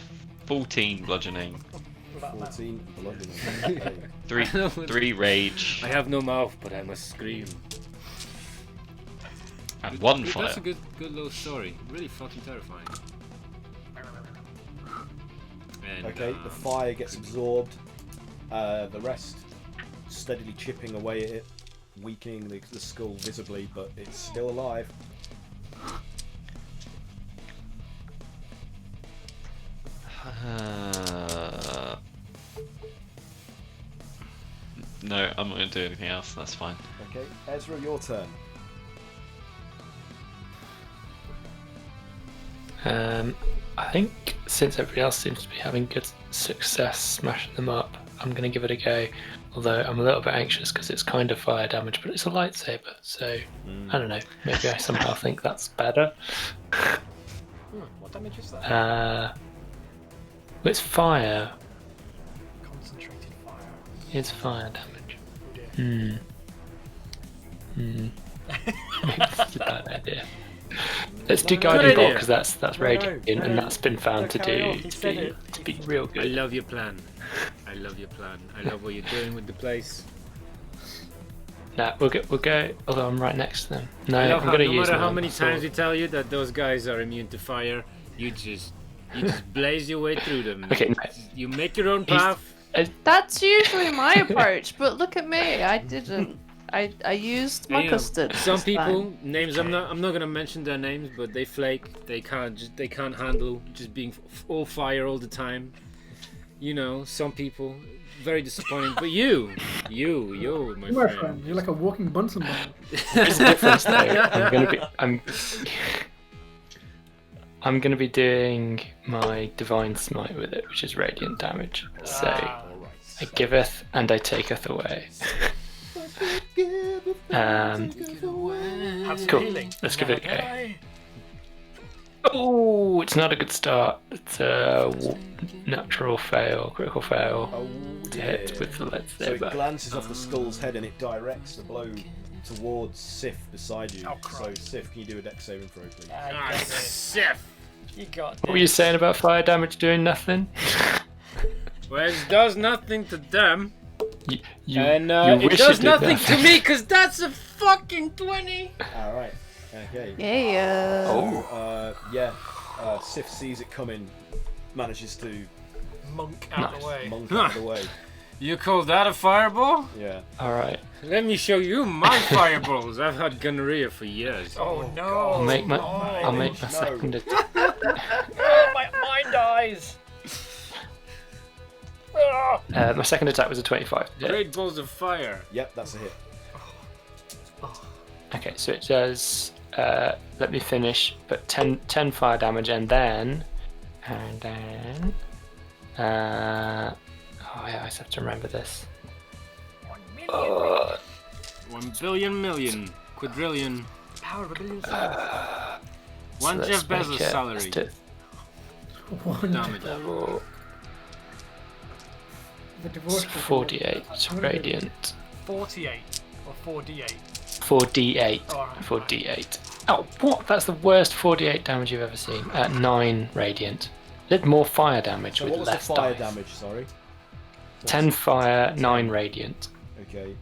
14 bludgeoning, Batman. 14 bludgeoning. Okay. 3 rage I have no mouth, but I must scream. and 1 That's fire. a good little story. Really fucking terrifying. And, Okay, the fire gets absorbed. The rest steadily chipping away at it, weakening the skull visibly, but it's still alive. No, I'm not going to do anything else. That's fine. Okay, Ezra, your turn. I think since everybody else seems to be having good success smashing them up, I'm going to give it a go. Although I'm a little bit anxious because it's kind of fire damage, but it's a lightsaber, so I don't know. Maybe I somehow think that's better. What damage is that? It's fire. Concentrated fire. It's fire damage. Oh dear. Maybe that's a bad idea. Let's do guiding bolt because that's radiant and that's been found to be real I good. love your plan. I love your plan. I love what you're doing with the place. Nah, we'll go. Although I'm right next to them. No, I I'm love going to no use matter how my many sword. times we tell you that those guys are immune to fire, you just blaze your way through them. Okay, no. You make your own path. That's usually my approach, but look at me. I didn't. I used my And, you know, custard. Some this people time. names I'm not gonna mention their names, but they flake. They can't handle just being all fire all the time. You know, some people very disappointing. But you, my My friend. friend, you're like a walking Bunsen burner. There's a difference though. I'm gonna be doing my divine smite with it, which is radiant damage. So I giveth and I taketh away. Have some Cool. healing. Let's give it a go. Die. Oh, it's not a good start. It's a natural fail, critical fail Oh to hit dear. with the So it lightsaber. glances off the skull's head and it directs the blow towards Sif beside you. Oh, So Christ. Sif, can you do a dex saving throw, please? You Ah, got this. Sif. You got What were you saying about fire damage doing nothing? Well, it does nothing to them, You and you it wish does did nothing to me, cause that's a fucking 20. All right. Okay. Yeah. Oh, Sif sees it coming, manages to Monk out Nice. the way. monk out of the way. You call that a fireball? Yeah. all right. Let me show you my fireballs. I've had gonorrhea for years. Oh no! I'll make my No. second attack. Oh, my mind dies. Ah. My second attack was a 25. Yeah. Great balls of fire. Yep, that's a hit. Okay, so it does. Let me finish. But 10 fire damage, and then. Oh yeah, I just have to remember this. 1 billion million quadrillion. Power of a billion suns. One So Jeff let's Bezos make it- salary. let's do Damage. level The divorce. 48 radiant. 48 or 4d8. 4d8. Oh, alright. 4d8. Oh, what? That's the worst 4d8 damage you've ever seen. 9 radiant. Did more fire damage So with what was the less fire dice. damage? Sorry. 10 fire, 9 radiant. Okay.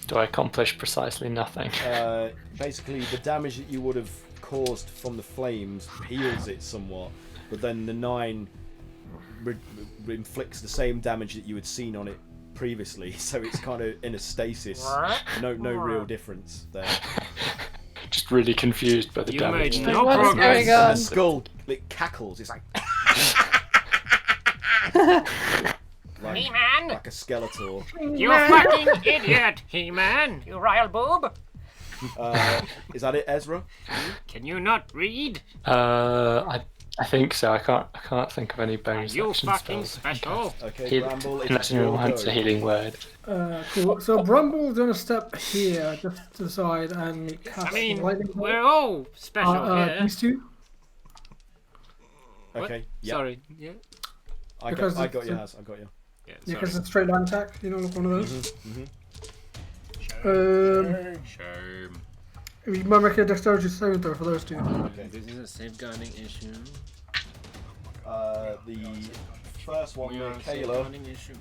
Do I accomplish precisely nothing? Basically, the damage that you would have caused from the flames heals it somewhat, but then the 9 inflicts the same damage that you had seen on it previously, so it's kind of in a stasis. No real difference there. Just really confused by the You damage. made thing. no What's progress. going on? The skull, it cackles. It's like He-Man! like a Skeletor. You fucking idiot! He-Man! You royal boob! Is that it, Ezra? Can you not read? I think so. I can't think of any bonus You action fucking spells. I can special! cast. Okay, Bramble. Unless anyone wants a healing word. Cool. So Brumble's gonna step here, just to the side, and cast I mean, lightning bolt. we're all special here. These two. Okay. Yeah. Sorry. Yeah. I Because got it's you, a- Has. I got you. Yeah. Yeah, Sorry. because it's a straight line attack. You know, like one of those. Shame. You might make a dexterity saving throw for those two. Okay. This is a safeguarding issue. The first one We near are Kayla running issue.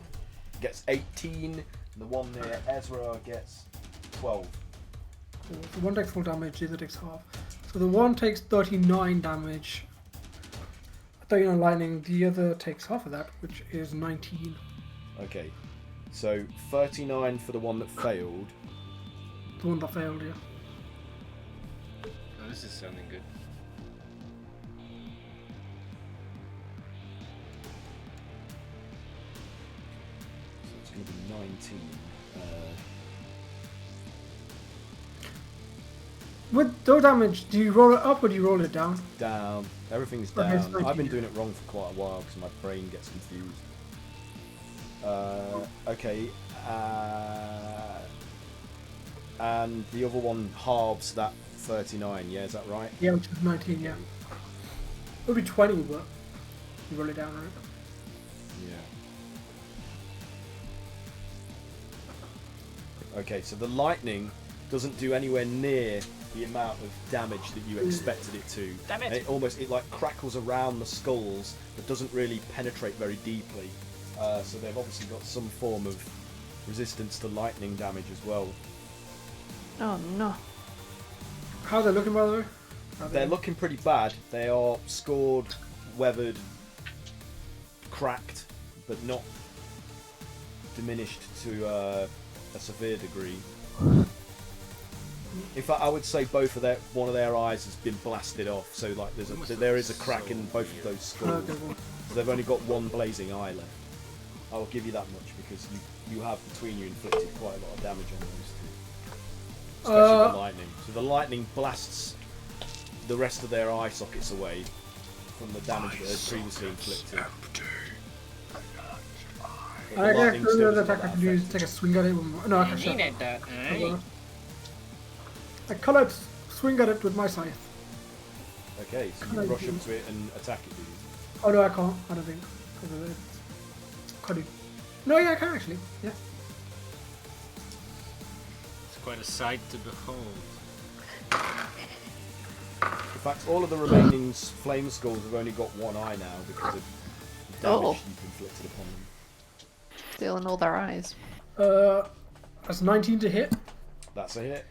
gets 18, and the one near Ezra gets 12. Cool. So one takes full damage, the other takes half. So the one takes 39 damage. 39 lightning, the other takes half of that, which is 19. Okay, so 39 for the one that failed. The one that failed, yeah. Oh, this is sounding good. So it's going to be 19. With no damage, do you roll it up or do you roll it down? Down. Everything's Okay, down. so I've been doing it wrong for quite a while because my brain gets confused. Okay. And the other one halves that 39, yeah, is that right? Yeah, which is 19, yeah. It would be 20, but you roll it down, right? Yeah. Okay, so the lightning doesn't do anywhere near the amount of damage that you expected it to. Damn it. And it like crackles around the skulls, but doesn't really penetrate very deeply. So they've obviously got some form of resistance to lightning damage as well. Oh no. How are they looking, by the way? They're looking pretty bad. They are scored, weathered, cracked, but not diminished to a severe degree. In fact, I would say one of their eyes has been blasted off. So like there is a crack in both of those skulls. Okay, well, So they've only got one blazing eye left. I will give you that much because you have between you inflicted quite a lot of damage on those two. Especially the lightning. So the lightning blasts the rest of their eye sockets away from the damage that had previously inflicted. But the I guess lightning the still other isn't attack I that can do is effective. take a swing at it with no, I can shot. Needed that, eh? I cannot swing at it with my scythe. Okay, so Can you I rush do- up to it and attack it, do you? Oh no, I can't. I don't think. Can't do. No, yeah, I can actually. Yeah. It's quite a sight to behold. In fact, all of the remaining flame skulls have only got one eye now because of the damage Oh. you've inflicted upon them. Stealing all their eyes. That's 19 to hit. That's a hit.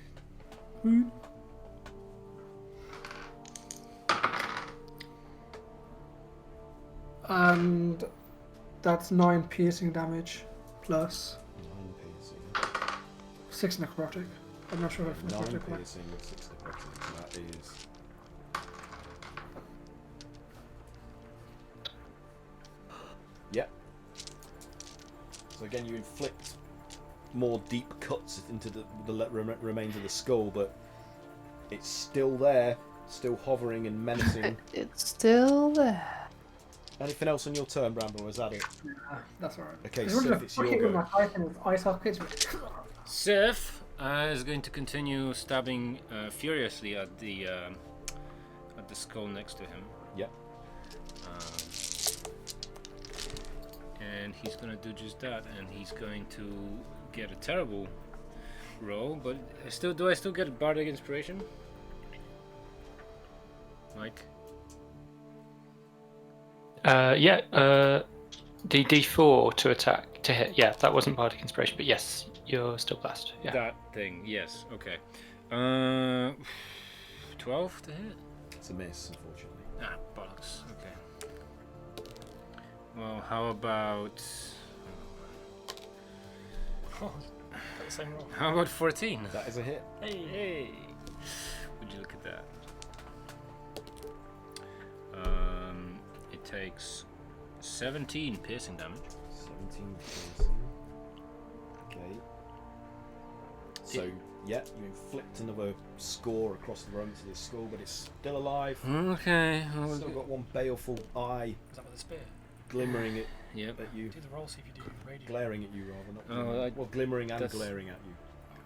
And that's 9 piercing damage plus 9 piercing. 6 necrotic. I'm not sure if 9 necrotic works. piercing with 6 necrotic. So that is... Yep. So again, you inflict more deep cuts into the remains of the skull, but it's still there, still hovering and menacing. It's still there. Anything else on your turn, Bramble? Or is that it? That's alright. Okay, If you want Sif, to it's fuck your it with go. my scythe and his eye sockets. Sif is going to continue stabbing furiously at the skull next to him. Yep. And he's going to do just that, and he's going to get a terrible roll, but do I still get Bardic Inspiration? Mike? D4 to attack, to hit. Yeah, that wasn't Bardic Inspiration, but yes, you're still blessed. Yeah. That thing, yes, okay. 12 to hit? It's a miss, unfortunately. Ah, bollocks, okay. Well, how about... Got the same roll. How about 14? That is a hit. Hey! Would you look at that? It takes 17 piercing damage. 17 piercing. Okay. So, yeah, you inflict another score across the remnants of this skull, but it's still alive. Okay. Still got one baleful eye Is that with the spear? glimmering at Yep. you. Do the roll, see if you do radiant. Glaring at you, rather, not Oh, glimmering. Well, glimmering and that's- glaring at you.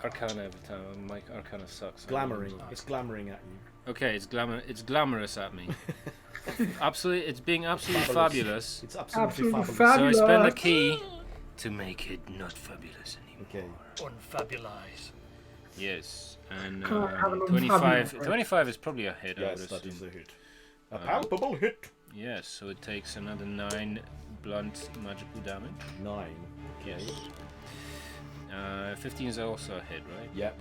Arcana every time. My Arcana sucks. Glamoring. It's glamoring at you. Okay, it's glamorous at me. Absolutely, it's being absolutely Fabulous. fabulous. It's absolutely, Absolutely fabulous. So I spend a Fabulous. key to make it not fabulous anymore. Okay. Unfabulize. Yes, and Can't have an 25. unfabulous, right? 25 is probably a hit. I Yes, would that is assume. a hit. A palpable hit. Yes, so it takes another 9 blunt magical damage. 9. Yes. 15 is also a hit, right? Yep.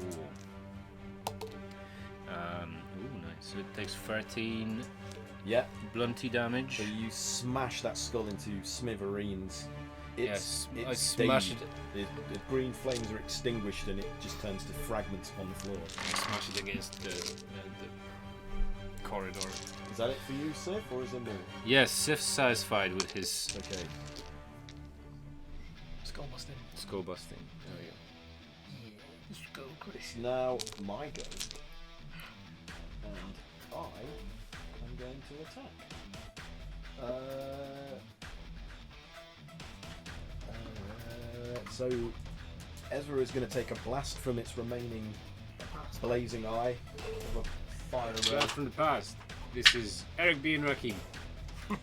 Cool. Ooh, nice. So it takes 13 Yep. blunty damage. So you smash that skull into smithereens. Yes, I It's smash stayed. The green flames are extinguished and it just turns to fragments on the floor. Smash it against the corridor. Is that it for you, Sif, or is there more? Yes, Sif's satisfied with his Okay. Skull busting. skull busting. There we go. It's now my go. And I am going to attack. So Ezra is going to take a blast from its remaining blazing eye of a fire Blast red. from the past. This is Eric being Rookie. Okay,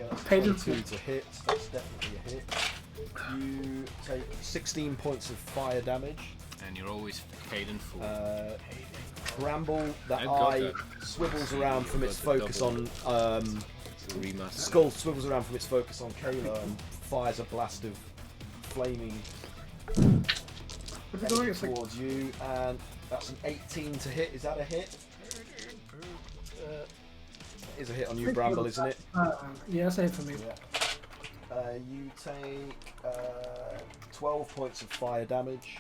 that's Painful. 22 to hit. That's definitely a hit. You take 16 points of fire damage. And you're always paid in full. Bramble, that I've got eye that. swivels around from You've its got the focus double. on. Remaster. Skull swivels around from its focus on Kayla and fires a blast of flaming energy towards you, and that's an 18 to hit. Is that a hit? Is a hit on you, Bramble, isn't it? Yeah, that's a hit for me. Yeah. You take 12 points of fire damage.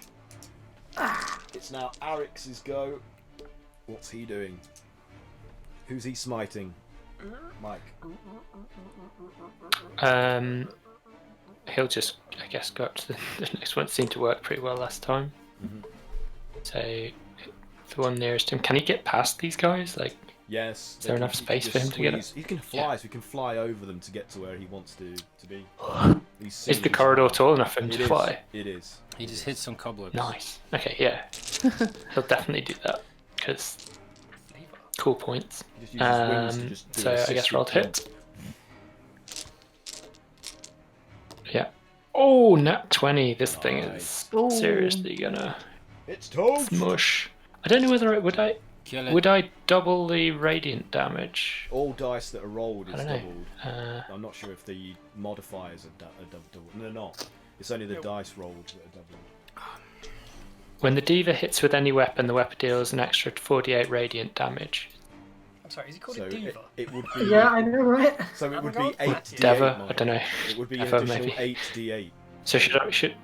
It's now Arix's go. What's he doing? Who's he smiting? Mike. He'll just, I guess, go up to the next one. It seemed to work pretty well last time. So, the one nearest him. Can he get past these guys? Like, Yes. Is there enough space for him to get it? He can fly, so he can fly over them to get to where he wants to be. is the corridor tall enough for him to fly? It is. He just hits some cobwebs. Nice. Okay, yeah. He'll definitely do that because cool points. He just uses wings to just do So an I guess roll to assisted hit. Yeah. Oh, nat 20. This thing is Ooh. seriously gonna jump. It's toast. smush. I don't know whether Kill it. would I double the radiant damage. All dice that are rolled I is don't know. doubled. I'm not sure if the modifiers are doubled. No, they're not. It's only the dice rolled that are doubled. When the diva hits with any weapon, the weapon deals an extra 48 radiant damage. I'm sorry, is he called So a diva? it would be. Yeah, I know, right? So it Oh would my be God. 8d8. Deva, Mike. I don't know. It would be an Deva, additional maybe. 8d8. So should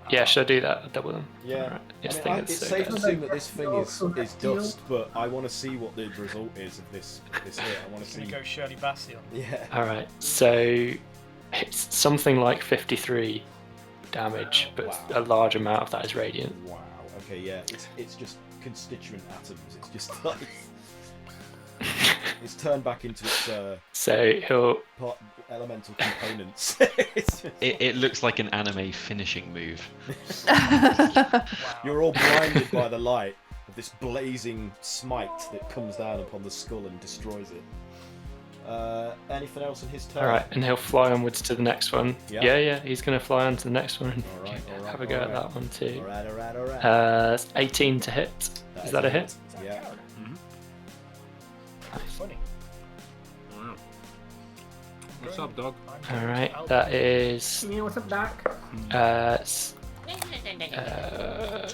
yeah, should I do that? I'll double them. Yeah. Alright, I this mean, thing it's is so safe to good. assume that this thing is Deal. dust, but I want to see what the result is of this hit. I want to He's see. gonna go Shirley Bastion. Yeah. Alright, so it's something like 53 damage, but Wow. a large amount of that is radiant. Wow. Okay. Yeah. It's just constituent atoms. It's just like it's turned back into its So he'll elemental components. It looks like an anime finishing move. You're all blinded by the light of this blazing smite that comes down upon the skull and destroys it. Anything else in his turn? alright, and he'll fly onwards to the next one. Yeah. Yeah, he's gonna fly on to the next one and Alright, have a go at that one too. Alright. It's 18 to hit. Is that a hit? Yeah. Funny. Wow. What's up, dog? Alright, that is You know what's up, Doc? s- Oh,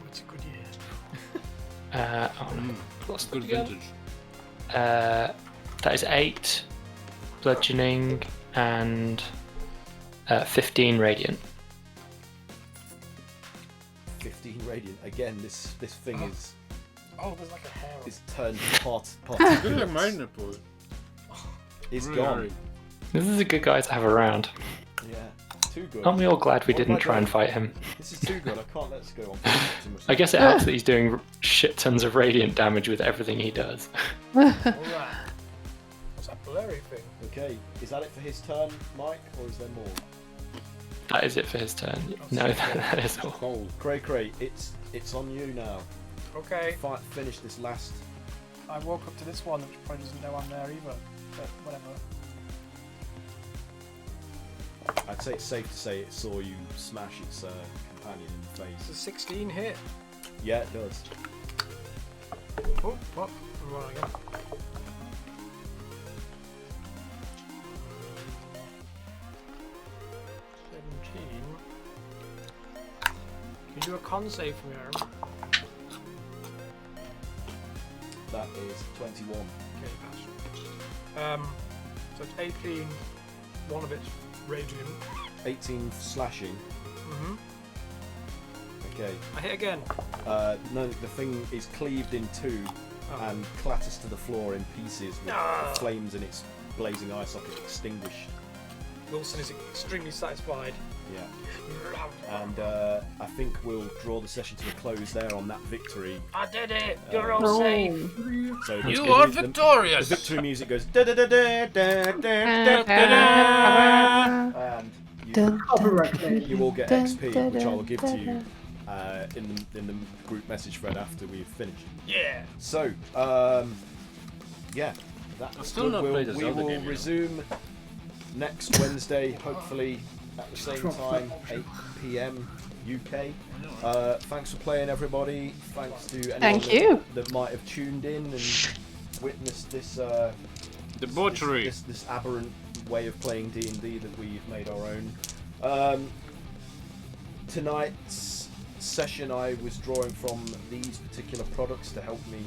it's a good year. oh no, lost Good it again. vintage. That is 8 bludgeoning and 15 radiant. 15 radiant. Again, this thing is There's like a hair on it. turned pot. Good like my nipple. It's Really gone. hairy. This is a good guy to have around. Yeah. Too good. Aren't we all glad we What didn't have I try and done? fight him? This is too good. I can't let this go on for too much. I guess it helps that he's doing shit tons of radiant damage with everything he does. Alright. What's that blurry thing? Okay. Is that it for his turn, Mike, or is there more? That is it for his turn. No, that is all. Cold. Cray, it's on you now. Okay, Finish this last. I walk up to this one, which probably doesn't know I'm there either. But whatever. I'd say it's safe to say it saw you smash its companion in the It's a face. 16 hit. Yeah, it does. Oh, what? We're rolling again. do a con save for me, Aaron? That is 21. Okay, pass. So it's 18, one of it's radiant. 18 slashing. Mm-hmm. Okay. I hit again. No, the thing is cleaved in two and clatters to the floor in pieces with the flames in its blazing eye socket extinguished. Wilson is extremely satisfied. Yeah. And I think we'll draw the session to a close there on that victory. I did it! You're all safe! So You are victorious! The victory music goes da da da da da da da da, and you all get XP, which I will give to you in the group message thread after we've finished. Yeah! So, yeah, that's I've still good. not played the We Zelda will game yet. resume next Wednesday, hopefully at the same time, 8 PM UK. Thanks for playing, everybody. Thanks to anyone that might have tuned in and witnessed this Debauchery. this aberrant way of playing D&D that we've made our own. Tonight's session, I was drawing from these particular products to help me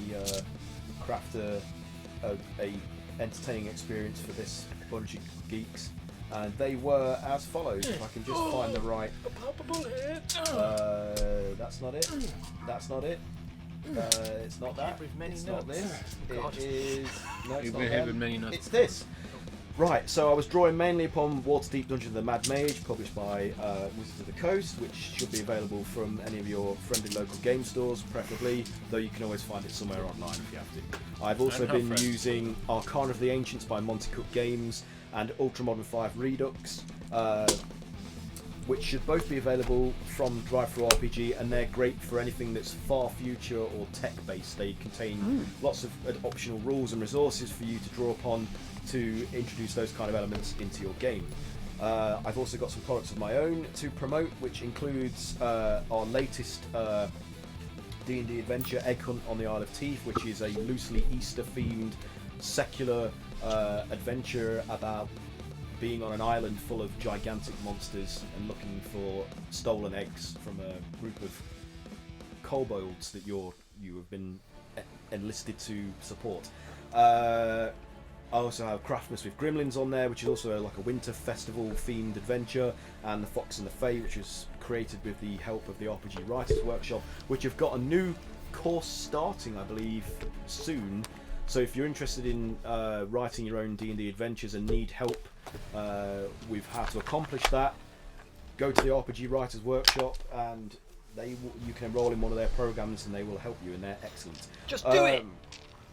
craft a entertaining experience for this bunch of geeks. And they were as follows. If I can just find the right. A palpable hit! That's not it. That's not it. It's not that. With many It's not nuts. this. God. It is. No, it's You've not been hit them. with many nuts. It's this. Right, so I was drawing mainly upon Waterdeep Dungeon of the Mad Mage, published by Wizards of the Coast, which should be available from any of your friendly local game stores, preferably, though you can always find it somewhere online if you have to. I've also And have been friends. using Arcana of the Ancients by Monty Cook Games and Ultramodern 5 Redux, which should both be available from Drive-Thru-RPG, and they're great for anything that's far future or tech-based. They contain lots of optional rules and resources for you to draw upon to introduce those kind of elements into your game. I've also got some products of my own to promote, which includes our latest D&D adventure, Egg Hunt on the Isle of Teeth, which is a loosely Easter-themed secular adventure about being on an island full of gigantic monsters and looking for stolen eggs from a group of kobolds that you have been enlisted to support. I also have Craftmas with Gremlins on there, which is also like a winter festival themed adventure, and The Fox and the Fae, which is created with the help of the RPG Writers Workshop, which have got a new course starting, I believe, soon. So if you're interested in writing your own D&D adventures and need help with how to accomplish that, go to the RPG Writers Workshop and you can enroll in one of their programs and they will help you, and they're excellent. Just do it!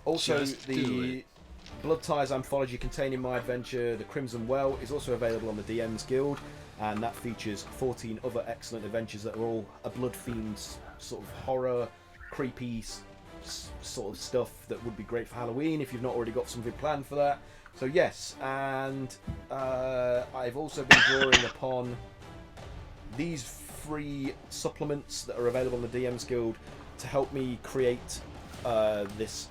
Also, Just do the it. Blood Ties anthology containing my adventure, The Crimson Well, is also available on the DM's Guild, and that features 14 other excellent adventures that are all a blood-themed sort of horror, creepy sort of stuff that would be great for Halloween if you've not already got something planned for that. So yes, and I've also been drawing upon these free supplements that are available on the DM's Guild to help me create this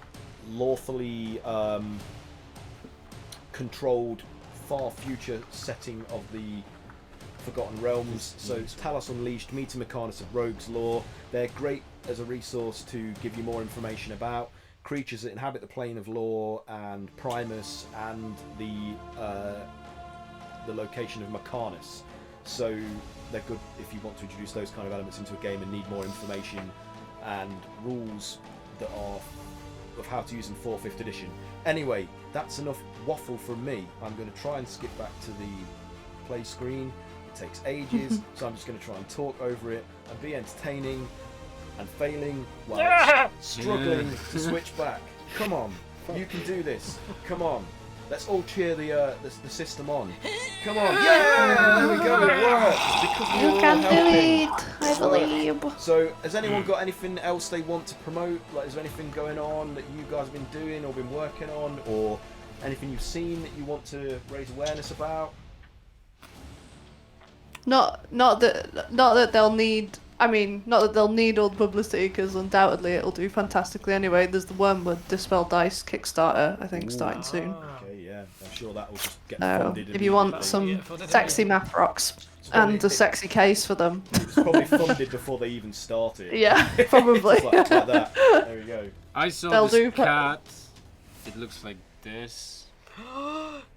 lawfully controlled far future setting of the Forgotten Realms. So it's Talos Unleashed, Meet and Mechanus of Rogue's Law. They're great as a resource to give you more information about creatures that inhabit the plane of law and Primus and the location of Mechanus. So they're good if you want to introduce those kind of elements into a game and need more information and rules that are of how to use in 4th, 5th edition. Anyway, that's enough waffle from me. I'm going to try and skip back to the play screen. It takes ages, so I'm just going to try and talk over it and be entertaining and failing while struggling to switch back. Come on, you can do this. Come on, let's all cheer the system on. Come on, yeah, there we go, it works because we You all can do helping. it, I believe. So, has anyone got anything else they want to promote? Like, is there anything going on that you guys have been doing or been working on, or anything you've seen that you want to raise awareness about? Not that they'll need. I mean, not that they'll need all the publicity, because undoubtedly it'll do fantastically anyway. There's the Wormwood Dispel Dice Kickstarter, I think, starting soon. Okay, Absolutely, yeah. I'm sure that will just get So, funded. if you want immediately. some Yeah, funded sexy math rocks probably- and a sexy case for them. It's probably funded before they even started. Yeah, probably. Just like that. There we go. I saw They'll this do cat. It looks like this.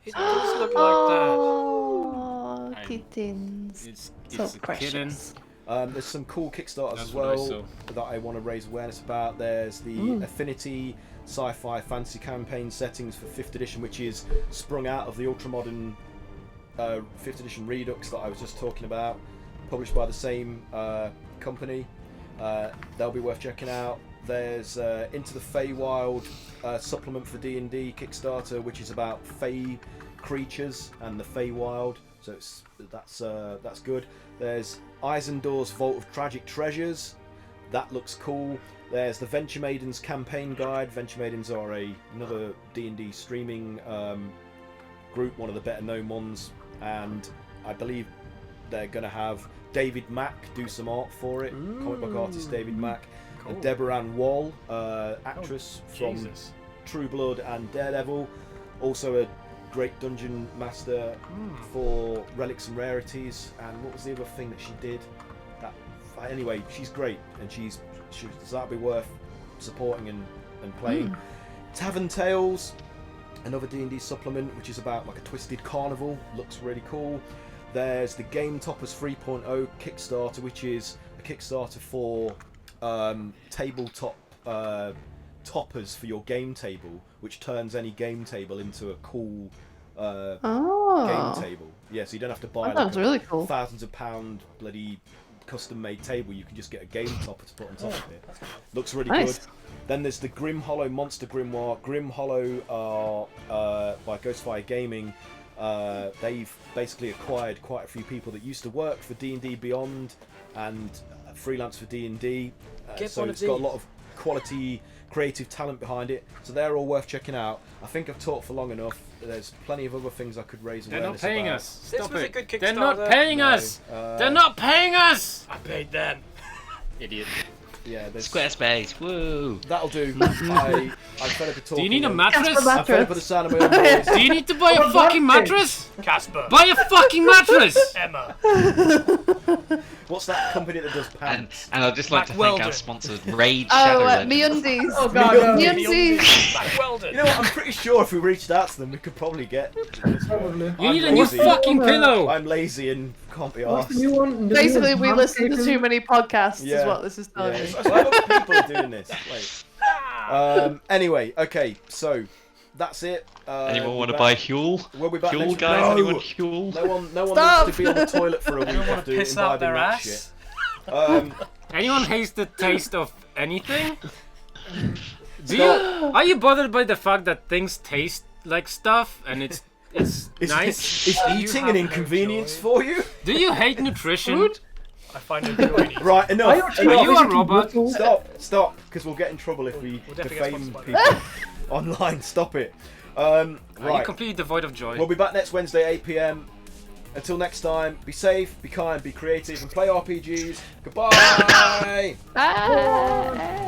It does look like Oh, I- kittens. It's So a kitten. precious. There's some cool Kickstarters That's as what I well saw. that I want to raise awareness about. There's the Affinity Sci-Fi Fantasy Campaign settings for 5th edition, which is sprung out of the ultramodern 5th edition Redux that I was just talking about, published by the same company. They'll be worth checking out. There's Into the Feywild supplement for D&D Kickstarter, which is about Fey creatures and the Feywild. So that's good. There's Eisendore's Vault of Tragic Treasures. That looks cool. There's the Venture Maidens campaign guide. Venture Maidens are another D&D streaming group, one of the better known ones, and I believe they're going to have David Mack do some art for it. Comic book artist David Mack. Cool. And Deborah Ann Wall, actress from Jesus. True Blood and Daredevil, also a great dungeon master for Relics and Rarities. And what was the other thing that she did? Anyway, she's great, and so that'd be worth supporting and playing. Tavern Tales, another D&D supplement, which is about like a twisted carnival. Looks really cool. There's the Game Toppers 3.0 Kickstarter, which is a Kickstarter for tabletop toppers for your game table, which turns any game table into a cool game table. Yeah, so you don't have to buy That sounds really cool. thousands of pound bloody custom-made table. You can just get a game topper to put on top of it. Looks really Nice. good. Then there's the Grim Hollow Monster Grimoire. Grim Hollow are by Ghostfire Gaming. They've basically acquired quite a few people that used to work for D&D Beyond and freelance for D&D. So it's got a lot of quality creative talent behind it. So they're all worth checking out. I think I've talked for long enough. There's plenty of other things I could raise They're not awareness paying about. us. This Stop was a it. good They're not Kickstarter. paying No, us. They're not paying us. I paid them. Idiot. Yeah, there's, Squarespace, woo! that'll do. I'm fed up of talking. Do you need a and- mattress? Casper I'm fed up of the sound of my own voice. Do you need to buy a fucking mattress? Casper. Buy a fucking mattress! Emma. What's that company that does And, pants? and I'd just like Mac to thank our Weldon. sponsors, Raid Oh, Shadow Legends. MeUndies. Oh god, no. MeUndies. Mac Weldon. You know what? I'm pretty sure if we reached out to them, we could probably get. Probably. You need a I'm new lazy. fucking pillow! I'm lazy and can't be What's the arsed. new one? The new Basically, one's we listen to Manscaped. too many podcasts, is Yeah. what this is telling me. So other people are doing this. Anyway, okay, so that's it. Anyone want to we're buy back- Huel? We'll be back Huel, next guys? No! Anyone Huel? No one Stop! needs to be on the toilet for a week Anyone want after to piss out imbibing their that ass? shit. Anyone hates the taste of anything? Are you bothered by the fact that things taste like stuff and it's Is, nice? is You eating have an no inconvenience joy. for you? Do you hate nutrition? I find it joy. Right, enough. Are you a robot? Stop, because we'll get in trouble if we We'll definitely get defame sponsored people by online. Stop it. Are you Right, completely devoid of joy? we'll be back next Wednesday, 8 PM. Until next time, be safe, be kind, be creative, and play RPGs. Goodbye! Bye.